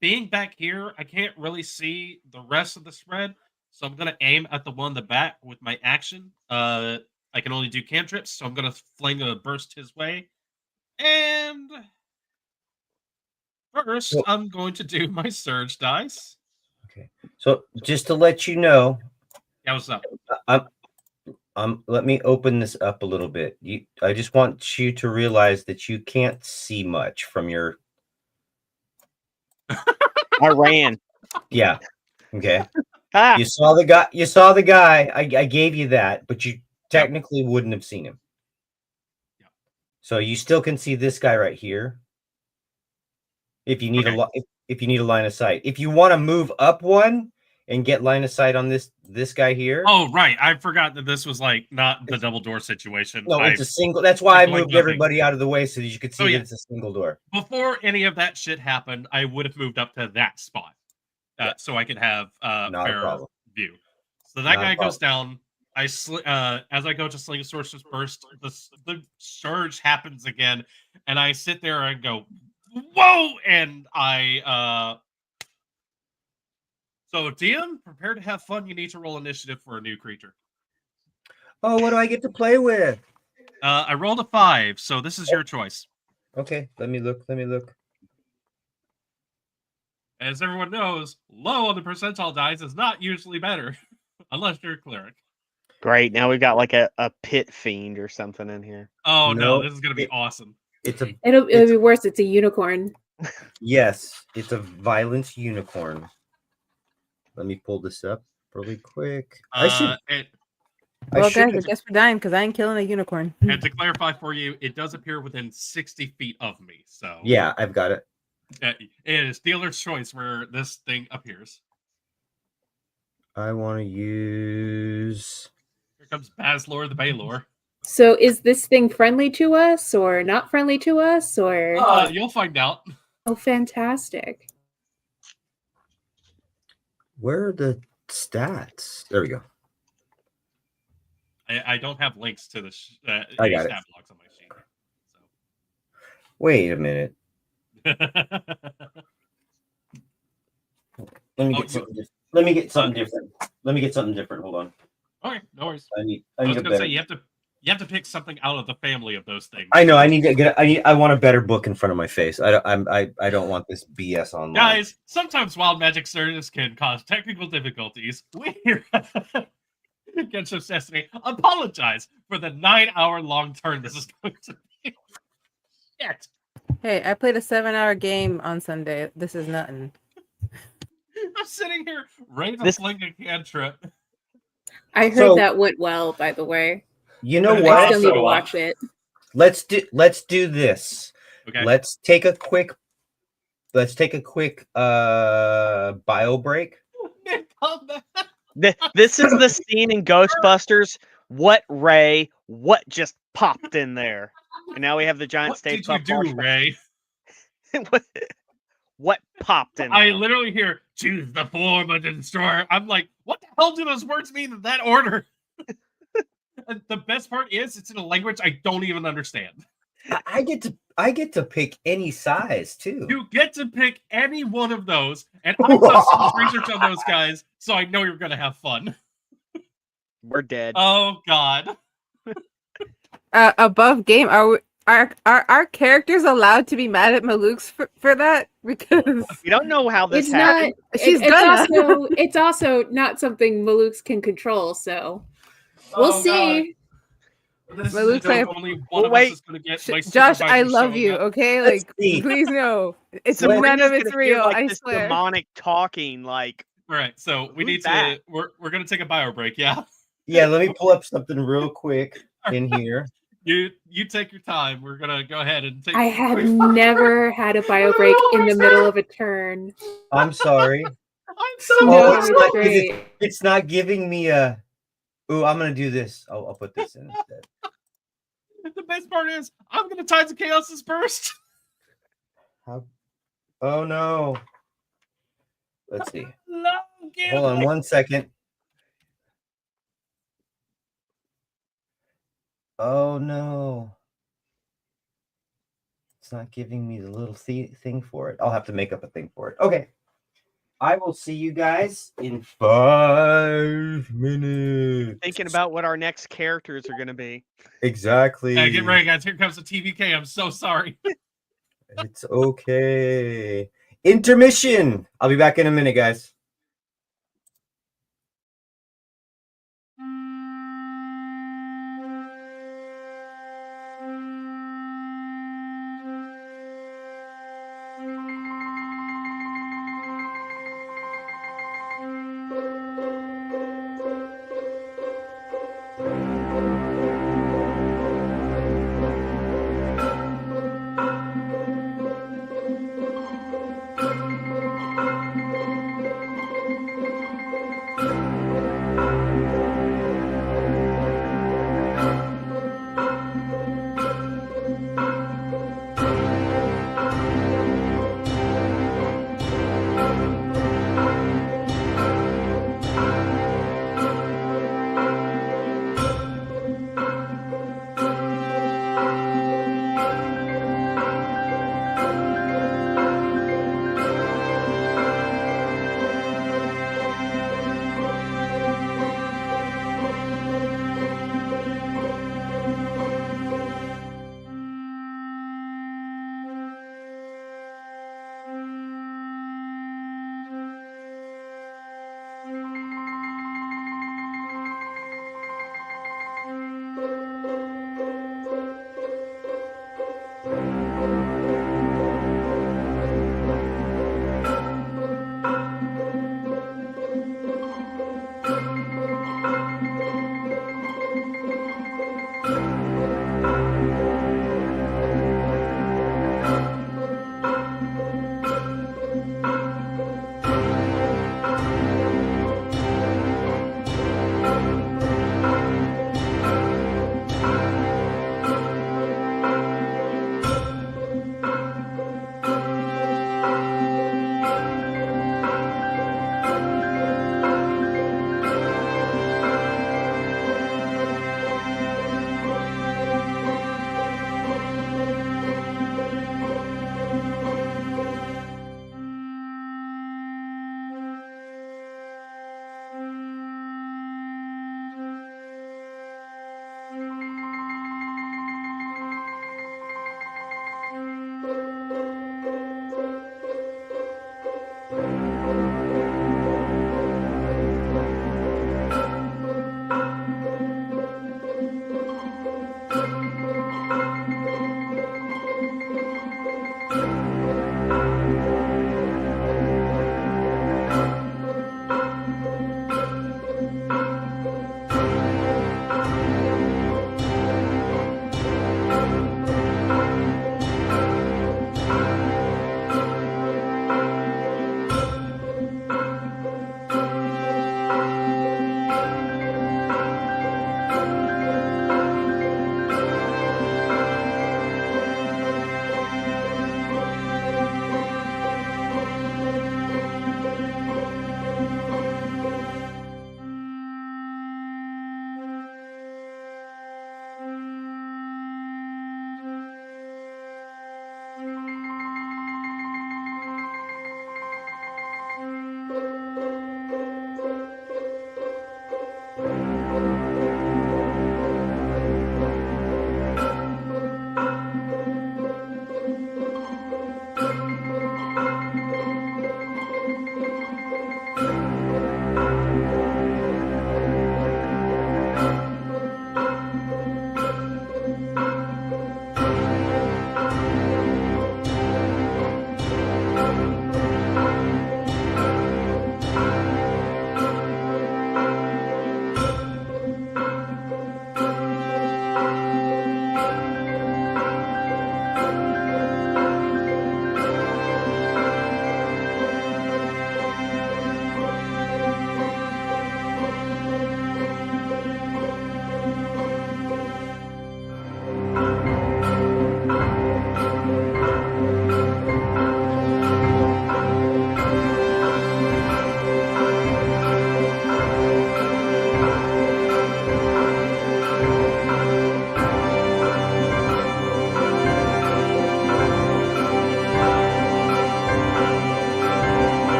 being back here, I can't really see the rest of the spread, so I'm gonna aim at the one in the back with my action. I can only do cantrips, so I'm gonna fling a burst his way. And first, Well- I'm going to do my surge dice. Okay. So just to let you know, Yeah, what's up? let me open this up a little bit. I just want you to realize that you can't see much from your. I ran. Yeah. Okay. Ah, You saw the guy. You saw the guy. I gave you that, but you technically wouldn't have seen him. Yep. So you still can see this guy right here. If you need Okay. if you need a line of sight, if you want to move up one and get line of sight on this guy here. Oh, right. I forgot that this was like not the double door situation. No, it's a single. That's why I like moved nothing. everybody out of the way so that you could see Oh, yeah. that it's a single door. Before any of that shit happened, I would have moved up to that spot, Yeah. so I could have Not a fair problem. view. So that Not a guy goes down. As I go to sling a sorcerer's burst, the surge happens again, and I sit there and go, "Whoa!" And I So DM, prepare to have fun. You need to roll initiative for a new creature. Oh, what do I get to play with? I rolled a 5, so this is your choice. Okay, let me look. As everyone knows, low on the percentile dice is not usually better, unless you're a cleric. great. Now we've got like a pit fiend or something in here. Oh no, No, this is gonna be awesome. It'll be worse. It's a unicorn. Yes, it's a violence unicorn. Let me pull this up really quick. Uh, Well, guys, I guess we're dying because I ain't killing a unicorn. And to clarify for you, it does appear within 60 feet of me. So Yeah, I've got it. It is dealer's choice where this thing appears. I want to use. Here comes Baslor the Baylor. So is this thing friendly to us or not friendly to us or? You'll find out. Oh, fantastic. Where are the stats? There we go. I don't have links to the I got stat blocks on my sheet. Wait a minute. So. Let me get something different. Let me get something different. Hold on. Okay, no worries. I need I was a gonna better. say you have to pick something out of the family of those things. I know. I need to get. I want a better book in front of my face. I don't want this BS online. Guys, sometimes wild magic surges can cause technical difficulties. We here at Kinship Destiny apologize for the 9-hour-long turn this is going to be. Shit. Hey, I played a 7-hour game on Sunday. This is nothing. I'm sitting here ready to fling a cantrip. I heard So- that went well, by the way. You know I I what? still need to Also, watch it. Let's do this. Okay. Let's take a quick bio break. This is the scene in Ghostbusters. What just popped in there? And now we have the giant What stage. did you do, Ray? What popped in I there? literally hear, choose the form of the destroyer. I'm like, what the hell do those words mean in that order? And the best part is it's in a language I don't even understand. I get to pick any size too. You get to pick any one of those, and I've done so much research on those guys, so I know you're gonna have fun. We're dead. Oh God. Above game, are our characters allowed to be mad at Maluk's for that? Because We don't know how this It's happened. not. She's It's gonna. also it's also not something Maluk's can control. So we'll Oh, see. This is Maluk's a joke, like, only one of wait. us is gonna get my Josh, I supervisor love showing you. up. Okay, Let's like see. please no, it's Sabrina's none of Sabrina's it's gonna hear, real. like I this swear. demonic talking, like All right, so we Who's need that? to. We're gonna take a bio break. Yeah, Yeah, let me pull up something real quick in here. you take your time. We're gonna go ahead and take. I had never had a bio break in the middle of a turn. I'm sorry. I'm so No, Oh, it it's was not, great. it's not giving me a. Ooh, I'm gonna do this. I'll put this in instead. The best part is I'm gonna Tides of Chaos's burst. How? Oh no. Let's see. Logan. Hold on 1 second. Oh no. It's not giving me the little thing for it. I'll have to make up a thing for it. Okay. I will see you guys in 5 minutes. Thinking about what our next characters are going to be. Exactly. Get ready, guys. Here comes the TVK. I'm so sorry. It's okay. Intermission. I'll be back in a minute, guys.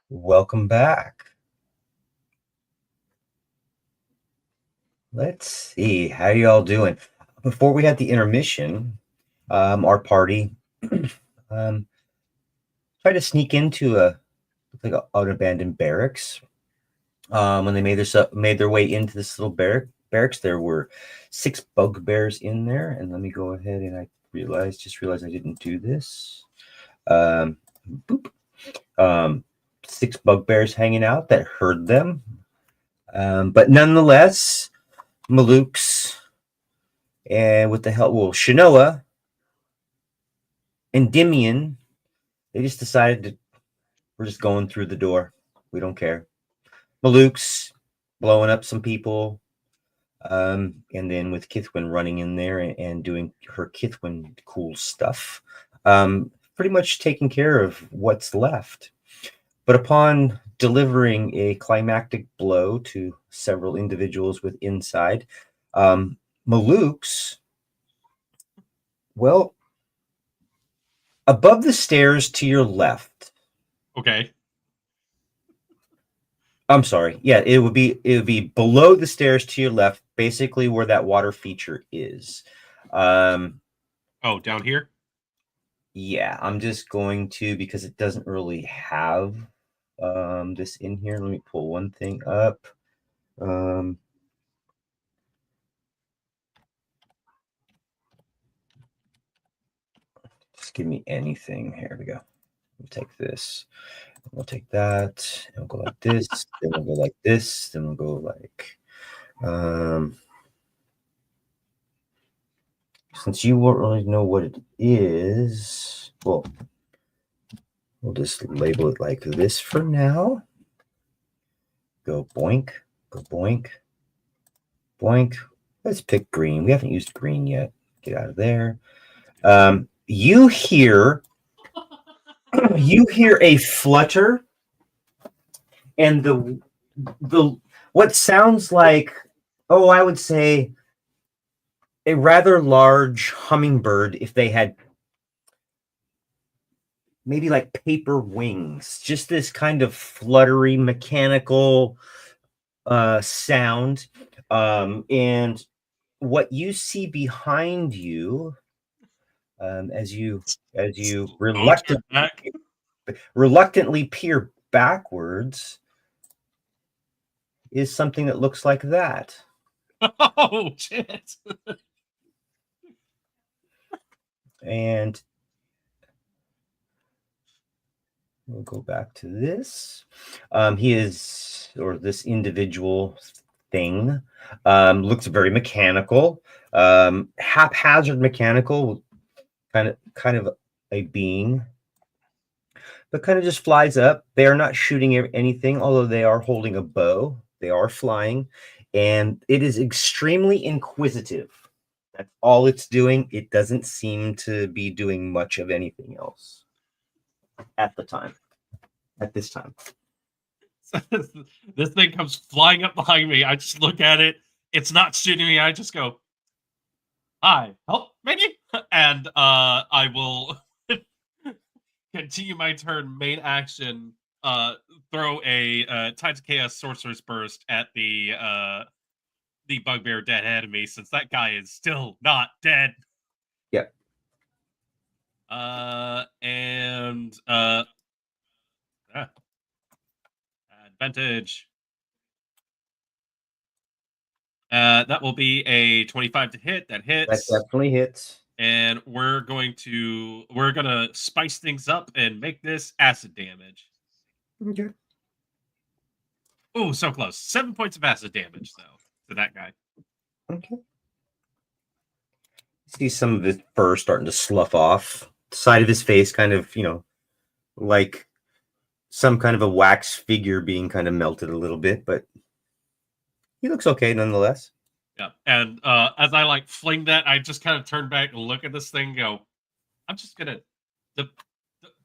Welcome back. Let's see. How y'all doing? Before we had the intermission, our party tried to sneak into an abandoned barracks. When they made their way into this little barracks, there were 6 bugbears in there. And let me go ahead and I just realized I didn't do this. Boop. 6 bugbears hanging out that heard them. But nonetheless, Maluk's and with the help, Shanoa and Dimian, they just decided to, we're just going through the door. We don't care. Maluk's blowing up some people. And then with Kithwin running in there and doing her Kithwin cool stuff. Pretty much taking care of what's left. But upon delivering a climactic blow to several individuals with inside, Maluk's, well, above the stairs to your left. Okay. I'm sorry. Yeah, it would be below the stairs to your left, basically where that water feature is. Oh, down here? Yeah, I'm just going to, because it doesn't really have this in here. Let me pull one thing up. Just give me anything. Here we go. We'll take this. We'll take that. And we'll go like this. Then we'll go like this. Then we'll go like. Since you won't really know what it is, well, we'll just label it like this for now. Go boink. Go boink. Boink. Let's pick green. We haven't used green yet. Get out of there. You hear a flutter, and the what sounds like, I would say a rather large hummingbird if they had maybe like paper wings. Just this kind of fluttery mechanical sound. And what you see behind you, as you reluctantly peer backwards, is something that looks like that. Oh, shit. And we'll go back to this. This individual thing looks very mechanical, haphazard mechanical, kind of a being, but kind of just flies up. They are not shooting anything, although they are holding a bow. They are flying, and it is extremely inquisitive. That's all it's doing. It doesn't seem to be doing much of anything else at this time. This thing comes flying up behind me. I just look at it. It's not shooting me. I just go, hi, help, maybe? And I will continue my turn, main action, throw a Tides of Chaos Sorcerer's Burst at the bugbear dead ahead of me, since that guy is still not dead. Yep. Advantage. That will be a 25 to hit. That hits. That definitely hits. And we're gonna spice things up and make this acid damage. Okay. Oh, so close. 7 points of acid damage, though, to that guy. Okay. See some of his fur starting to slough off. The side of his face kind of, like some kind of a wax figure being kind of melted a little bit, but he looks okay nonetheless. Yeah, and as I fling that, I just kind of turn back and look at this thing and go, I'm just gonna...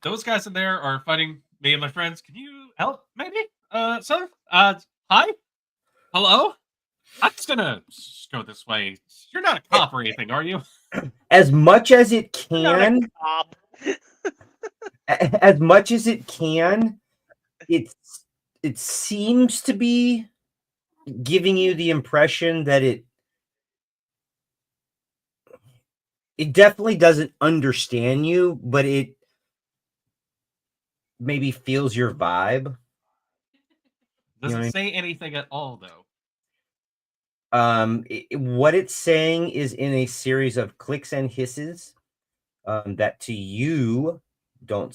those guys in there are fighting me and my friends. Can you help, maybe? Sir? Hi? Hello? I'm just gonna go this way. You're not a cop or anything, are you? As much as it can, as much as it can, it seems to be giving you the impression that it definitely doesn't understand you, but it maybe feels your vibe. Does You know it what I say anything at all, though? What it's saying is in a series of clicks and hisses that to you doesn't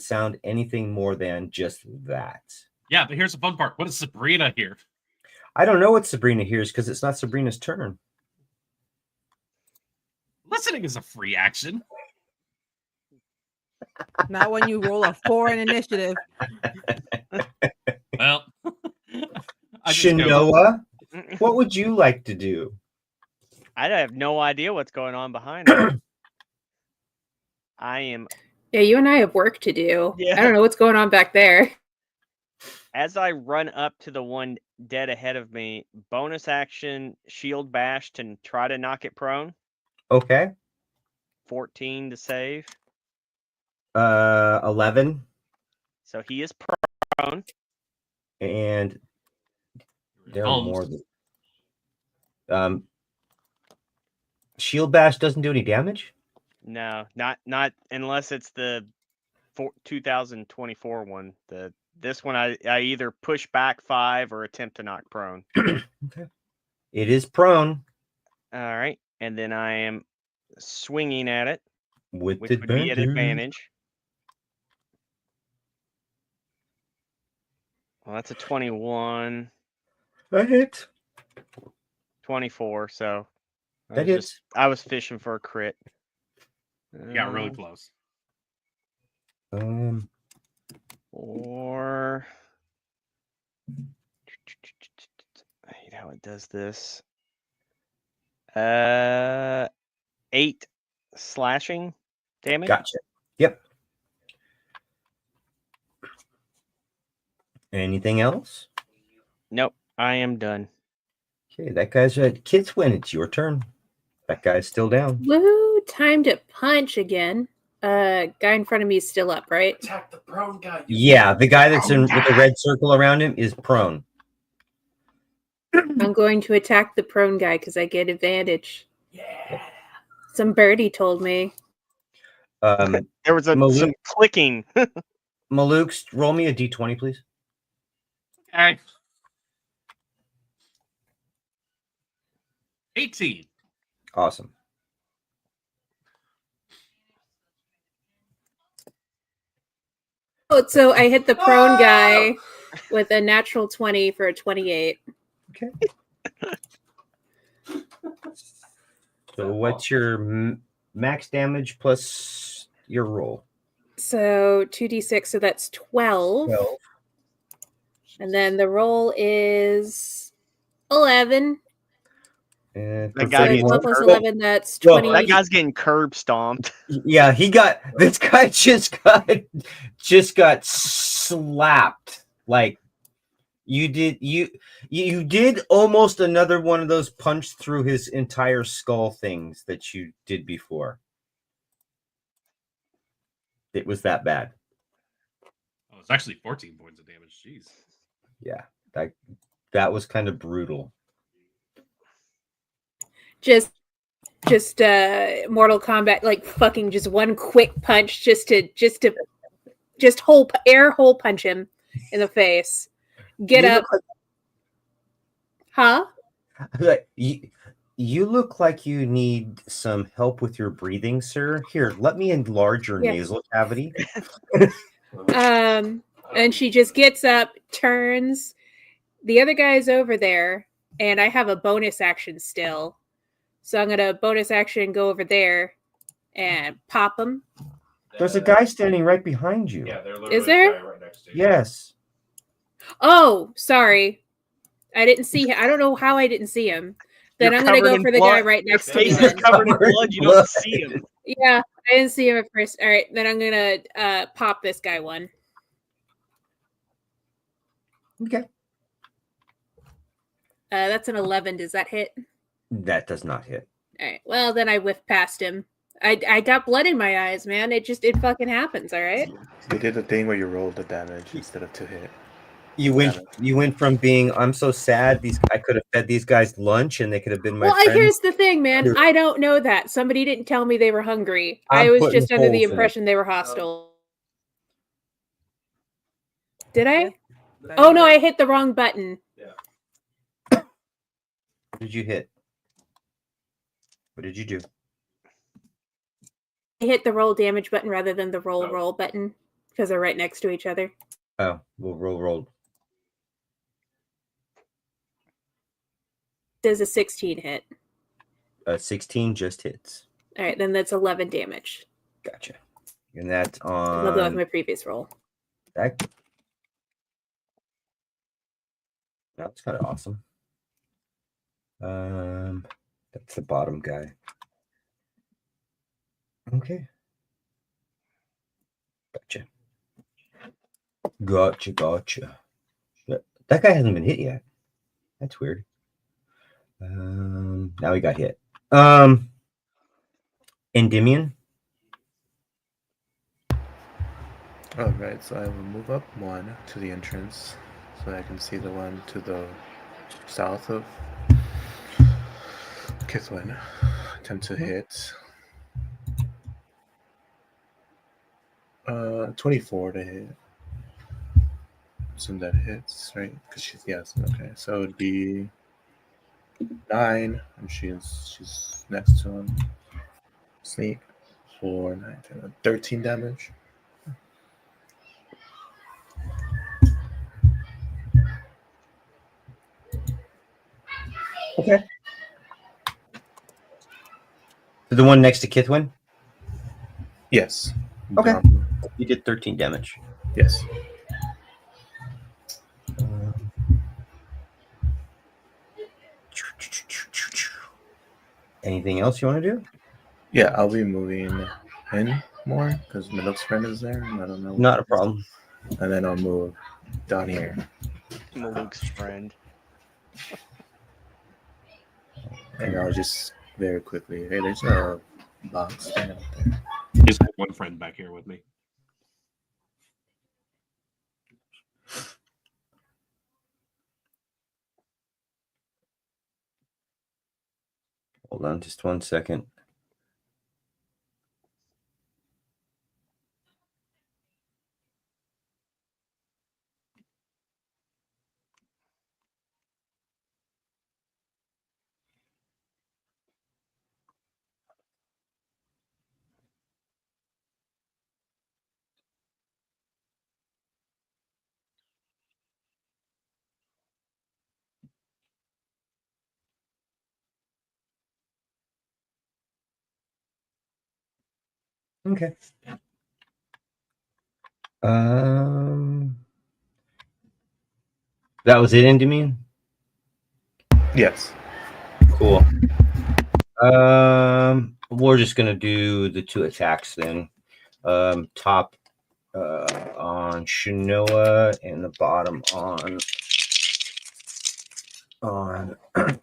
sound anything more than just that. Yeah, but here's the fun part. What is Sabrina here? I don't know what Sabrina hears because it's not Sabrina's turn. Listening is a free action. Not when you roll a 4 in initiative. Well, I just go. Shinoa, what would you like to do? I have no idea what's going on behind her. I am, Yeah, you and I have work to do. Yeah. I don't know what's going on back there. as I run up to the one dead ahead of me, bonus action, shield bash to try to knock it prone. Okay. 14 to save. 11. So he is prone. And there are Bones. more. Shield bash doesn't do any damage? No, not unless it's the 2024 one. This one I either push back 5 or attempt to knock prone. Okay. It is prone. All right, and then I am swinging at it, With which would be at advantage. Well, that's a 21, That hits. 24. So That hits. I was fishing for a crit. You got really close. Or I hate how it does this. 8 slashing damage. Gotcha. Yep. Anything else? Nope, I am done. Okay, that guy's right. Kids win. It's your turn. That guy's still down. Woo! Time to punch again. Guy in front of me is still up, right? Attack the prone guy. Yeah, the guy that's in with the red circle around him is prone. I'm going to attack the prone guy because I get advantage. Yeah. Some birdie told me. There was some clicking. Maluk, roll me a d20, please. Okay. 18. Awesome. Oh, so I hit the prone guy with a natural 20 for a 28. Okay. So what's your max damage plus your roll? So 2d6, so that's 12. 12. And then the roll is 11. And That for guy So gets 12 plus curb- 11, that's Well, 20. That guy's getting curb stomped. Yeah, this guy just got slapped. Like you did almost another one of those punch through his entire skull things that you did before. It was that bad. Oh, it's actually 14 points of damage. Jeez. Yeah, that was kind of brutal. Just Mortal Kombat, like fucking just one quick punch just air hole punch him in the face. Get You up. look Huh? like you look like you need some help with your breathing, sir. Here, let me enlarge your Yes. nasal cavity. And she just gets up, turns. The other guy's over there, and I have a bonus action still. So I'm gonna bonus action go over there and pop him. There's a guy standing right behind you. Yeah, they're literally Is there? the guy right next to you. Yes. Oh, sorry. I didn't see him. I don't know how I didn't see him. Then You're I'm gonna covered go in for the blood. guy right Your next to me. face is Then. covered in Covered in blood. You blood. don't see him. Yeah, I didn't see him at first. All right, then I'm gonna pop this guy one. Okay. That's an 11. Does that hit? That does not hit. All right. Well, then I whiff past him. I got blood in my eyes, man. It fucking happens, all right? You did the thing where you rolled the damage instead of to hit. You went from being I'm so sad I could have fed these guys lunch and they could have been my Well, friends. here's the thing, man. I don't know that. Somebody didn't tell me they were hungry. I I'm was putting just under the holes in it. impression they were hostile. Did I? Yes, Oh no, I hit the wrong button. What did you hit? What did you do? I hit the roll damage button rather than the roll button because they're right next to each other. Oh, we'll roll. Does a 16 hit? 16 just hits. All right, then that's 11 damage. Gotcha. And that's I'll go with on my previous roll. that. That's kind of awesome. That's the bottom guy. Okay. Gotcha. That guy hasn't been hit yet. That's weird. Now he got hit. Endymion. All right, so I will move up one to the entrance so I can see the one to the south of Kithwin. Attempt to hit. 24 to hit. Assume that hits, right? Because she's yes. Okay, so it'd be 9, and she's next to him. Sneak 4, 9, 10, 13 damage. Okay. The one next to Kithwin? Yes. Okay. You did 13 damage. Yes. Anything else you want to do? Yeah, I'll be moving in more because Milok's friend is there. And I don't know. Not a problem. And then I'll move down here. Maluk's friend. And I'll just very quickly. Hey, there's a box right out there. Just have one friend back here with me. Hold on just 1 second. Okay. That was it, Endymion? Yes. Cool. We're just gonna do the 2 attacks then. Top on Shinoa and the bottom on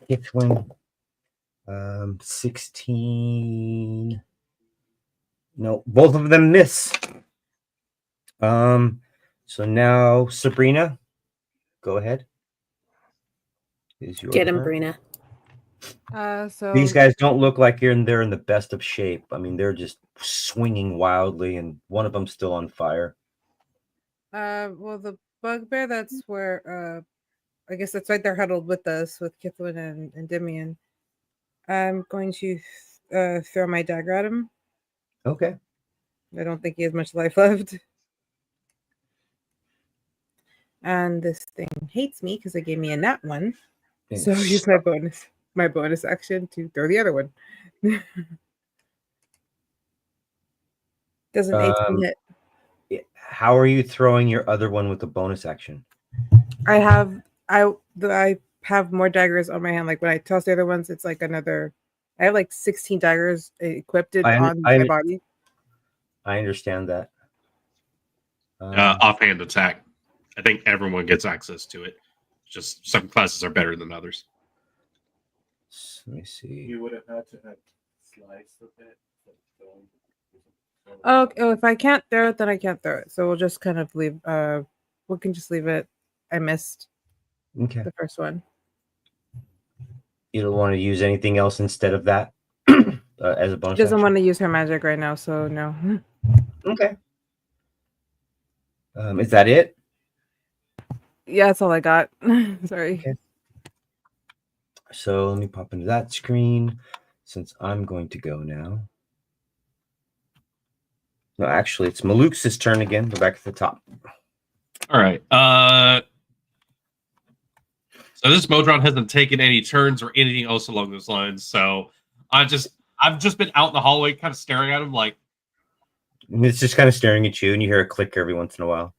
Kithwin. 16. No, both of them miss. So now Sabrina, go ahead. Is your Get him, turn. Brina. So These guys don't look like they're in the best of shape. I mean, they're just swinging wildly, and one of them's still on fire. well, the bugbear, that's where I guess that's right there huddled with us with Kithwin and Endymion. I'm going to throw my dagger at him. Okay. I don't think he has much life left. And this thing hates me because it gave me a nat 1. So I'll use my bonus action to throw the other one. Doesn't 18 hit. How are you throwing your other one with the bonus action? I have more daggers on my hand. Like when I toss the other ones, it's like another. I have like 16 daggers equipped on my body. I understand that. Offhand attack. I think everyone gets access to it. Just some classes are better than others. Let me see. You would have had to have sliced a bit Oh, if I can't throw it, then I can't throw it. So we'll just kind of leave. We can just leave it. I missed Okay. the first one. You don't want to use anything else instead of that as a bonus She doesn't action? want to use her magic right now, so no. Okay. Is that it? Yeah, that's all I got. Sorry. Okay. So let me pop into that screen since I'm going to go now. No, actually, it's Maluk's turn again. Go back to the top. All right. So this Modron hasn't taken any turns or anything else along those lines. So I've just been out in the hallway, kind of staring at him, like, And it's just kind of staring at you, and you hear a click every once in a while.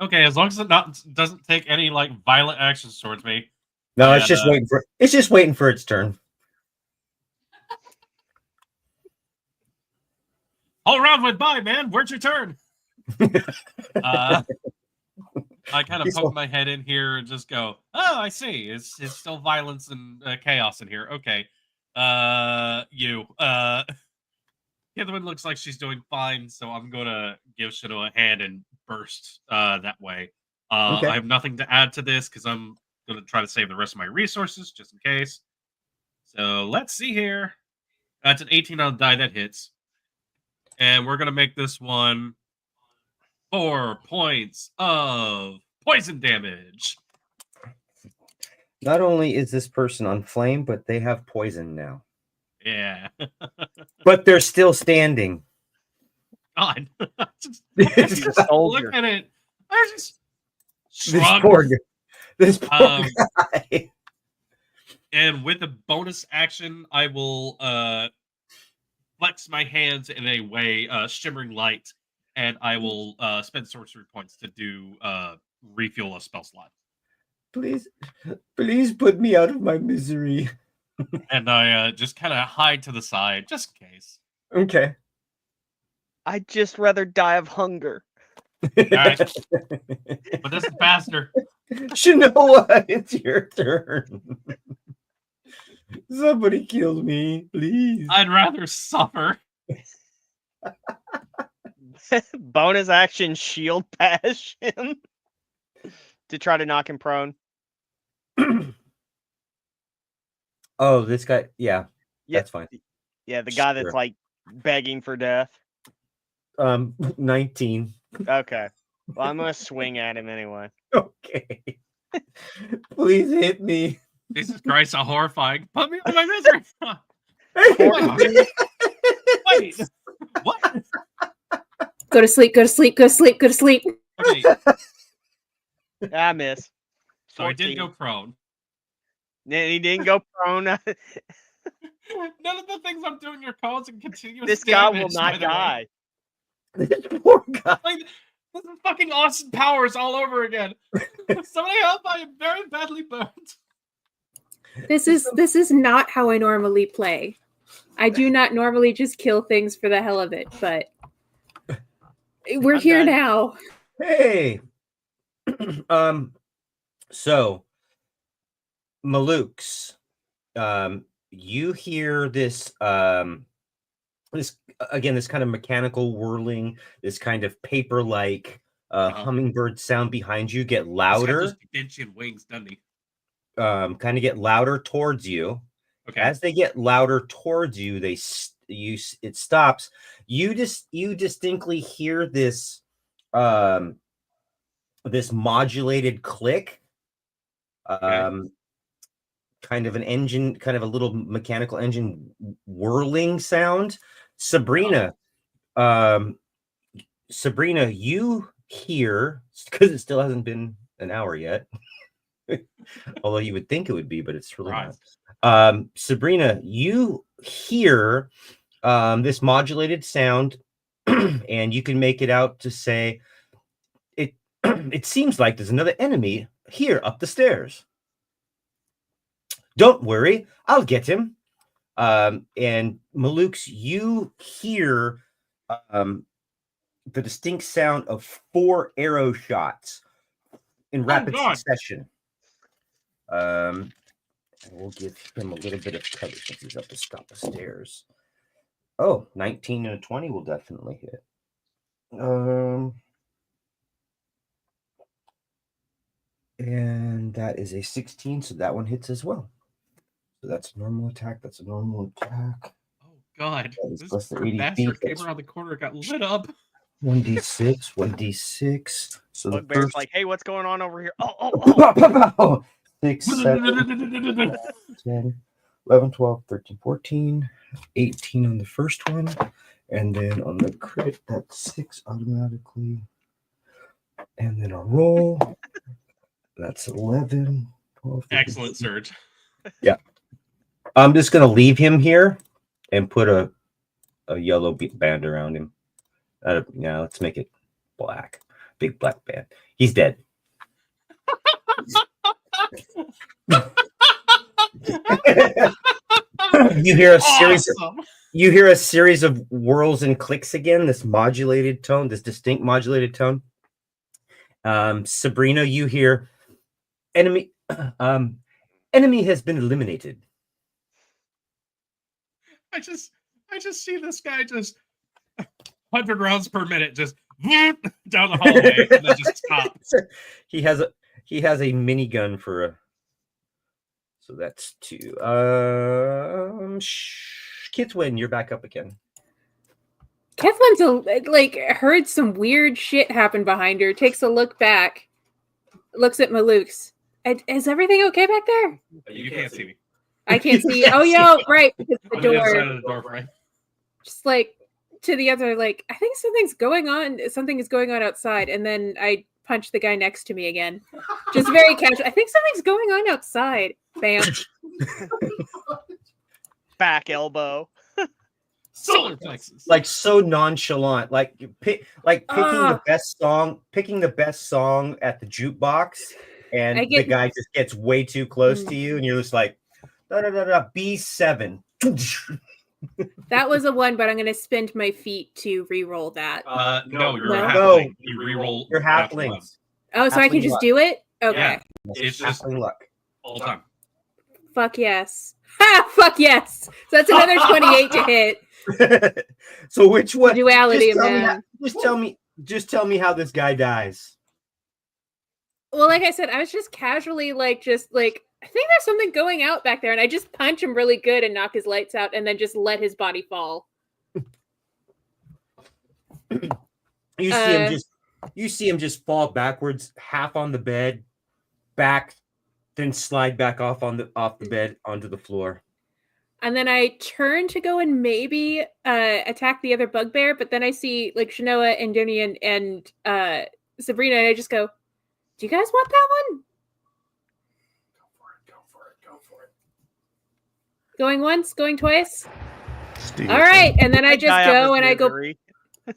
okay, as long as it doesn't take any like violent actions towards me. No, And, it's just waiting for its turn. Whole round went by, man. Where's your turn? I kind of poke my head in here and just go, oh, I see. It's still violence and chaos in here. Okay. The other one looks like she's doing fine, so I'm gonna give Shadow a hand and burst that way. Okay. I have nothing to add to this because I'm gonna try to save the rest of my resources just in case. So let's see here. That's an 18 on the die that hits. And we're gonna make this one 4 points of poison damage. Not only is this person on flame, but they have poison now. Yeah. But they're still standing. God. Just Soldier. look at it. I just This shrug. poor guy. And with a bonus action, I will flex my hands in a way, shimmering light, and I will spend sorcery points to do refuel a spell slot. Please put me out of my misery. And I just kind of hide to the side, just in case. Okay. I'd just rather die of hunger. Alright. But this is faster. Shinoa, it's your turn. Somebody kill me, please. I'd rather suffer. Bonus action shield bash him to try to knock him prone. Oh, this guy. Yeah, Yeah. that's fine. Yeah, the guy Sure. that's like begging for death. 19. Okay. Well, I'm gonna swing at him anyway. Okay. Please hit me. Jesus Christ, how horrifying. Put me out of my misery. Wait. What? Go to sleep, go to sleep, go to sleep, go to sleep. Okay, I miss. so I did 14. go prone. He didn't go prone. None of the things I'm doing are causing continuous This guy will damage, by not the way. die. This poor guy. Like, this is fucking Austin Powers all over again. Somebody help! I am very badly burned. This is not how I normally play. I do not normally just kill things for the hell of it, but we're I'm here done. now. Hey. So Maluk's, you hear this this kind of mechanical whirling, this kind of paper-like hummingbird sound behind you get He's got louder, those Da Vinci wings, doesn't he? kind of get louder towards you. Okay. As they get louder towards you, it stops. You distinctly hear this this modulated click, kind of an engine, kind of a little mechanical engine whirling sound. Sabrina, you hear, because it still hasn't been an hour yet, although you would think it would be, but it's really Right. not. Sabrina, you hear this modulated sound, and you can make it out to say, it seems like there's another enemy here up the stairs. Don't worry, I'll get him. And Maluk's, you hear the distinct sound of 4 arrow shots in rapid God. succession. We'll give him a little bit of cover since he's up the stairs. Oh, 19 and a 20 will definitely hit. And that is a 16, so that one hits as well. So that's a normal attack. That's a normal attack. Oh God! That is This plus the poor 80 bastard feet. came That's around the corner, and got lit up. 1d6, 1d6. So the Bugbear's first like, hey, what's going on over here? Oh. pow, pow, pow. 6, 7, 10, 11, 12, 13, 14, 18 on the first one. And then on the crit, that's 6 automatically. And then I'll roll. That's 11, 12, 13, Excellent, Surge. I'm just going to leave him here and put a yellow band around him. Yeah, let's make it black. Big black band. He's dead. You hear a series Awesome. you hear a series of whirls and clicks again, this modulated tone, this distinct modulated tone. Sabrina, you hear enemy enemy has been eliminated. I just see this guy just 100 rounds per minute, just down the hallway, and then just stop. He has a minigun for a. So that's 2. Kithwin, you're back up again. Kethlin's like heard some weird shit happen behind her. Takes a look back, looks at Maluk's. Is everything okay back there? You can't see me. I can't You see. can't Oh see yeah, me. right. Because the I'm on the other side door. of the door frame. Just like to the other, like I think something's going on. Something is going on outside, and then I punch the guy next to me again. Just very casual. I think something's going on outside. Bam. Back elbow. Solar plexus. Like so nonchalant, like picking Ah. the best song at the jukebox, and I get- the guy just gets way too close Mm. to you, and you're just like, da da da da, B7. That was a 1, but I'm gonna spend my feet to re-roll that. No, you're No. a halfling. You reroll. You're natural one. halflings. Oh, so I can halfling just luck. do it? Okay. Yeah. It's just Halfling luck. all the time. Fuck yes. Ha! Fuck yes. So that's another 28 to hit. So which one? Duality, just tell me man. just tell me how this guy dies. Well, like I said, I was just casually I think there's something going out back there, and I just punch him really good and knock his lights out, and then just let his body fall. You see him just fall backwards, half on the bed, back, then slide back off the bed onto the floor. And then I turn to go and maybe attack the other bugbear, but then I see like Shanoa and Dunian and Sabrina, and I just go, "Do you guys want that one?" Go for it. Going once, going twice. Just do All your right, thing. and then I just Guy up go his and I go. misery. I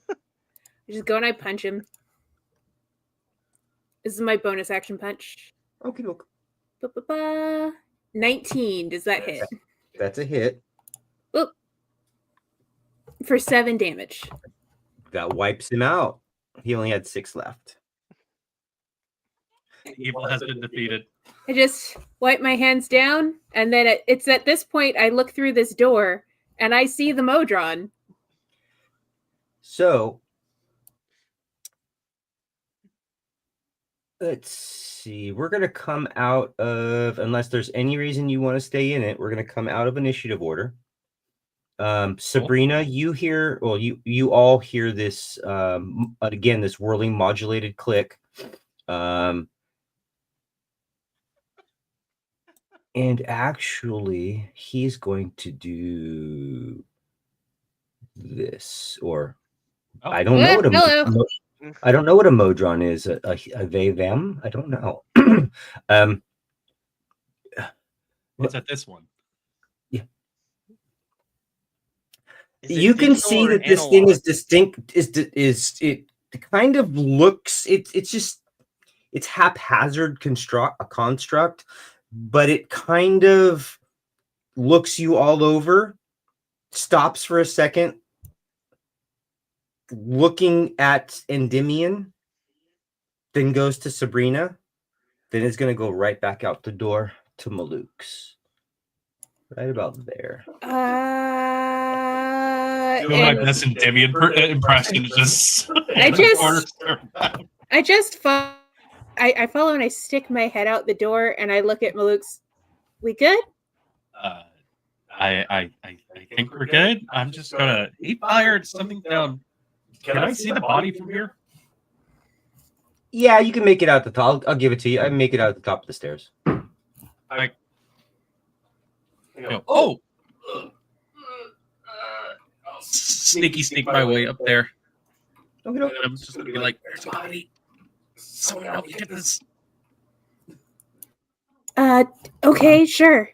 just go and I punch him. This is my bonus action punch. Okay, look. 19. Does that hit? That's a hit. Oop. For 7 damage. That wipes him out. He only had 6 left. Evil has been defeated. I just wipe my hands down, and then it's at this point I look through this door and I see the Modron. So let's see. We're gonna come out of, unless there's any reason you want to stay in it, we're gonna come out of initiative order. Sabrina, you hear, well, you all hear this again, this whirling modulated click. And actually, he's going to do this, or Oh. I don't know what a Hello. I don't know what a modron is. A they them? I don't know. It's at this one. Is it You can digital see or that this thing analog? is distinct. It kind of looks? It's just it's haphazard construct, but it kind of looks you all over, stops for a second, looking at Endymion, then goes to Sabrina, then it's going to go right back out the door to Maluk's. Right about there. doing my and best Endymion impression. Just I just- Corner staring down. I just I follow and I stick my head out the door and I look at Maluk's. We good? I think we're good. I'm just gonna. He fired something down. Can I see the body from here? Yeah, you can make it out the top. I'll give it to you. I make it out the top of the stairs. I go, oh, sneaky sneak my way up there. Okay, And I'm just gonna be like, "There's a body. Someone help me get this." Okay, sure.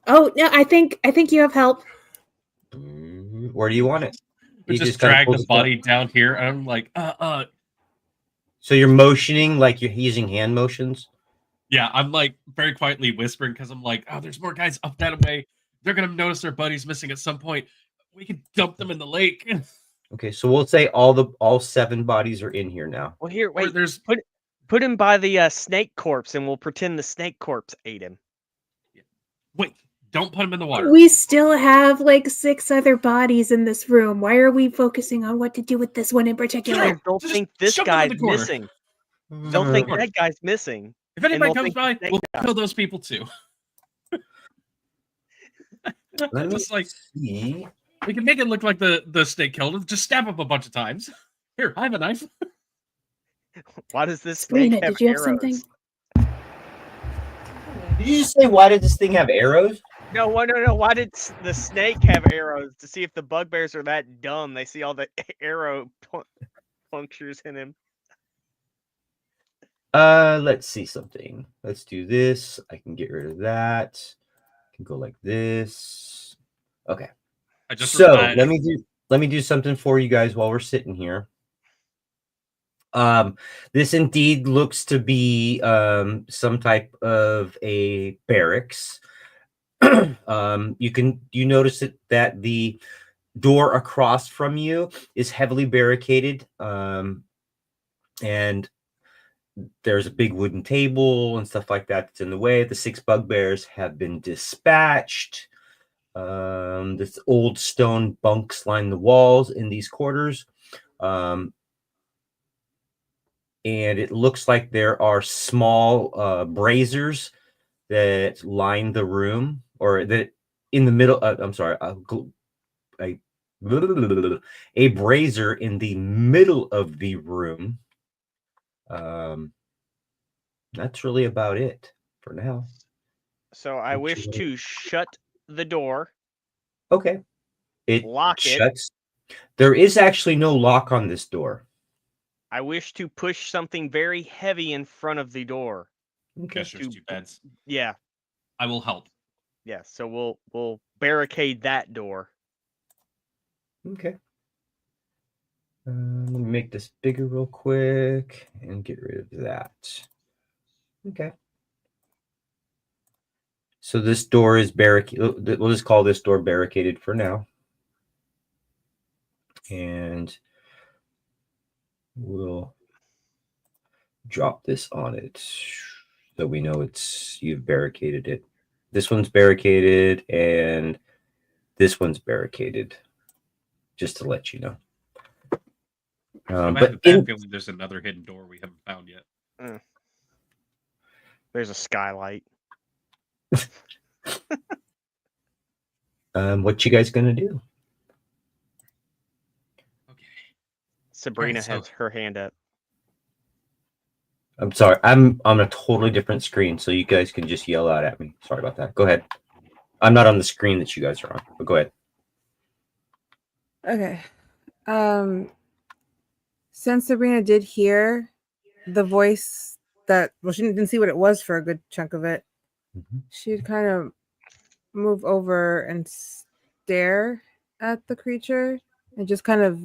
Oh no, I think you have help. Where do you want it? We You just kinda drag pull the this down. body down here, and I'm like, So you're motioning like you're using hand motions. yeah. I'm like very quietly whispering because I'm like, oh, there's more guys up that way. They're gonna notice their buddy's missing at some point. We could dump them in the lake. Okay, so we'll say all 7 bodies are in here now. Well, here, Or wait. there's Put him by the snake corpse, and we'll pretend the snake corpse ate him. wait. Don't put them in the water. We still have like 6 other bodies in this room. Why are we focusing on what to do with this one in particular? Because they'll Just think this shove them in guy's the corner. missing. They'll think Corner. that guy's missing. If anybody they'll comes think by, the snake we'll guy. kill those people too. Let me Just like see. we can make it look like the snake killed him. Just stab him a bunch of times. Here, I have a knife. Why does this snake Sabrina, have did you have arrows? something? Did you just say why does this thing have arrows? No, no. Why did the snake have arrows? To see if the bugbears are that dumb. They see all the arrow punctures in him. Let's see something. Let's do this. I can get rid of that. I can go like this. Okay. I just So replied, let me do something for you guys while we're sitting here. This indeed looks to be some type of a barracks. You notice that the door across from you is heavily barricaded, and there's a big wooden table and stuff like that that's in the way. The 6 bugbears have been dispatched. This old stone bunks line the walls in these quarters. And it looks like there are small braziers that line the room, or that in the middle. I'm sorry, a brazier in the middle of the room. That's really about it for now. So I wish to shut the door. Okay, it Lock it. shuts. There is actually no lock on this door. I wish to push something very heavy in front of the door. Okay. yes, there's 2 beds. Yeah, I will help. yeah. So we'll barricade that door. Okay. Let me make this bigger real quick and get rid of that. Okay. So this door is barricaded. We'll just call this door barricaded for now. And we'll drop this on it so we know you've barricaded it. This one's barricaded and this one's barricaded, just to let you know. I have a But bad feeling there's another hidden door we haven't found yet. There's a skylight. what you guys gonna do? Okay. Sabrina so- has her hand up. I'm sorry, I'm on a totally different screen, so you guys can just yell out at me. Sorry about that. Go ahead. I'm not on the screen that you guys are on, but go ahead. Okay. Since Sabrina did hear the voice she didn't see what it was for a good chunk of it, she'd kind of move over and stare at the creature and just kind of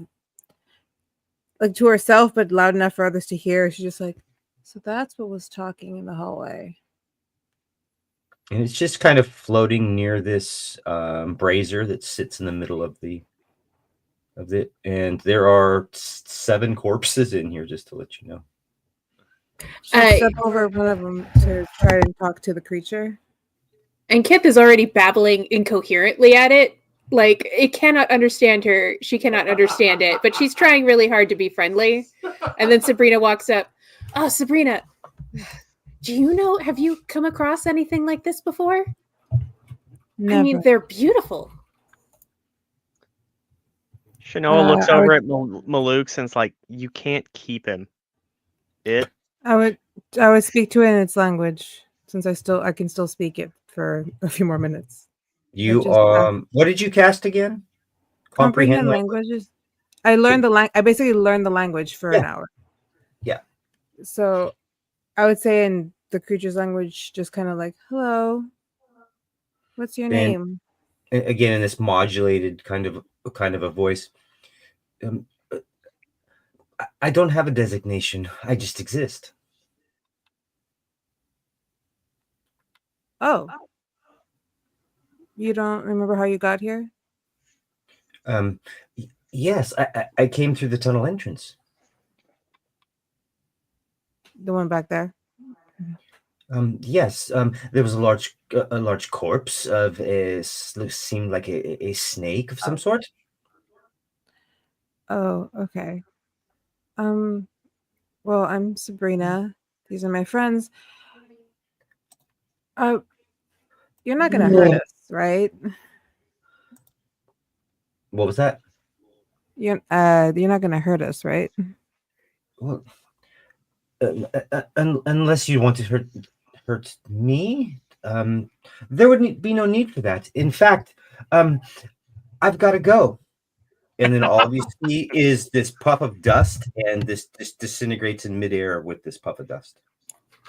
like to herself, but loud enough for others to hear. She's just like, so that's what was talking in the hallway. And it's just kind of floating near this brazier that sits in the middle of it. And there are 7 corpses in here, just to let you know. She'll step over one of them to try and talk to the creature. And Kip is already babbling incoherently at it. Like, it cannot understand her. She cannot understand it, but she's trying really hard to be friendly. And then Sabrina walks up. Oh, Sabrina, do you know, have you come across anything like this before? Never. I mean, they're beautiful. Shanoa looks I over would- at Maluk since like you can't keep him. I would speak to it in its language since I can still speak it for a few more minutes. You just, what did you cast again? Comprehend language? languages. I learned I basically learned the language for an hour. Yeah. So I would say in the creature's language, just kind of like, "Hello, what's your And- name?" Again in this modulated kind of a voice. I don't have a designation. I just exist. Oh, you don't remember how you got here? Yes, I came through the tunnel entrance. The one back there. Yes, there was a large corpse of seemed like a snake of some sort. Oh, okay. Well, I'm Sabrina. These are my friends. You're not gonna hurt us, right? What was that? You're not gonna hurt us, right? Well, unless you want to hurt me, there would be no need for that. In fact, I've got to go. And then all you see is this puff of dust, and this disintegrates in midair with this puff of dust.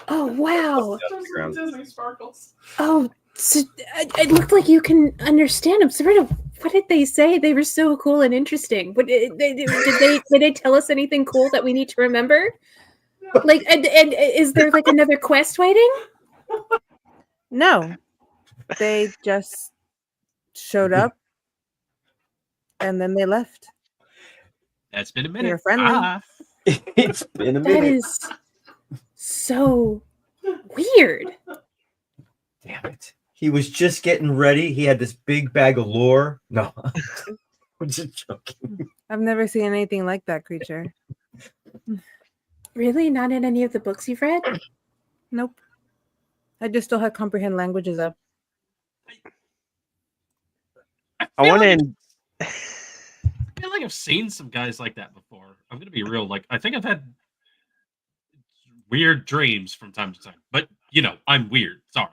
Oh, wow. Dust on the ground. Disney sparkles. Oh, so, it looked like you can understand them. Sabrina, what did they say? They were so cool and interesting. What did they tell us anything cool that we need to remember? Like, and is there like another quest waiting? No, they just showed up and then they left. That's been a They minute. were friendly. Ah. It's been a That minute. is so weird. Damn it. He was just getting ready. He had this big bag of lore. No, I'm just joking. I've never seen anything like that creature. Really? Not in any of the books you've read? Nope. I just still had comprehend languages up. I want like, to. I feel like I've seen some guys like that before. I'm gonna be real. Like I think I've had weird dreams from time to time, but I'm weird. Sorry.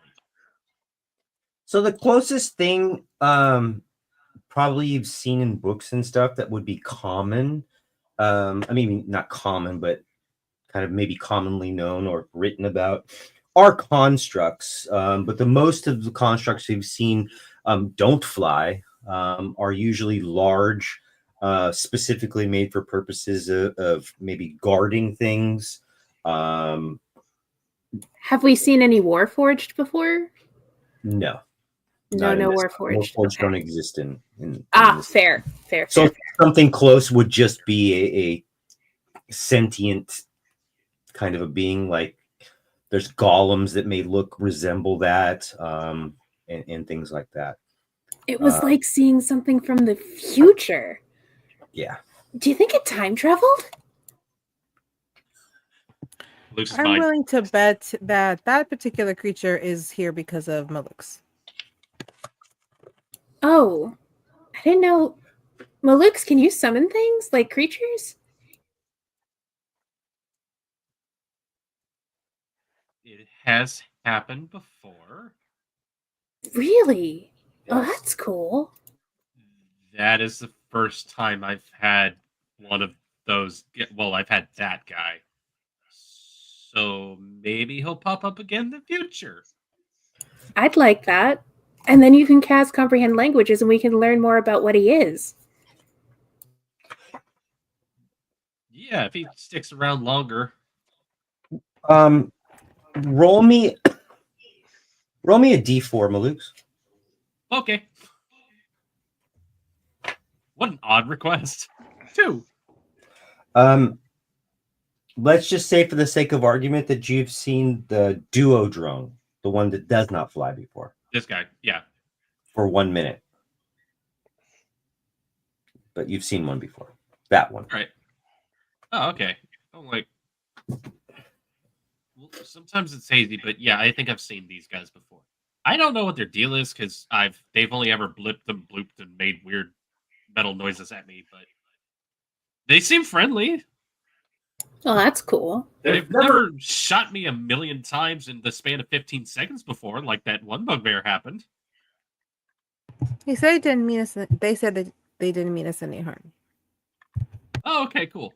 So the closest thing probably you've seen in books and stuff that would be common, I mean not common, but kind of maybe commonly known or written about, are constructs. But the most of the constructs we've seen don't fly, are usually large, specifically made for purposes of maybe guarding things. Have we seen any Warforged before? No. No, Not in no this. Warforged. Warforged Okay. don't exist in this. Fair. So something close would just be a sentient kind of a being. Like there's golems that may resemble that, and things like that. It was like seeing something from the future. Yeah. Do you think it time traveled? Luke's I'm mind. willing to bet that that particular creature is here because of Maluk's. Oh, I didn't know. Maluk's, can you summon things like creatures? It has happened before. Really? Oh, Yes. that's cool. That is the first time I've had one of those. Well, I've had that guy. So maybe he'll pop up again in the future. I'd like that. And then you can cast comprehend languages and we can learn more about what he is. Yeah, if he sticks around longer. Roll me a d4, Malukes. Okay. What an odd request. 2. Let's just say for the sake of argument that you've seen the duo drone, the one that does not fly before, This guy, yeah. for 1 minute. but you've seen one before. That one. Right. Oh, okay. I'm like, well, sometimes it's hazy, but yeah, I think I've seen these guys before. I don't know what their deal is because they've only ever blipped and blooped and made weird metal noises at me, but they seem friendly. Oh, that's cool. They've never shot me a million times in the span of 15 seconds before, like that one bugbear happened. He said he didn't mean us. They said that they didn't mean us any harm. Oh, okay, cool.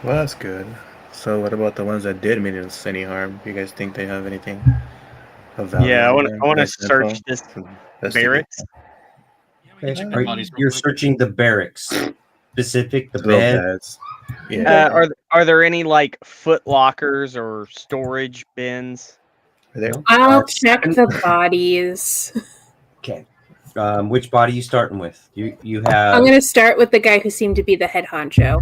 Well, that's good. So, what about the ones that did mean us any harm? Do you guys think they have anything of value? Yeah, I on want them? I want to Nice search info this to investigate? barracks. Yeah, we can check All the right, bodies real you're quick. searching the barracks, specific the Little bed. beds. Yeah. Are there any like foot lockers or storage bins? Are there? No? I'll check the bodies. Okay. Which body you starting with? You have I'm going to start with the guy who seemed to be the head honcho.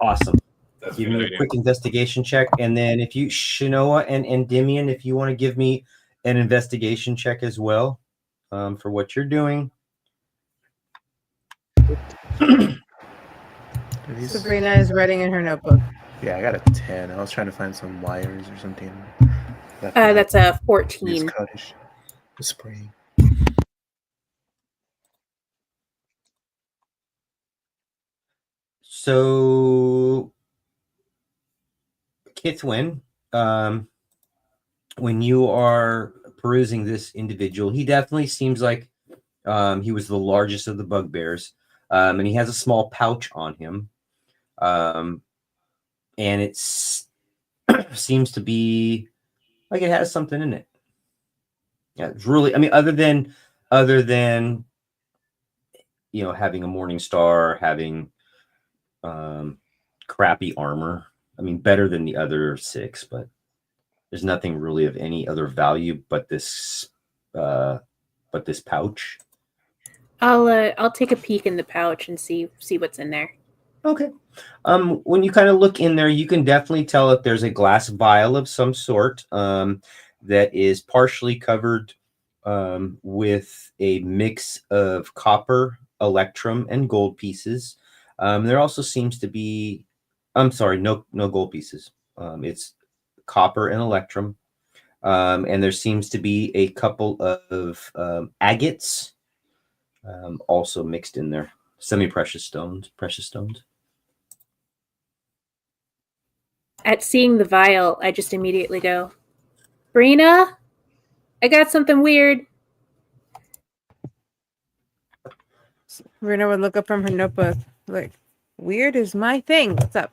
awesome. That's a Give good me a idea. quick investigation check, and then if you Shinoa and Endymion, if you want to give me an investigation check as well, for what you're doing. These- Sabrina is writing in her notebook. Yeah, I got a 10. I was trying to find some wires or something. That's a These 14. cottage spring. So, Kithwin, when you are perusing this individual, he definitely seems like he was the largest of the bugbears, and he has a small pouch on him, and it seems to be like it has something in it. Yeah, it's really. I mean, other than having a morning star, having crappy armor. I mean, better than the other 6, but there's nothing really of any other value but this pouch. I'll take a peek in the pouch and see what's in there. Okay. When you kind of look in there, you can definitely tell that there's a glass vial of some sort that is partially covered with a mix of copper, electrum, and gold pieces. There also seems to be, I'm sorry, no gold pieces. It's copper and electrum. And there seems to be a couple of agates also mixed in there. Semi-precious stones, precious stones. At seeing the vial, I just immediately go, Brina, I got something weird. Sabrina would look up from her notebook, like, weird is my thing. What's up?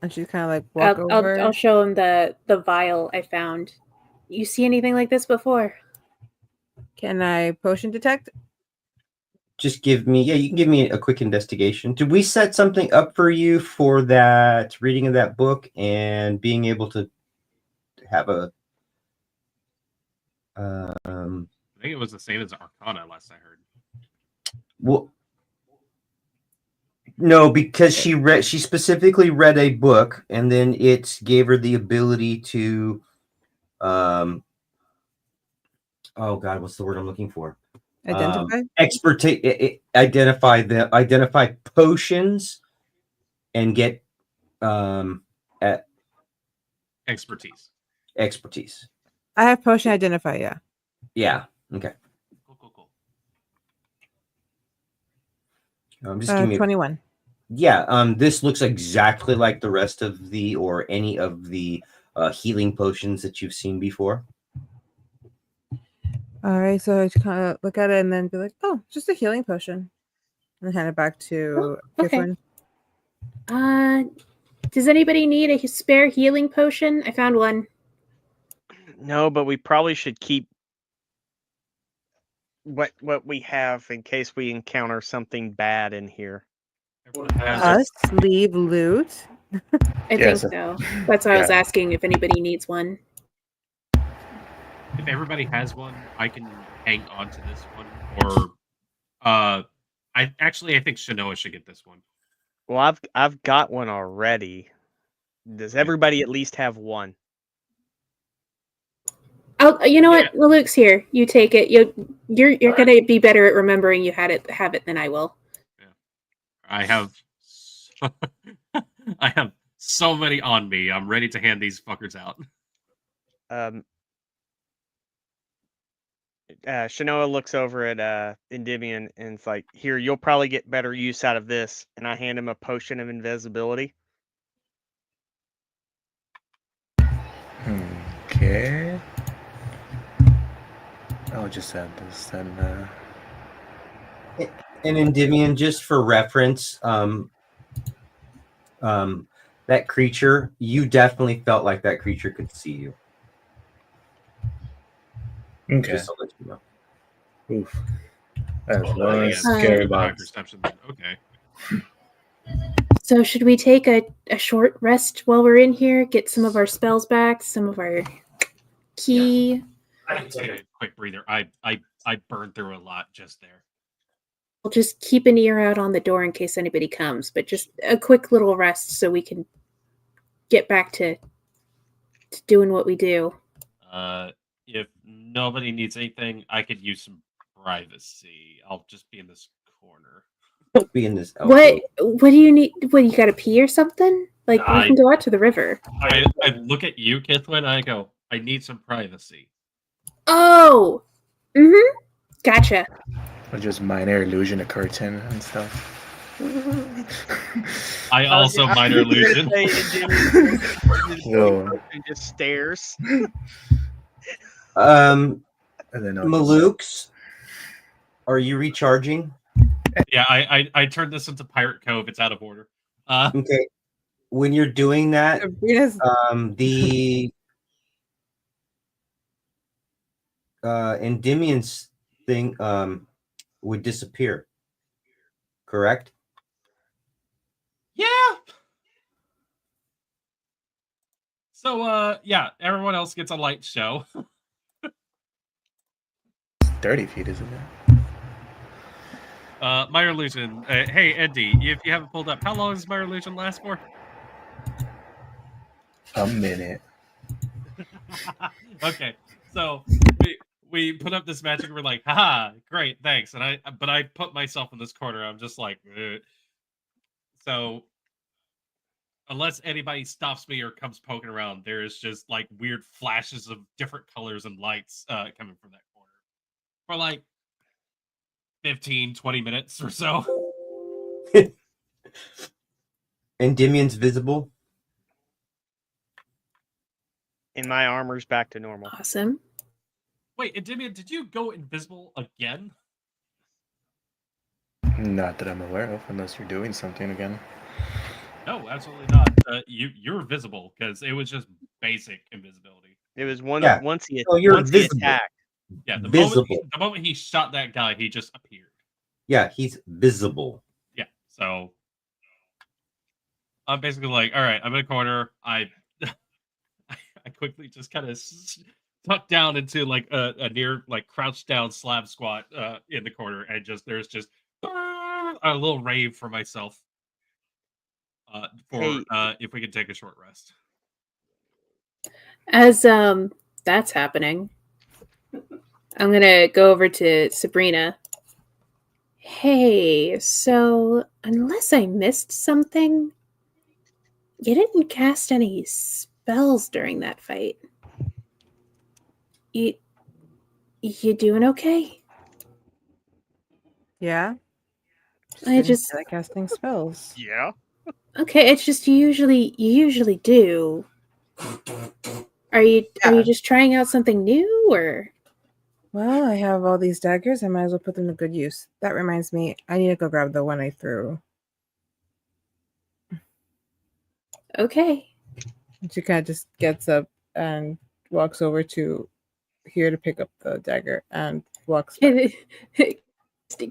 And she's kind of like walk over. I'll show him the vial I found. You see anything like this before? Can I potion detect? Just give me, you can give me a quick investigation. Did we set something up for you for that reading of that book and being able to have a I think it was the same as Arcana last I heard. well, no, because she specifically read a book and then it gave her the ability to oh god, what's the word I'm looking for? Identify? Identify potions and get Expertise. expertise. I have potion identify, yeah. Yeah. Okay. Cool. Just give me 21. This looks exactly like the rest of any of the healing potions that you've seen before. All right, so I just kind of look at it and then be like, oh, just a healing potion. And then hand it back to okay. Kiflin. Does anybody need a spare healing potion? I found one. No, but we probably should keep what we have in case we encounter something bad in here. Everyone has Us leave loot. I think Yes. so. That's why I was asking if anybody needs one. If everybody has one, I can hang on to this one. Or I think Shinoa should get this one. Well, I've got one already. Does everybody at least have one? Oh, you know what? Luke's here. You take it. You're gonna be better at remembering have it than I will. I have, I have so many on me. I'm ready to hand these fuckers out. Shanoa looks over at Endymion and it's like, "Here, you'll probably get better use out of this." And I hand him a potion of invisibility. Okay. I'll just add this then. And Endymion, just for reference, that creature, you definitely felt like that creature could see you. Okay. Just to let you know. Oof. That's Oh, one yeah, scary super high box. perception. Then. Okay. So should we take a short rest while we're in here? Get some of our spells back, some of our key. I can take a quick breather. I burned through a lot just there. We'll just keep an ear out on the door in case anybody comes, but just a quick little rest so we can get back to doing what we do. If nobody needs anything, I could use some privacy. I'll just be in this corner. Don't be in this. What do you need? What, you gotta pee or something? Like, we can go out to the river. I look at you, Kithwin, and I go, I need some privacy. Oh! Mm-hmm. Gotcha. Or just minor illusion, a curtain and stuff. I also minor illusion. Whoa. And just stares. And then Malukes, are you recharging? Yeah, I turned this into Pirate Cove. It's out of order. Okay. When you're doing that, the Endymion's thing would disappear. Correct? Yeah. So yeah, everyone else gets a light show. 30 feet, isn't it? Minor illusion. Hey, Andy, if you haven't pulled up, how long does minor illusion last for? A minute. Okay, so we put up this magic and we're like, haha, great, thanks. And I put myself in this corner. I'm just like, ugh. So unless anybody stops me or comes poking around, there's just like weird flashes of different colors and lights coming from that corner for like 15, 20 minutes or so. Endymion's visible. And my armor's back to normal. Awesome. Wait, Endymion, did you go invisible again? Not that I'm aware of, unless you're doing something again. No, absolutely not. You're visible because it was just basic invisibility. It was once he attacked. Yeah, the visible. moment he shot that guy, he just appeared. Yeah, he's visible. Yeah, so I'm basically like, all right, I'm in a corner. I quickly just kind of tuck down into like a near like crouched down slab squat in the corner, and there's just a little rave for myself. If we could take a short rest. As that's happening, I'm gonna go over to Sabrina. Hey, so unless I missed something, you didn't cast any spells during that fight. You doing okay? Yeah. I just like casting spells. Yeah. Okay, it's just you usually do. Are you just trying out something new, or? Well, I have all these daggers. I might as well put them to good use. That reminds me, I need to go grab the one I threw. Okay. She kind of just gets up and walks over to here to pick up the dagger and walks back.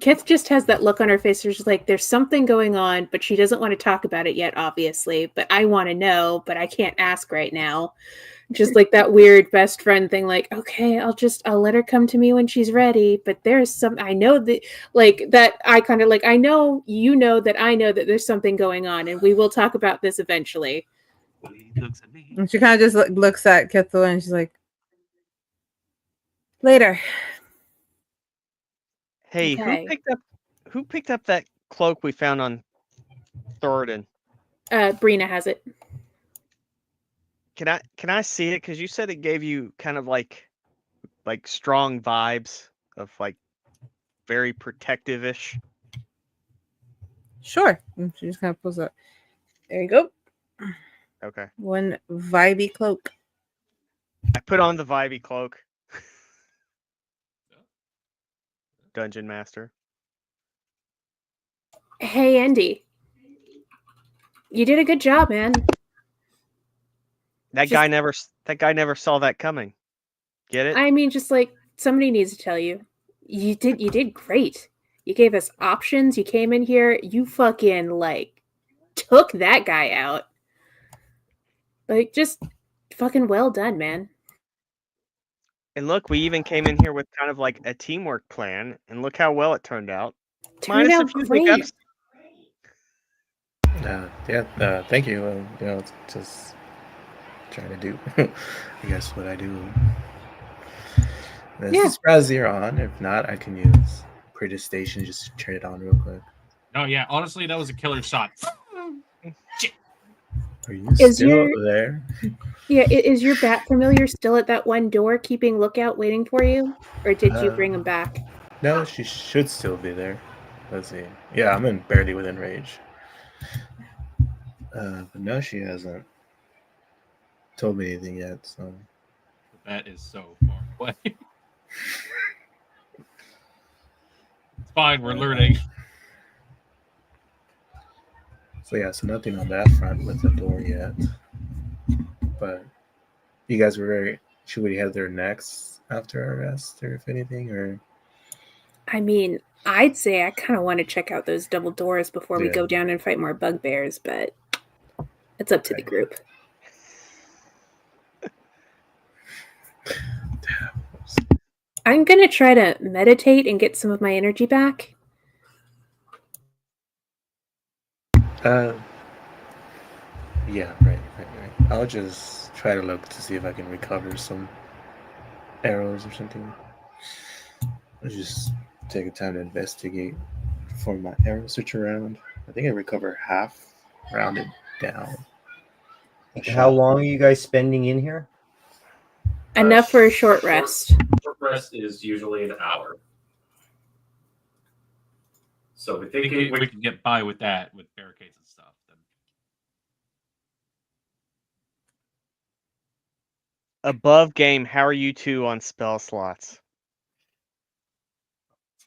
Kith just has that look on her face where she's like, there's something going on, but she doesn't want to talk about it yet, obviously. But I want to know, but I can't ask right now. Just like that weird best friend thing, like, okay, I'll let her come to me when she's ready. But there's I know that, like, that I kind of like, I know that there's something going on, and we will talk about this eventually. He looks at me. And she kind of just looks at Kithel and she's like, later. Hey, Okay. who picked up that cloak we found on Thoradin. Brina has it. Can I see it? Because you said it gave you kind of like strong vibes of like very protective-ish. Sure. And she just kind of pulls up. There you go. Okay. One vibey cloak. I put on the vibey cloak. Dungeon Master. Hey, Andy. You did a good job, man. That guy never saw that coming. Get it? I mean, just like somebody needs to tell you, you did great. You gave us options. You came in here. You fucking like took that guy out. Like, just fucking well done, man. And look, we even came in here with kind of like a teamwork plan, and look how well it turned out. Turned Minus a out few great. hiccups. Thank you. It's just trying to do, I guess, what I do. This is Brazier on. If not, I can use Pretty Station. Just turn it on real quick. No, yeah, honestly, that was a killer shot. Are you still there? Yeah, is your bat familiar still at that one door, keeping lookout, waiting for you, or did you bring him back? No, she should still be there. Let's see. Yeah, I'm barely within range. But no, she hasn't told me anything yet. So that is so far away. It's fine. We're learning. So yeah, so nothing on that front with the door yet. But you guys were very. Should we head there next after our rest, or if anything, or? I mean, I'd say I kind of want to check out those double doors before we go down and fight more bugbears, but it's up to the group. I'm gonna try to meditate and get some of my energy back. Yeah, right. I'll just try to look to see if I can recover some arrows or something. I'll just take a time to investigate for my arrow search around. I think I recover half, rounded down. How long are you guys spending in here? Enough for a short rest. Short rest is usually an hour. So we think we can get by with that, with barricades and stuff. Then. Above game, how are you two on spell slots?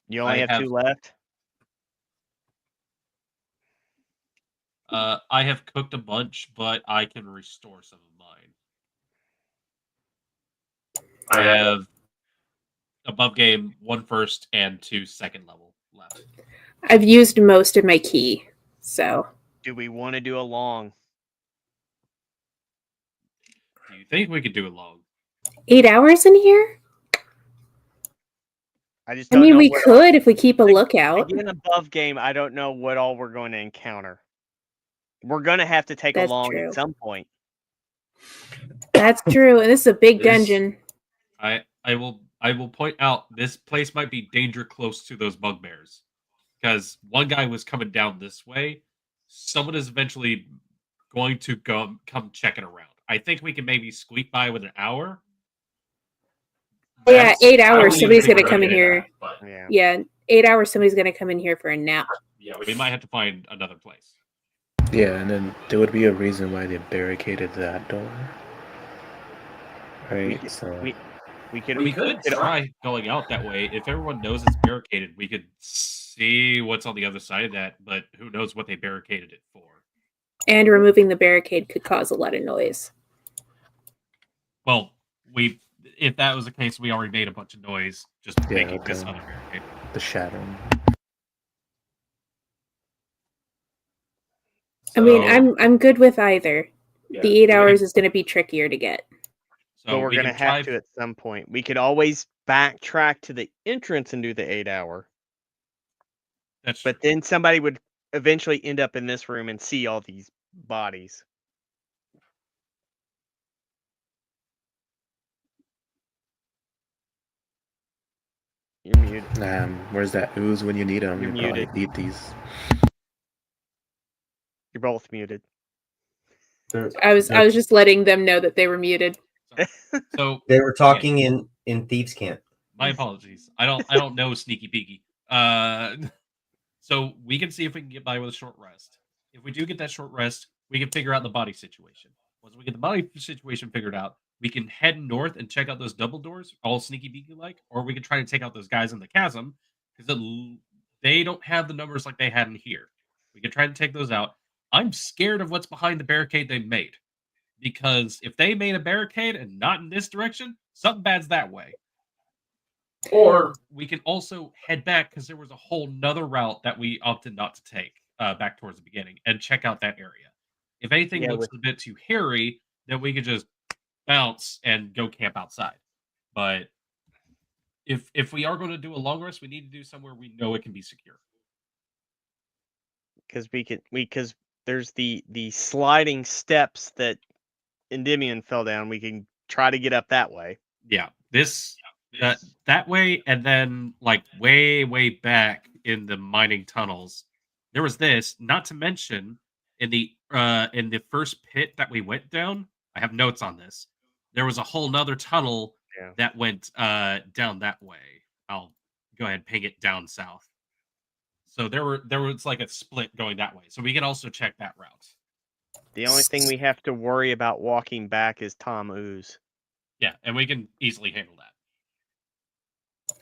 You only have 2 left? I have cooked a bunch, but I can restore some of mine. I have above game 1 first and 2 second level left. I've used most of my key, so. Do we want to do a long? Do you think we could do a long? 8 hours in here? I mean, we could if we keep a lookout. Again, above game, I don't know what all we're going to encounter. We're going to have to take a long at some point. That's true, and this is a big dungeon. I will point out this place might be danger close to those bugbears, because one guy was coming down this way. Someone is eventually going to come check it around. I think we can maybe squeak by with an hour. Yeah, 8 hours. Somebody's going to come in here. Yeah, 8 hours. Somebody's going to come in here for a nap. Yeah, we might have to find another place. Yeah, and then there would be a reason why they barricaded that door. Right? We could try going out that way. If everyone knows it's barricaded, we could see what's on the other side of that, but who knows what they barricaded it for. And removing the barricade could cause a lot of noise. Well, if that was the case, we already made a bunch of noise just making this other barricade. The shattering. I mean, I'm good with either. Yeah, the 8 hours is going to be trickier to get. So but we're going to have to at some point. We could always backtrack to the entrance and do the 8 hour. That's but then somebody would eventually end up in this room and see all these bodies. You're muted. Where's that ooze when you need them? You're muted. Need these. You're both muted. I was just letting them know that they were muted. So They were talking in thieves' camp. my apologies. I don't know sneaky peeky. So we can see if we can get by with a short rest. If we do get that short rest, we can figure out the body situation. Once we get the body situation figured out, we can head north and check out those double doors, all sneaky peeky like, or we can try to take out those guys in the chasm because they don't have the numbers like they had in here. We can try to take those out. I'm scared of what's behind the barricade they made because if they made a barricade and not in this direction, something bad's that way. Or we can also head back because there was a whole nother route that we opted not to take back towards the beginning and check out that area. If anything looks a bit too hairy, then we could just bounce and go camp outside. But if we are going to do a long rest, we need to do somewhere we know it can be secure. Because there's the sliding steps that Endymion fell down. We can try to get up that way. Yeah, that way, and then like way back in the mining tunnels, there was this. Not to mention in the first pit that we went down, I have notes on this. There was a whole nother tunnel that went down that way. I'll go ahead and ping it down south. So there was like a split going that way. So we can also check that route. The only thing we have to worry about walking back is Tom Ooze. Yeah, and we can easily handle that.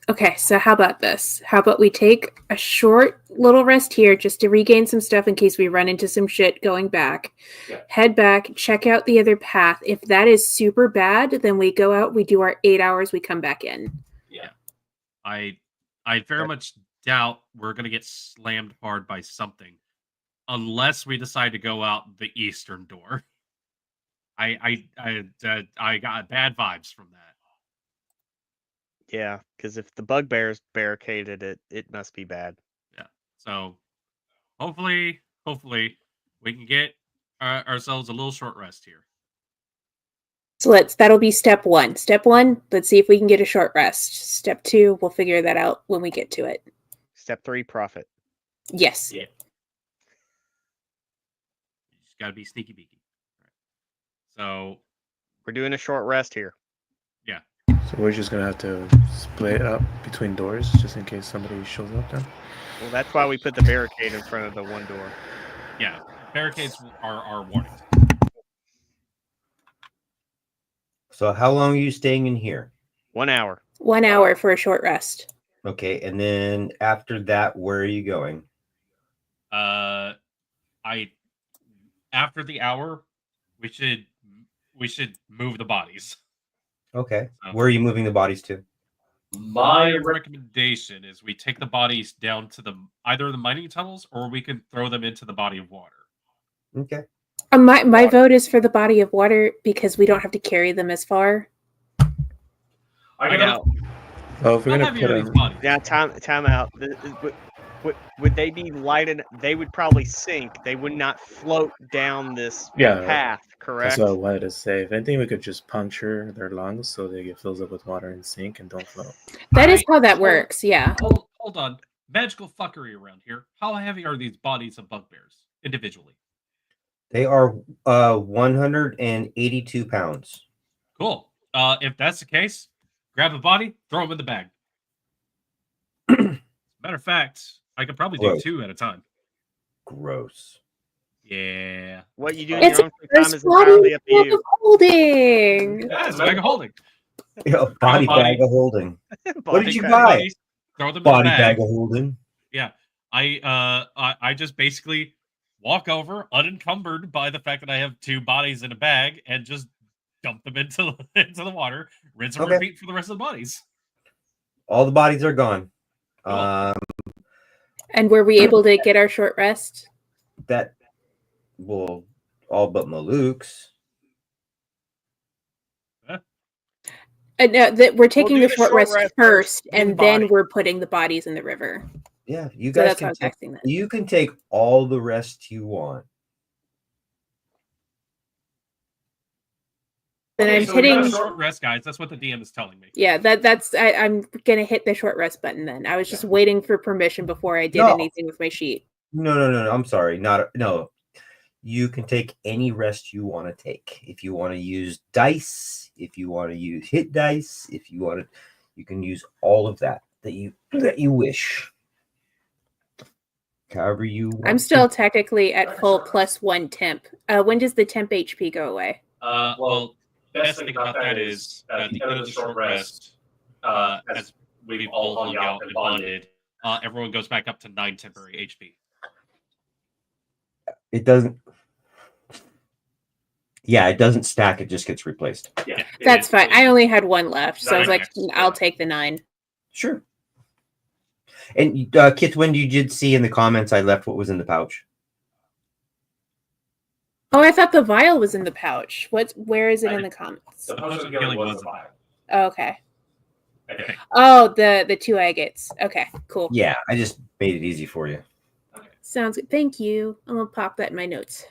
Okay, so how about this? How about we take a short little rest here just to regain some stuff in case we run into some shit going back. Yeah. Head back, check out the other path. If that is super bad, then we go out, we do our 8 hours, we come back in. Yeah. I very much doubt we're going to get slammed hard by something unless we decide to go out the eastern door. I got bad vibes from that. Yeah, because if the bugbears barricaded it, it must be bad. Yeah. So hopefully we can get ourselves a little short rest here. So that'll be step 1. Step 1, let's see if we can get a short rest. Step 2, we'll figure that out when we get to it. Step 3, profit. Yes. Yeah. You just got to be sneaky beaky. Right. So we're doing a short rest here. Yeah. So we're just gonna have to split up between doors just in case somebody shows up then? Well, that's why we put the barricade in front of the one door. Yeah. Barricades are warnings. So how long are you staying in here? 1 hour. 1 hour for a short rest. Okay, and then after that, where are you going? After the hour, we should move the bodies. Okay. Where are you moving the bodies to? My recommendation is we take the bodies down to either the mining tunnels or we can throw them into the body of water. Okay. My vote is for the body of water because we don't have to carry them as far. I know. Oh, if we're gonna put them. Yeah, time out. Would they be light enough? They would probably sink. They would not float down this path, correct? That's what I wanted to say. If anything, we could just puncture their lungs so they get filled up with water and sink and don't float. That is how that works, yeah. Hold on. Magical fuckery around here. How heavy are these bodies of bugbears individually? They are 182 pounds. Cool. If that's the case, grab a body, throw them in the bag. Matter of fact, I could probably do 2 at a time. Gross. Yeah. What you do in your own free time is entirely up to you. Holding. Yeah, it's a bag of holding. Yeah, body bag of holding. What did you buy? Throw them body in the bag of holding. Yeah. I just basically walk over unencumbered by the fact that I have 2 bodies in a bag and just dump them into the water, rinse and repeat for the rest of the bodies. All the bodies are gone. Cool. And were we able to get our short rest? That will all but Maluk's. No, we're taking the short rest first, and then we're putting the bodies in the river. Yeah, you guys can take, you can take all the rest you want. Then Okay, I'm so hitting we got a short rest, guys. That's what the DM is telling me. Yeah, I'm gonna hit the short rest button. Then I was just waiting for permission before I did anything with my sheet. No. I'm sorry. No. you can take any rest you want to take. If you want to use dice, if you want to use hit dice, if you want to, you can use all of that you wish. However you want. I'm still technically at full +1 temp. When does the temp HP go away? Well, best thing about that is at the end of the short rest, as we've all hung out and bonded, everyone goes back up to 9 temporary HP. It doesn't. Yeah, it doesn't stack. It just gets replaced. Yeah, That's fine. I only had 1 left, so I was Nine like, next. I'll take the 9. Sure. And Kit, when you did see in the comments, I left what was in the pouch. Oh, I thought the vial was in the pouch. Where is it in the comments? The potion of healing was the vial. Oh, okay. Okay. Oh, the 2 agates. Okay, cool. Yeah, I just made it easy for you. Sounds good. Thank you. I'm gonna pop that in my notes.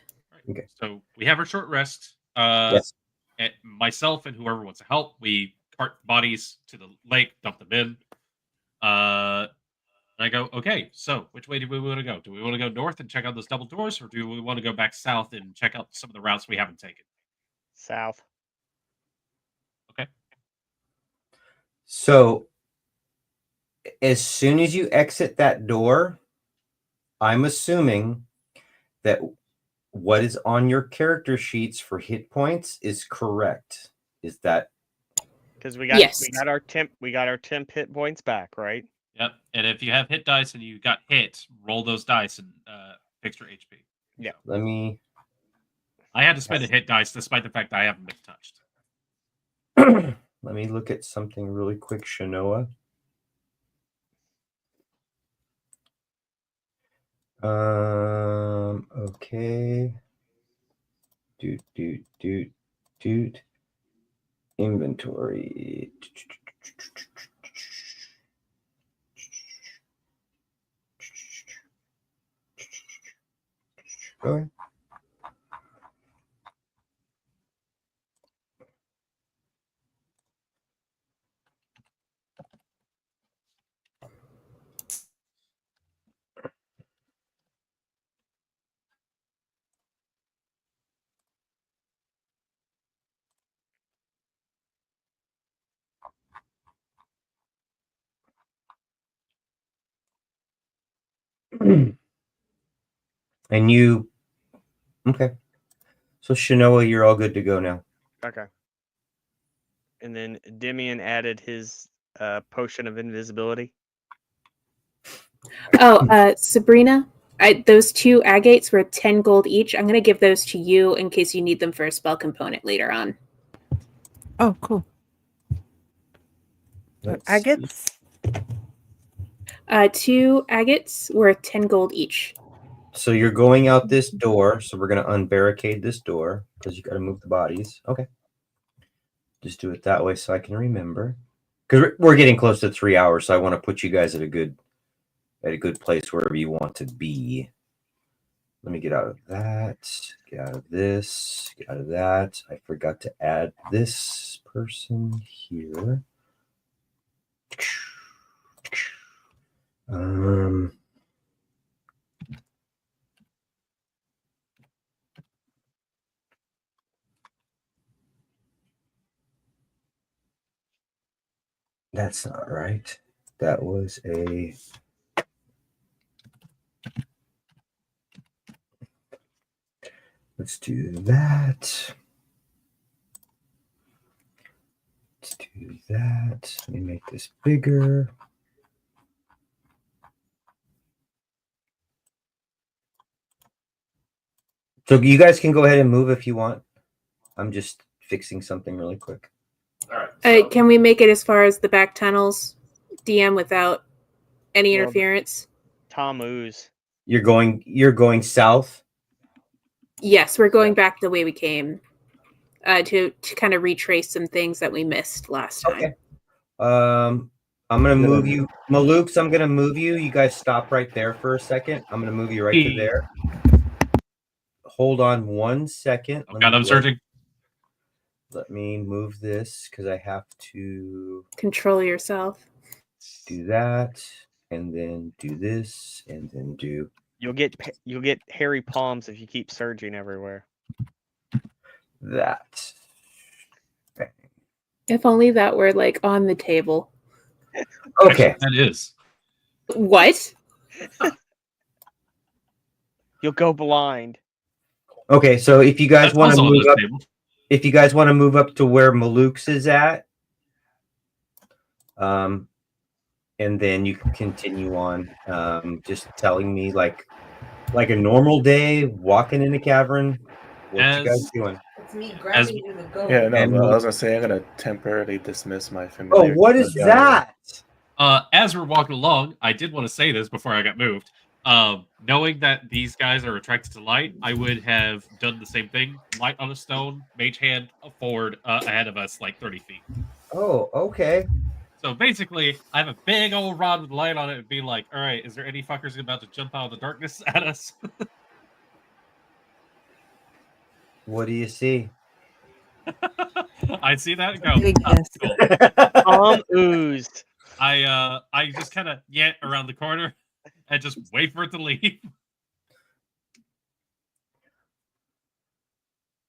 Okay. So we have our short rest. Yes. And myself and whoever wants to help, we cart bodies to the lake, dump them in. And I go, okay, so which way do we want to go? Do we want to go north and check out those double doors, or do we want to go back south and check out some of the routes we haven't taken? South. Okay. So as soon as you exit that door, I'm assuming that what is on your character sheets for hit points is correct. Is that Because we got Yes. our temp hit points back, right? Yep. And if you have hit dice and you got hit, roll those dice and fix your HP. Yeah. let me I had to spend a hit dice despite the fact that I haven't been touched. let me look at something really quick, Shanoa. Okay. Dude. Inventory. Go ahead. And you, okay. So Shanoa, you're all good to go now. Okay. And then Demian added his potion of invisibility. Oh, Sabrina, those 2 agates were 10 gold each. I'm gonna give those to you in case you need them for a spell component later on. Oh, cool. Let's Agates? 2 agates were 10 gold each. So you're going out this door. So we're going to unbarricade this door because you got to move the bodies. Okay. Just do it that way so I can remember. Because we're getting close to 3 hours, so I want to put you guys at a good place wherever you want to be. Let me get out of that. Get out of this. Get out of that. I forgot to add this person here. That's not right. That was a. Let's do that. Let's do that. Let me make this bigger. So you guys can go ahead and move if you want. I'm just fixing something really quick. All right. Can we make it as far as the back tunnels, DM, without any Well, interference? Tom Ooze. You're going south. Yes, we're going back the way we came to kind of retrace some things that we missed last time. Okay. I'm gonna move you, Malukes. I'm gonna move you. You guys stop right there for a second. I'm gonna move you right to there. Hold on 1 second. Oh God, I'm searching. Let me move this because I have to Control yourself. do that, and then do this, and then do You'll get hairy palms if you keep surging everywhere. That. If only that were like on the table. Okay. That is. What? You'll go blind. Okay, so if you guys That's want to also on move this up, table. if you guys want to move up to where Maluk's is at, and then you can continue on, just telling me like a normal day walking in a cavern. What you guys As doing? It's me As- grabbing you to go. Yeah, no, And but I Maluk- was gonna say I'm gonna temporarily dismiss my Oh, familiar. what is that? as we're walking along, I did want to say this before I got moved. Knowing that these guys are attracted to light, I would have done the same thing. Light on a stone, mage hand forward ahead of us, like 30 feet. Oh, okay. So basically, I have a big old rod with light on it and be like, all right, is there any fuckers about to jump out of the darkness at us? What do you see? I'd see that and go, Big "Ah, yes. cool." Oozed. I just kind of yet around the corner and just wait for it to leave.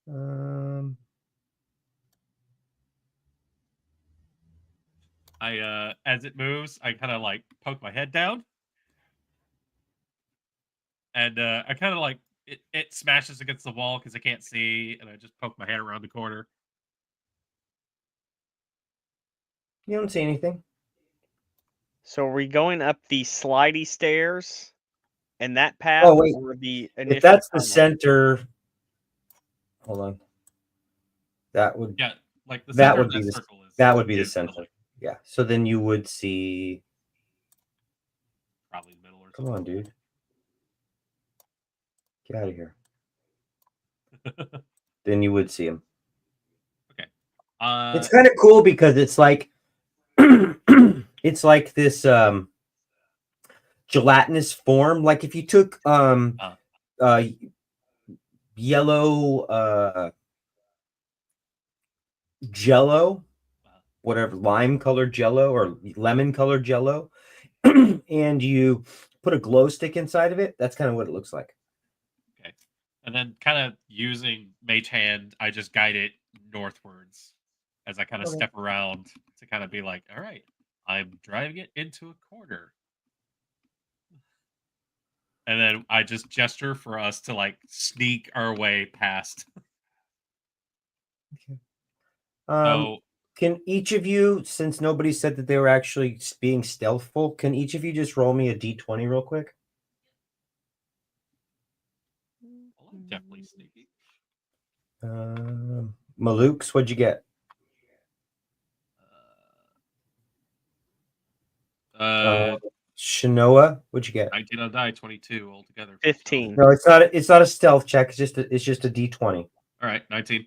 Um, As it moves, I kind of like poke my head down, and I kind of like it smashes against the wall because I can't see, and I just poke my head around the corner. you don't see anything. So are we going up the slidey stairs and that path, Oh, wait. or the initial If that's the tunnel? center, hold on. That would Yeah, like the That center would of be that the- circle is that would be the is center. light, Yeah. So then you would see. probably the middle or Come something. on, dude. Get out of here. Then you would see him. Okay. It's kind of cool because it's like it's like this gelatinous form. Like if you took yellow jello, whatever, lime colored jello or lemon colored jello, and you put a glow stick inside of it, that's kind of what it looks like. Okay. And then kind of using mage hand, I just guide it northwards as I kind of Okay. step around to kind of be like, all right, I'm driving it into a corner. And then I just gesture for us to like sneak our way past. So Can each of you, since nobody said that they were actually being stealthful, can each of you just roll me a d20 real quick? well, I'm definitely sneaky. Maluk's, what'd you get? Shinoa, what'd you get? 19 on die, 22 altogether. 15. No, it's not. It's not a stealth check. It's just a d20. All right, 19.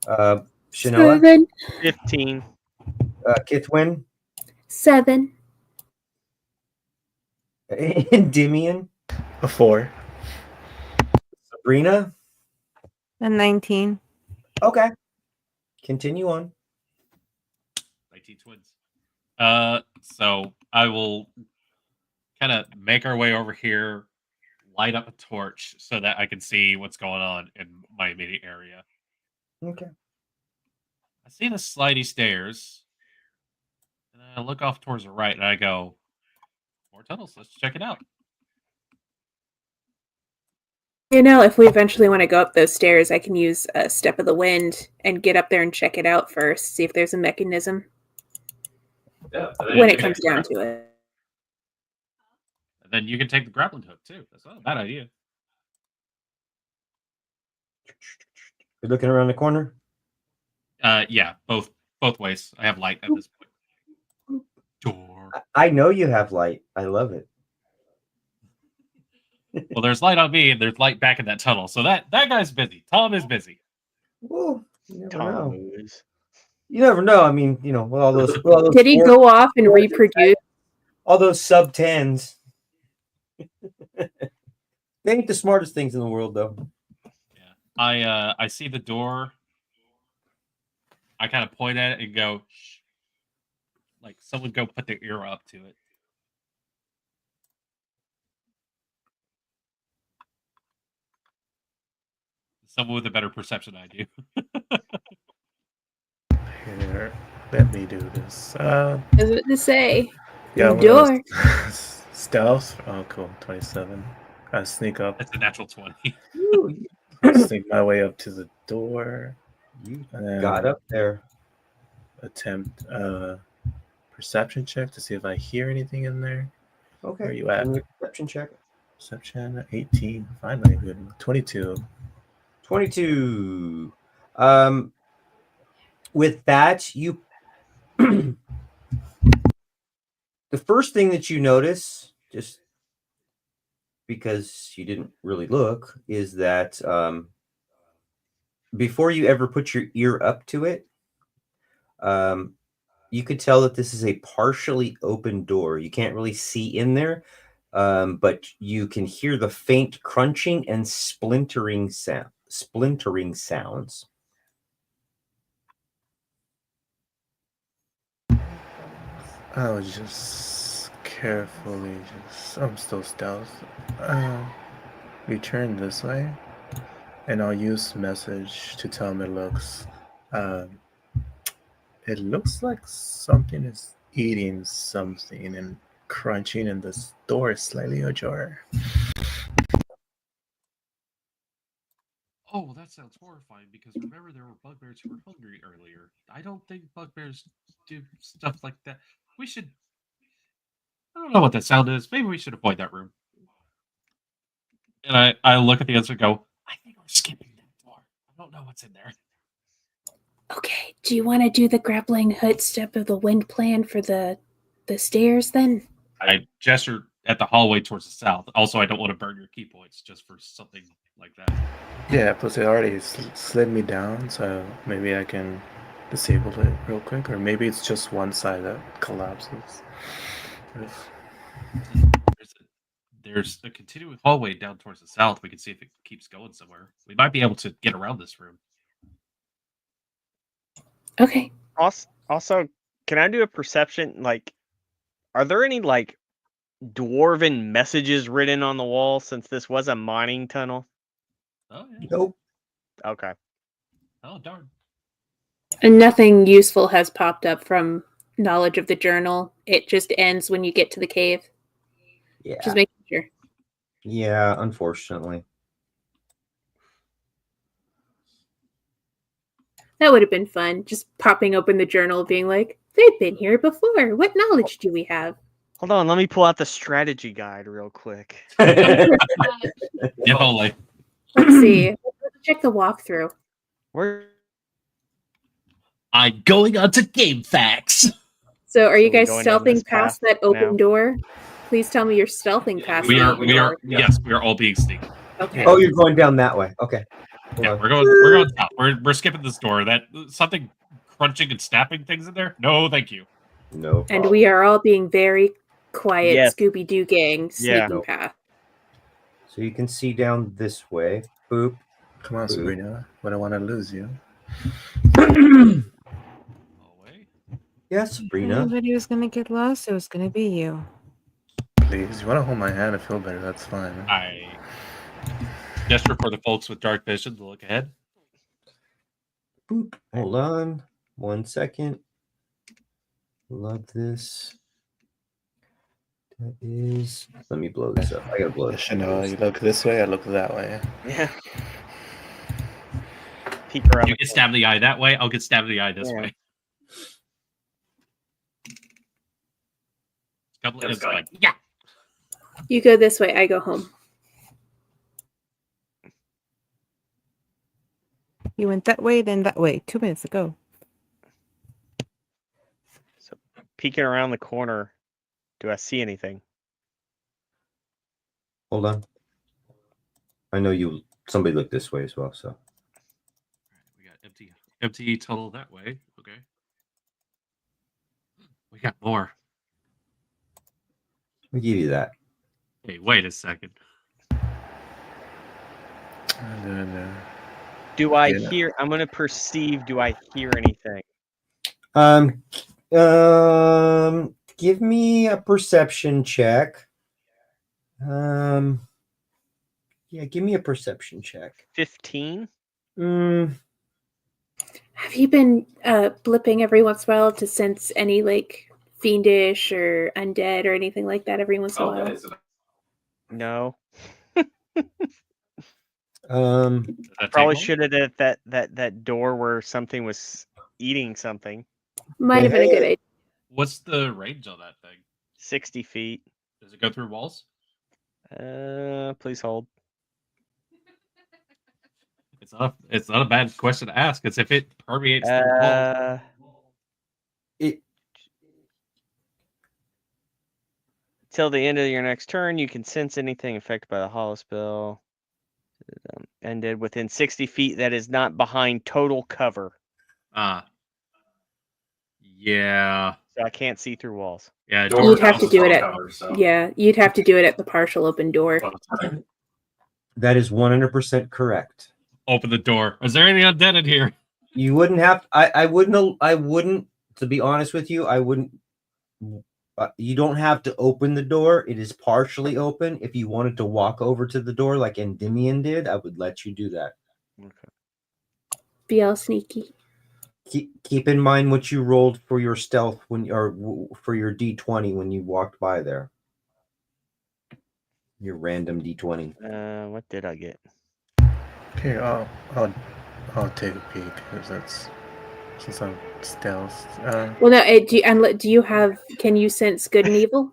Shinoa, 7. 15. Kithwin, 7. Endymion, A 4. Sabrina. A 19. Okay, continue on. 19 twins. So I will kind of make our way over here, light up a torch so that I can see what's going on in my immediate area. Okay. I see the slidey stairs, and then I look off towards the right, and I go, more tunnels. Let's check it out. You know, if we eventually want to go up those stairs, I can use a step of the wind and get up there and check it out first, see if there's a mechanism Yeah. when it comes down to it. And then you can take the grappling hook too. That's not a bad idea. You're looking around the corner. Yeah, both ways. I have light at this point. Door. I know you have light. I love it. Well, there's light on me, and there's light back in that tunnel. So that guy's busy. Tom is busy. Ooh, you never Tom know. moves. You never know. I mean, you know, with all those. Did he go off and reproduce? All those sub 10s. They ain't the smartest things in the world, though. Yeah. I see the door. I kind of point at it and go, shh. Like someone go put their ear up to it. someone with a better perception than I do. Here, let me do this. I was about to say. Yeah, The I'm gonna door. stealth. Oh, cool. 27. I sneak up. That's a natural 20. Ooh, Sneak my way up to the door. you And then got up there. attempt perception check to see if I hear anything in there. Okay. Where are you at? Give me a perception check. Perception 18. Finally, good. 22. 22. With that, you the first thing that you notice, just because you didn't really look, is that before you ever put your ear up to it, you could tell that this is a partially open door. You can't really see in there, but you can hear the faint crunching and splintering sounds. I'll just carefully I'm still stealth. Return this way. And I'll use message to tell him it looks like something is eating something and crunching, and the door is slightly ajar. Oh, that sounds horrifying because remember there were bugbears who were hungry earlier. I don't think bugbears do stuff like that. We should. I don't know what that sound is. Maybe we should avoid that room. And I look at the answer and go, I think we're skipping that door. I don't know what's in there. Okay, do you want to do the grappling hook step of the wind plan for the stairs then? I gesture at the hallway towards the south. Also, I don't want to burn your key points just for something like that. Yeah, plus it already slid me down, so maybe I can disable it real quick, or maybe it's just one side that collapses. There's a continuing hallway down towards the south. We can see if it keeps going somewhere. We might be able to get around this room. Okay. Also, can I do a perception? Like, are there any like dwarven messages written on the wall since this was a mining tunnel? Oh yeah. Nope. Okay. Oh darn. And nothing useful has popped up from knowledge of the journal. It just ends when you get to the cave. Yeah. Just making sure. Yeah, unfortunately. That would have been fun. Just popping open the journal, being like, they've been here before. What knowledge do we have? Hold on, let me pull out the strategy guide real quick. Yeah, like Let's see. Let's check the walkthrough. Where? I'm going on to game facts. So are you So we're guys going down this stealthing past path that open now? door? Please tell me you're stealthing past We the are open we are door. yes, we are all being sneaky. Okay. Oh, you're going down that way. Okay. Hold Yeah, on. we're going south. We're skipping this door. That something crunching and snapping things in there? No, thank you. No And problem. we are all being very quiet Yes. Scooby-Doo gang Yeah. sneaking past. So you can see down this way. Boop. Come on, Sabrina. We don't want to lose you. Hallway. Yeah, If Sabrina. anybody was gonna get lost, it was gonna be you. Please, you want to hold my hand and feel better? That's fine. I gesture for the folks with dark vision to look ahead. Boop. Hold on. 1 second. Love this. That is. Let me blow this up. I gotta blow this. Chanel, you look this way, I look that way. Yeah. Peek around. You get stabbed in the eye that way. I'll get stabbed in the eye this Yeah. way. Couple of like, yeah. You go this way, I go home. You went that way, then that way. 2 minutes ago. So peeking around the corner, do I see anything? Hold on. I know you. Somebody looked this way as well. So We got empty tunnel that way. Okay. We got more. we give you that. Hey, wait a second. Do I Yeah. hear? I'm gonna perceive. Do I hear anything? Give me a perception check. Yeah, give me a perception check. 15. Have you been blipping every once in a while to sense any like fiendish or undead or anything like that every once in a Oh, that while? is No. Um, Does that Probably take long? should have at that door where something was eating something. Might have been a good idea. What's the range on that thing? 60 feet. Does it go through walls? Please hold. It's not a bad question to ask. It's if it permeates through walls. it Till the end of your next turn, you can sense anything affected by the hollow spell. Ended within 60 feet that is not behind total cover. Yeah. So I can't see through walls. Yeah, Door You'd have to counts do as it all at cover, so. yeah. You'd have to do it at the partial open door. that is 100% correct. Open the door. Is there any undead in here? You wouldn't have. I wouldn't. I wouldn't. To be honest with you, I wouldn't. You don't have to open the door. It is partially open. If you wanted to walk over to the door like Endymion did, I would let you do that. Okay. Be all sneaky. Keep in mind what you rolled for your stealth for your D20 when you walked by there. Your random D20. What did I get? Okay, I'll take a peek because that's since I'm stealth. Well, no. Do you have? Can you sense good and evil?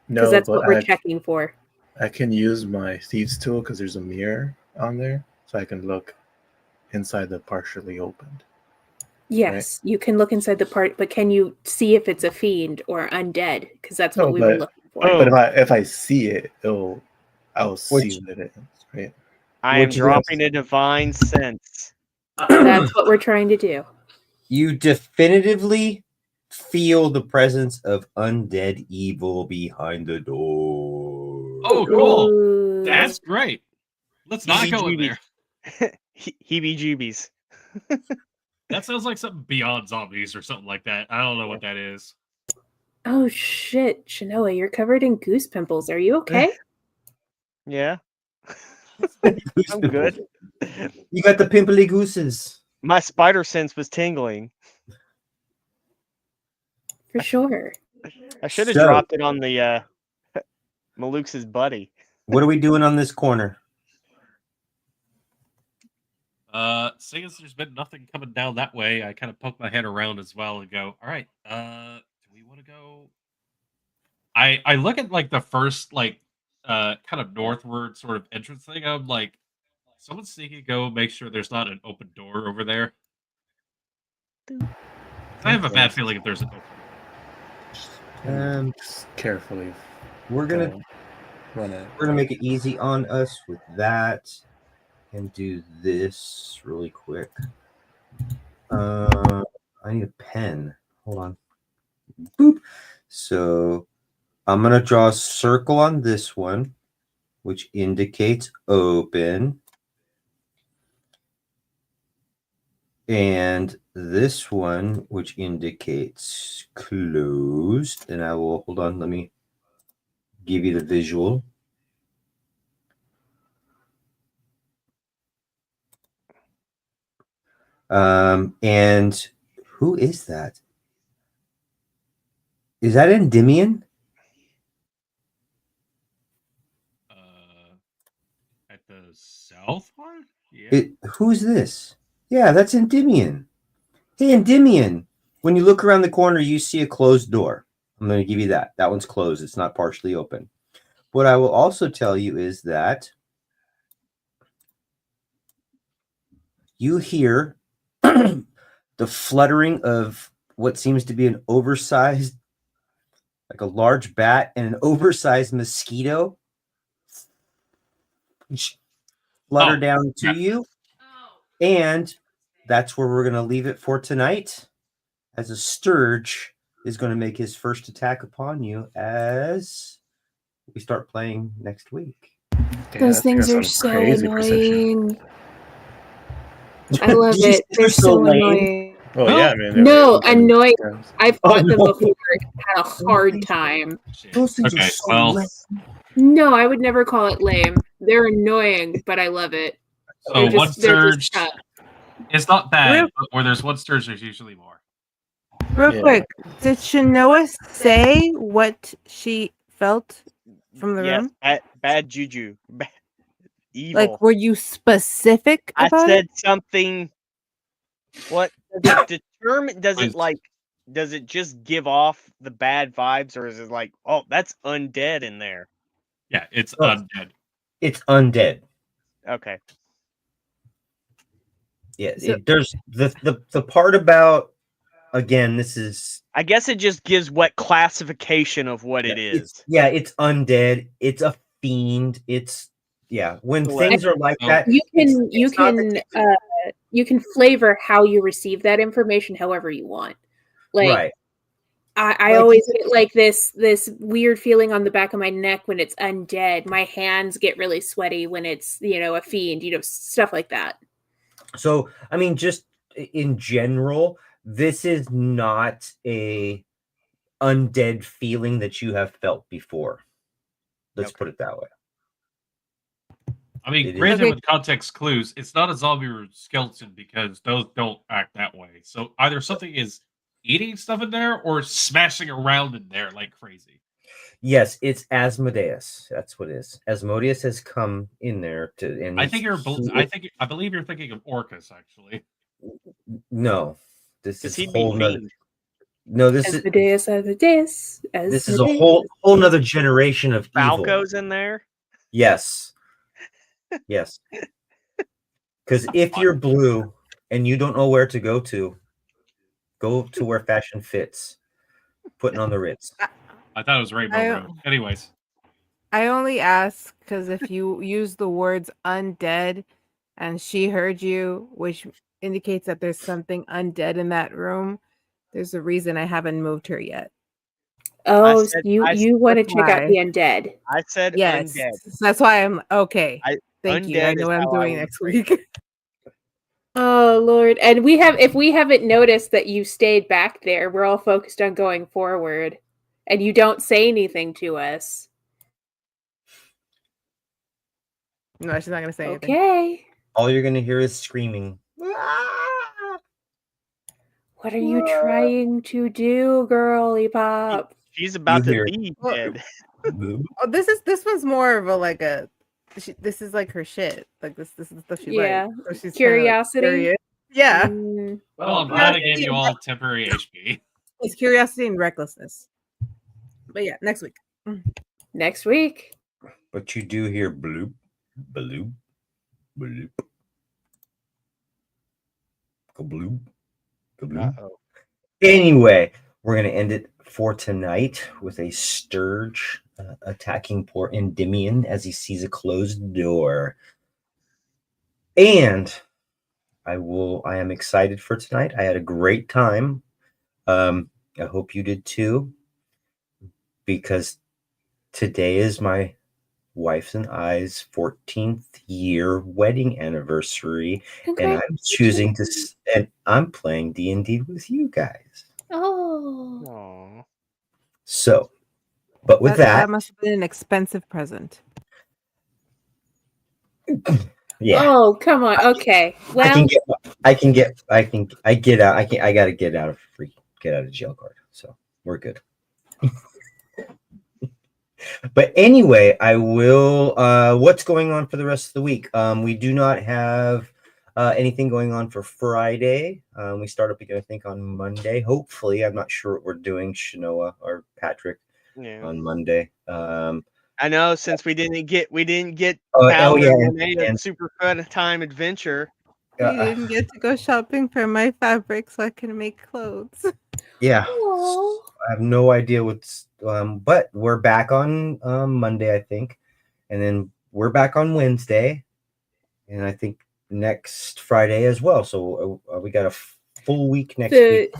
Because No, that's but what we're checking for. I can use my thieves tool because there's a mirror on there, so I can look inside the partially opened. Yes, you can look inside the part, but can you see if it's a fiend or undead? Because that's what No, we were but- looking for. Oh. But if I see it, I'll see what it is, right? I am Which is- dropping a divine sense. That's what we're trying to do. You definitively feel the presence of undead evil behind the door. Oh, cool. Ooh. That's great. Let's not go in there. Heebie-jeebies. That sounds like something beyond zombies or something like that. I don't know what that is. Oh shit, Shanoa, you're covered in goose pimples. Are you okay? Yeah, Goose I'm pimples. good. You got the pimply gooses. My spider sense was tingling. For sure. I should have So- dropped it on the Malux's buddy. What are we doing on this corner? Seeing as there's been nothing coming down that way, I kind of poke my head around as well and go, all right, do we want to go? I look at like the first like kind of northward sort of entrance thing. I'm like, someone sneaky go make sure there's not an open door over there. I have a bad feeling if there's an open door. Just carefully. We're gonna don't run it. We're gonna make it easy on us with that, and do this really quick. I need a pen. Hold on. Boop. So I'm gonna draw a circle on this one, which indicates open. And this one, which indicates closed. And I will, hold on, let me give you the visual. And who is that? Is that Endymion? At the south part? Yeah. Who's this? Yeah, that's Endymion. Hey, Endymion. When you look around the corner, you see a closed door. I'm going to give you that. That one's closed. It's not partially open. What I will also tell you is that you hear the fluttering of what seems to be an oversized, like a large bat and an oversized mosquito flutter down to you. And that's where we're going to leave it for tonight, as a Sturge is going to make his first attack upon you as we start playing next week. Those things are so annoying. I love it. They're so annoying. Oh yeah, I mean. No, annoying. Yeah. I've Oh, fought them no. before. Had a hard time. Shit. Those things Okay, are so well, lame. No, I would never call it lame. They're annoying, but I love it. so one they're surge, just tough. It's not bad, Real- but where there's one sturge, there's usually more. Real Yeah. quick, did Shanoa say what she felt from the Yes, room? bad juju. Evil. Like, were you specific I about said it? something. What does it determine? Does Please. it like? Does it just give off the bad vibes, or is it like, oh, that's undead in there? Yeah, it's Oh. undead. It's undead. Okay. Yeah, So- there's the part about, again, this is I guess it just gives what classification of what it is. it's undead. It's a fiend. It's when Correct. things are like Oh. that, You it's can not that you can flavor how you receive that information however you want. Like right. I Like, always get like this weird feeling on the back of my neck when it's undead. My hands get really sweaty when it's, a fiend, stuff like that. So, I mean, just in general, this is not a undead feeling that you have felt before. Let's Okay. put it that way. I mean, It is. granted, Okay. with context clues, it's not a zombie or skeleton because those don't act that way. So either something is eating stuff in there or smashing around in there like crazy. Yes, it's Asmodeus. That's what it is. Asmodeus has come in there and I think I believe you're thinking of Orcus actually. no. This Because is he'd be whole nother. fiend. No, this is Asmodeus. this is a whole nother generation of evil. Falco's in there. Yes. Yes. Because if you're blue and you don't know where to go to where fashion fits. Putting on the Ritz. I thought it was Rainbow I- Road. Anyways, I only ask because if you use the words undead and she heard you, which indicates that there's something undead in that room, there's a reason I haven't moved her yet. Oh, said- you I want to said check out why. the undead. I said Yes. undead. So that's why I'm okay. Thank you. I undead know is what I'm how I doing would next phrase week. Oh Lord. And if we haven't noticed that you stayed back there, we're all focused on going forward. And you don't say anything to us. No, she's not gonna say anything. Okay. All you're gonna hear is screaming. What are you trying to do, girly pop? She's about You to hear- be Well, dead. Oh, this one's more of a like a. This is like her shit. Like this is the stuff she Yeah. likes. So she's kinda, like, Curiosity? curious. Yeah, Mm, well, I'm glad I gave you all temporary HP. it's curiosity and recklessness. But yeah, next week. next week. But you do hear bloop, bloop, bloop. Kabloop, kabloop. Uh-oh. Anyway, we're going to end it for tonight with a Sturge attacking poor Endymion as he sees a closed door. And I am excited for tonight. I had a great time. I hope you did too, because today is my wife's and I's 14th year wedding anniversary, and I'm choosing to, and I'm playing D&D with you guys. Oh. Aw. So, but with that, must have been an expensive present. yeah, Oh, come on. Okay. Well, I gotta get out of jail card. So we're good. But anyway, I will. What's going on for the rest of the week? We do not have anything going on for Friday. We start up again, I think, on Monday. Hopefully, I'm not sure what we're doing, Shanoa or Patrick, Yeah. on Monday. I know, since we didn't get Oh, Cal yeah, and Renee a and- super fun time adventure. We didn't get to go shopping for my fabric so I can make clothes. yeah. Aw. I have no idea what's. But we're back on Monday, I think, and then we're back on Wednesday, and I think next Friday as well. So we got a full week next The- week.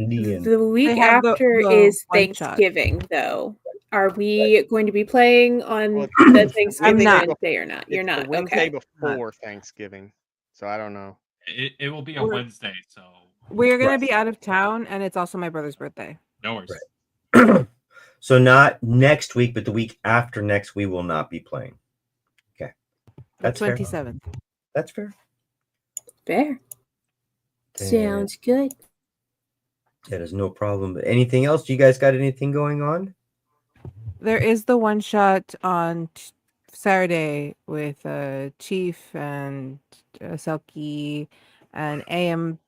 D&D. the week They have the is one shot. Thanksgiving, though. Are we going to be playing on Well, the Thanksgiving not. Wednesday or not? You're It's the not. Wednesday Okay. before Thanksgiving, so I don't know. It will be a We're- Wednesday, so We're gonna Right. be out of town, and it's also my brother's birthday. no worries. Right. So not next week, but the week after next, we will not be playing. Okay, The that's fair. 27th. That's fair. Fair. Sounds good. That is no problem. But anything else? Do you guys got anything going on? There is the one shot on Saturday with Chief and Selkie and AMDM,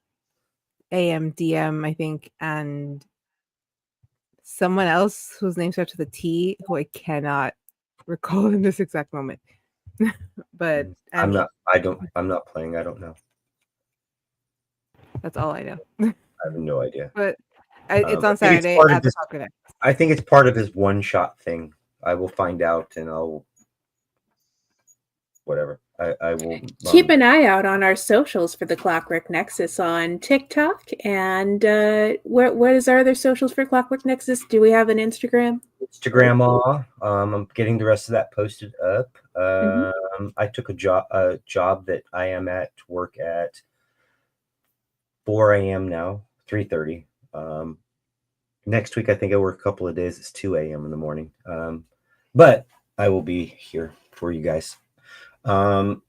I think, and someone else whose name starts with a T, who I cannot recall in this exact moment. But I'm not playing. I don't know. that's all I know. I have no idea. But it's on I think it's Saturday part of at the this- Coconut. I think it's part of his one shot thing. I will find out and I'll whatever. I will Keep an eye out on our socials for the Clockwork Nexus on TikTok. And what is our other socials for Clockwork Nexus? Do we have an Instagram? Instagram. I'm getting the rest of that posted up. Mhm. I took a job that I am at work at 4 a.m. now, 3:30. Next week I think I work a couple of days. It's 2 a.m. in the morning. But I will be here for you guys. And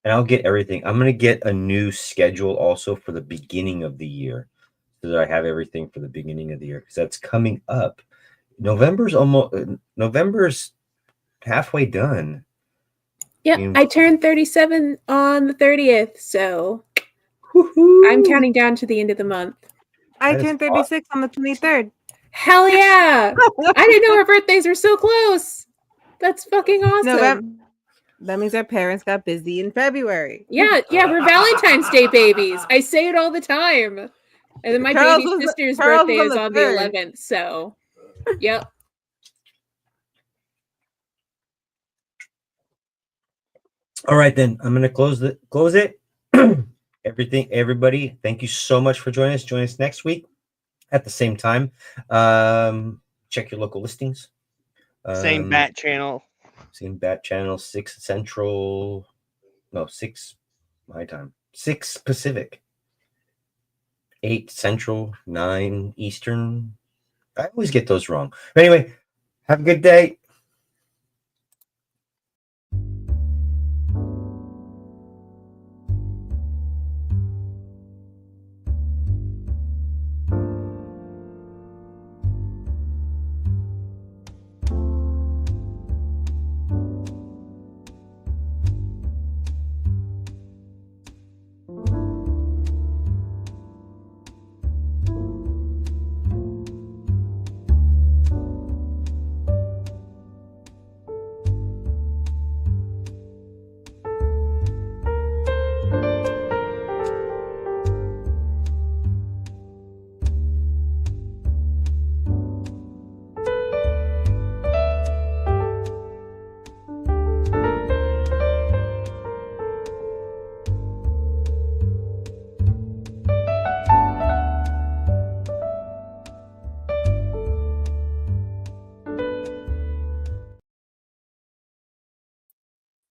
I'll get everything. I'm gonna get a new schedule also for the beginning of the year, so that I have everything for the beginning of the year because that's coming up. November's halfway done. Yep, You- I turned 37 on the 30th, so Woohoo! I'm counting down to the end of the month. I That is turned 36 on the 23rd. Hell yeah! I didn't know our birthdays were so close. That's fucking awesome. November. That means our parents got busy in February. Yeah, we're Valentine's Day babies. I say it all the time. And then my Charles baby was- sister's Charles birthday was is on the on the 3rd. 11th, so yep. All right, then I'm gonna close it. Everybody, thank you so much for joining us. Join us next week at the same time. Check your local listings. Same bat channel. Same bat channel, 6 Central. No, 6 my time. 6 Pacific. 8 Central, 9 Eastern. I always get those wrong. But anyway, have a good day.